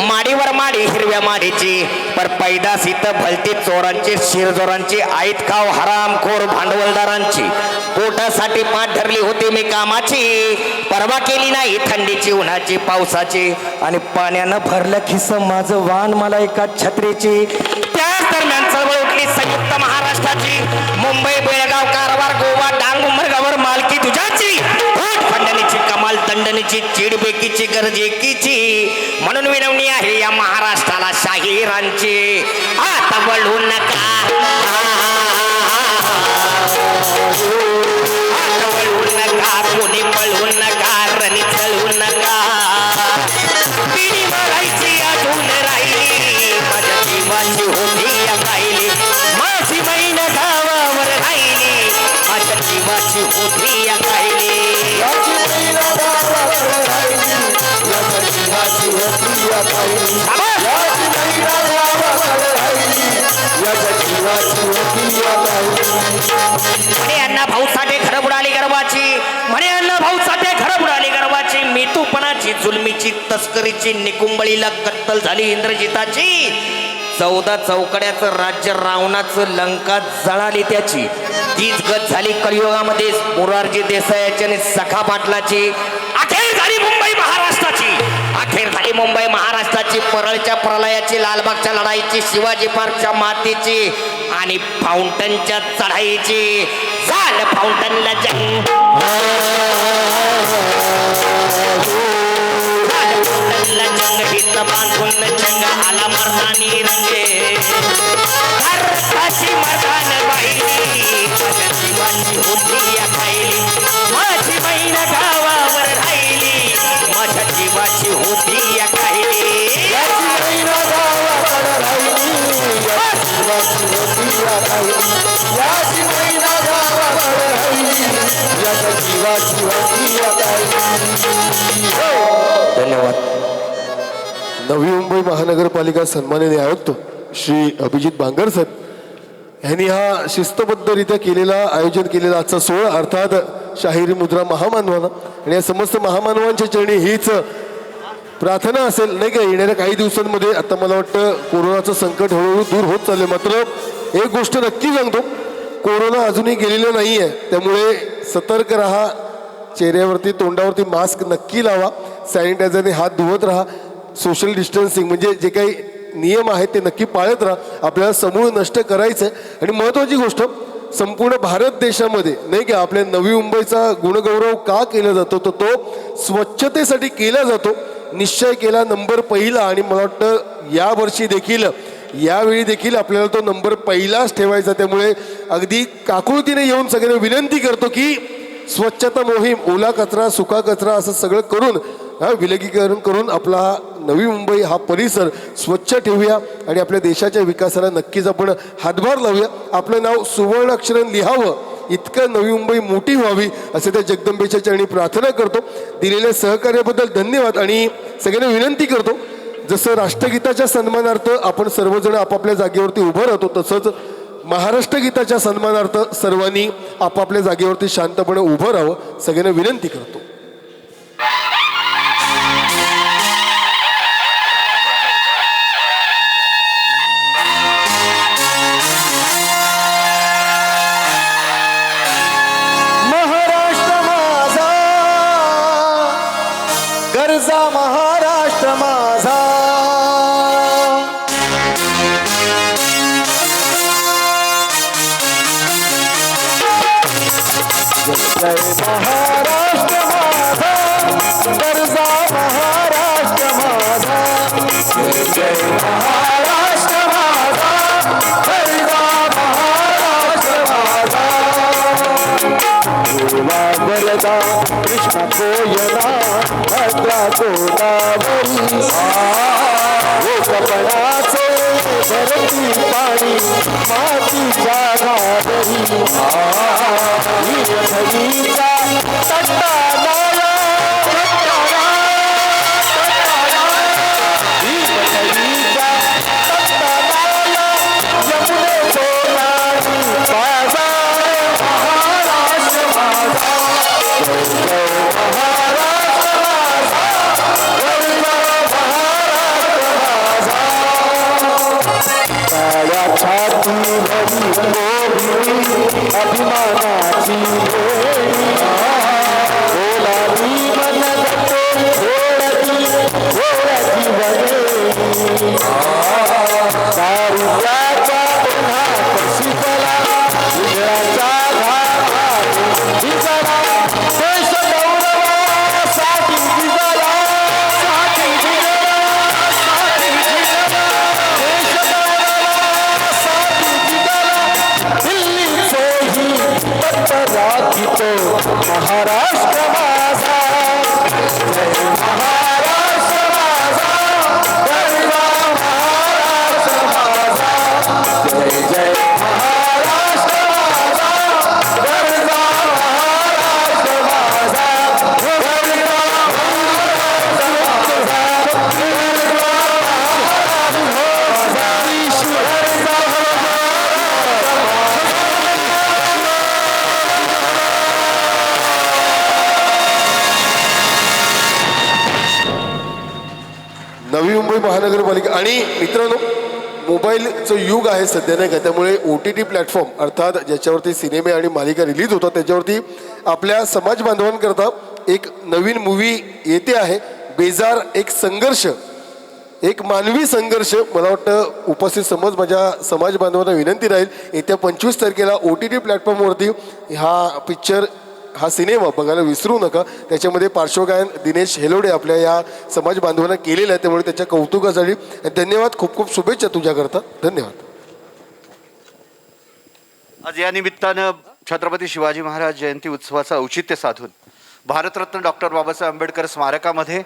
माडीवर माडी हिरव्या माडीची, पर पैदास इथं भलती चोरांची शिरजोरांची, आईत खाव हरामखोर भांडवलदारांची, पोटासाठी पाठ धरली होती मी कामाची, परवा केली नाही थंडीची उन्हाची पावसाची, आणि पाण्यानं भरलं खिस माझं वाण मला एका छत्रीची, त्याच दरम्यान चळवळ उठली संयुक्त महाराष्ट्राची, मुंबई बेळगाव कारवार गोवा डांग उमरगावर मालकी तुझ्याची, खंडणीची कमाल दंडनीची चिडबेकीची गरज एकीची, म्हणून विनवणी आहे या महाराष्ट्राला शाहीरांची, आता वळू नका, आता वळू नका, कोणी पळू नका, रणी चळू नका, पिढी मारायची अजून राहिली, माझ्या जीवाची होती या राहिली, माझी मैन गावावर राहिली, माझ्या जीवाची होती या राहिली, म्हणे अण्णा भाऊ साठे खरं बुडाली गर्वाची, म्हणे अण्णा भाऊ साठे खरं बुडाली गर्वाची, मितूपणाची जुलमीची तस्करीची निकुंबळीला कत्तल झाली इंद्रजिताची, 14 चौकड्याचं राज्य रावणाचं लंका जळाली त्याची, तीच गत झाली कलियुगामध्ये मोरारजी देसाईची आणि सखा पाटलाची, अखेर झाली मुंबई महाराष्ट्राची, अखेर झाली मुंबई महाराष्ट्राची, परळच्या प्रलयाची, लालबागच्या लढाईची, शिवाजी पार्कच्या मातीची आणि फाउंटनच्या चढाईची, झालं फाउंटनला जंग, झालं फाउंटनला जंग, हित बांधून जंग आला मर्दानी रंगे, भारताची मर्दान बाईली, माझ्या जीवाची होती या खायली, माझी बहीण गावावर राहिली, माझ्या जीवाची होती या खायली, धन्यवाद. नवी मुंबई महानगरपालिका सन्माननीय आयुक्त श्री अभिजित बांगर साहेब यांनी हा शिस्तबद्धरित्या आयोजन केलेला आजचा सोहळा अर्थात शाहिरी मुद्रा महामानवांना, आणि या समस्त महामानवांच्या चरणी हीच प्रार्थना असेल नाही का, येणाऱ्या काही दिवसांमध्ये आता मला वाटतं कोरोनाचं संकट हळूहळू दूर होत चालले, मात्र एक गोष्ट नक्की सांगतो, कोरोना अजूनही गेलेलं नाही आहे, त्यामुळे सतर्क राहा, चेहऱ्यावरती तोंडावरती मास्क नक्की लावा, सॅनिटायझरने हात धुवत राहा, सोशल डिस्टन्सिंग म्हणजे जे काही नियम आहेत ते नक्की पाळत राहा, आपल्याला समूळ नष्ट करायचं आहे. आणि महत्त्वाची गोष्ट, संपूर्ण भारत देशामध्ये नाही का आपल्या नवी मुंबईचा गुणगौरव का केला जातो, तर तो स्वच्छतेसाठी केला जातो, निश्चय केला नंबर पहिला, आणि मला वाटतं यावेळी देखील आपल्याला तो नंबर पहिलाच ठेवायचा. त्यामुळे अगदी काकुळतीने येऊन सगळ्यांना विनंती करतो की स्वच्छता मोहीम, ओला कचरा सुका कचरा असं सगळं करून विलगीकरण करून आपला नवी मुंबई हा परिसर स्वच्छ ठेवूया आणि आपल्या देशाच्या विकासाला नक्कीच आपण हातभार लावूया. आपलं नाव सुवर्ण अक्षराने लिहावं इतकं नवी मुंबई मोठी व्हावी असे त्या जगदंबेच्या चरणी प्रार्थना करतो. दिलेल्या सहकार्याबद्दल धन्यवाद. आणि सगळ्यांना विनंती करतो, जसं राष्ट्रगीताच्या सन्मानार्थ आपण सर्वजण आपापल्या जागेवरती उभं राहतो, तसंच महाराष्ट्र गीताच्या सन्मानार्थ सर्वांनी आपापल्या जागेवरती शांतपणे उभं राहावं. सगळ्यांना विनंती करतो. जय महाराष्ट्र माझा गरजा महाराष्ट्र माझा जय जय महाराष्ट्र माझा गरजा महाराष्ट्र माझा गोवा वरदा कृष्ण कोयना भद्रा गोदावरी कपडाचे भरती पाणी मातीच्या घागरी धनीचा तट्टा नाला धनीचा तट्टा नाला यमुनेचो नाडी माझा महाराष्ट्र माझा जय जय महाराष्ट्र माझा काळ्या छाती भरी गोरी अभिमानाची लेणी बोलावी मनगटे घोडती घोडती बनेली दारुल्याचा पुन्हा शिकला उजळाचा घाट भिजला देश गौरवासाठी भिजला साठी भिजला साठी भिजला देश गौरवासाठी भिजला दिल्लीचोही दत्त राखितो महाराष्ट्र माझा जय महाराष्ट्र माझा गरजा महाराष्ट्र माझा जय जय महाराष्ट्र माझा गरजा महाराष्ट्र माझा गरजा नवी मुंबई महानगरपालिका आणि मित्रांनो मोबाईलचं युग आहे सध्या नाही का, त्यामुळे ओ टी टी प्लॅटफॉर्म अर्थात ज्याच्यावरती सिनेमे आणि मालिका रिलीज होतात त्याच्यावरती आपल्या समाज बांधवांकरता एक नवीन मूवी येते आहे. बेजार एक संघर्ष, एक मानवी संघर्ष. मला वाटतं उपस्थित माझ्या समाज बांधवांना विनंती राहील येत्या 25 तारखेला ओ टी टी प्लॅटफॉर्मवरती हा सिनेमा बघायला विसरू नका. त्याच्यामध्ये पार्श्वगायन दिनेश हेलोडे आपल्या या समाज बांधवांना केलेलं आहे, त्यामुळे त्याच्या कौतुकासाठी धन्यवाद. खूप खूप शुभेच्छा तुझ्याकरता. धन्यवाद. आज या निमित्तानं छत्रपती शिवाजी महाराज जयंती उत्सवाचं औचित्य साधून भारतरत्न डॉक्टर बाबासाहेब आंबेडकर स्मारकामध्ये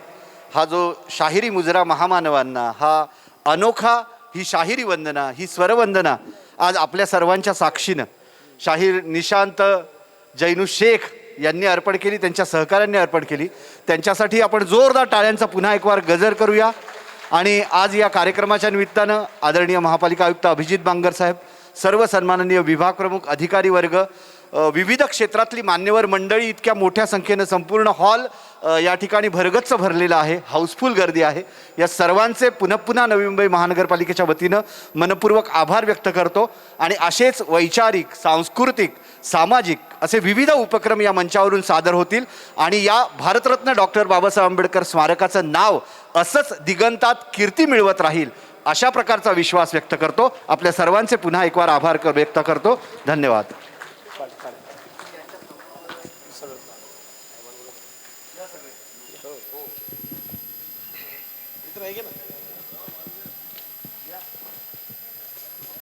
हा जो शाहिरी मुजरा महामानवांना, हा अनोखा, ही शाहिरी वंदना, ही स्वरवंदना आज आपल्या सर्वांच्या साक्षीनं शाहीर निशांत जैनू शेख यांनी अर्पण केली, त्यांच्या सहकाऱ्यांनी अर्पण केली. त्यांच्यासाठी आपण जोरदार टाळ्यांचा पुन्हा एक वार गजर करूया. आणि आज या कार्यक्रमाच्या निमित्तानं आदरणीय महापालिका आयुक्त अभिजित बांगर साहेब, सर्व सन्माननीय विभाग प्रमुख, अधिकारी वर्ग, विविध क्षेत्रातली मान्यवर मंडळी, इतक्या मोठ्या संख्येनं संपूर्ण हॉल या ठिकाणी भरगच्च भरलेला आहे, हाऊसफुल गर्दी आहे. या सर्वांचे पुन्हा नवी मुंबई महानगरपालिकेच्या वतीनं मनपूर्वक आभार व्यक्त करतो. आणि असेच वैचारिक, सांस्कृतिक, सामाजिक असे विविध उपक्रम या मंचावरून सादर होतील आणि या भारतरत्न डॉक्टर बाबासाहेब आंबेडकर स्मारकाचं नाव असंच दिगंतात कीर्ती मिळवत राहील, अशा प्रकारचा विश्वास व्यक्त करतो. आपल्या सर्वांचे पुन्हा एक वार आभार व्यक्त करतो. धन्यवाद. आहे ना.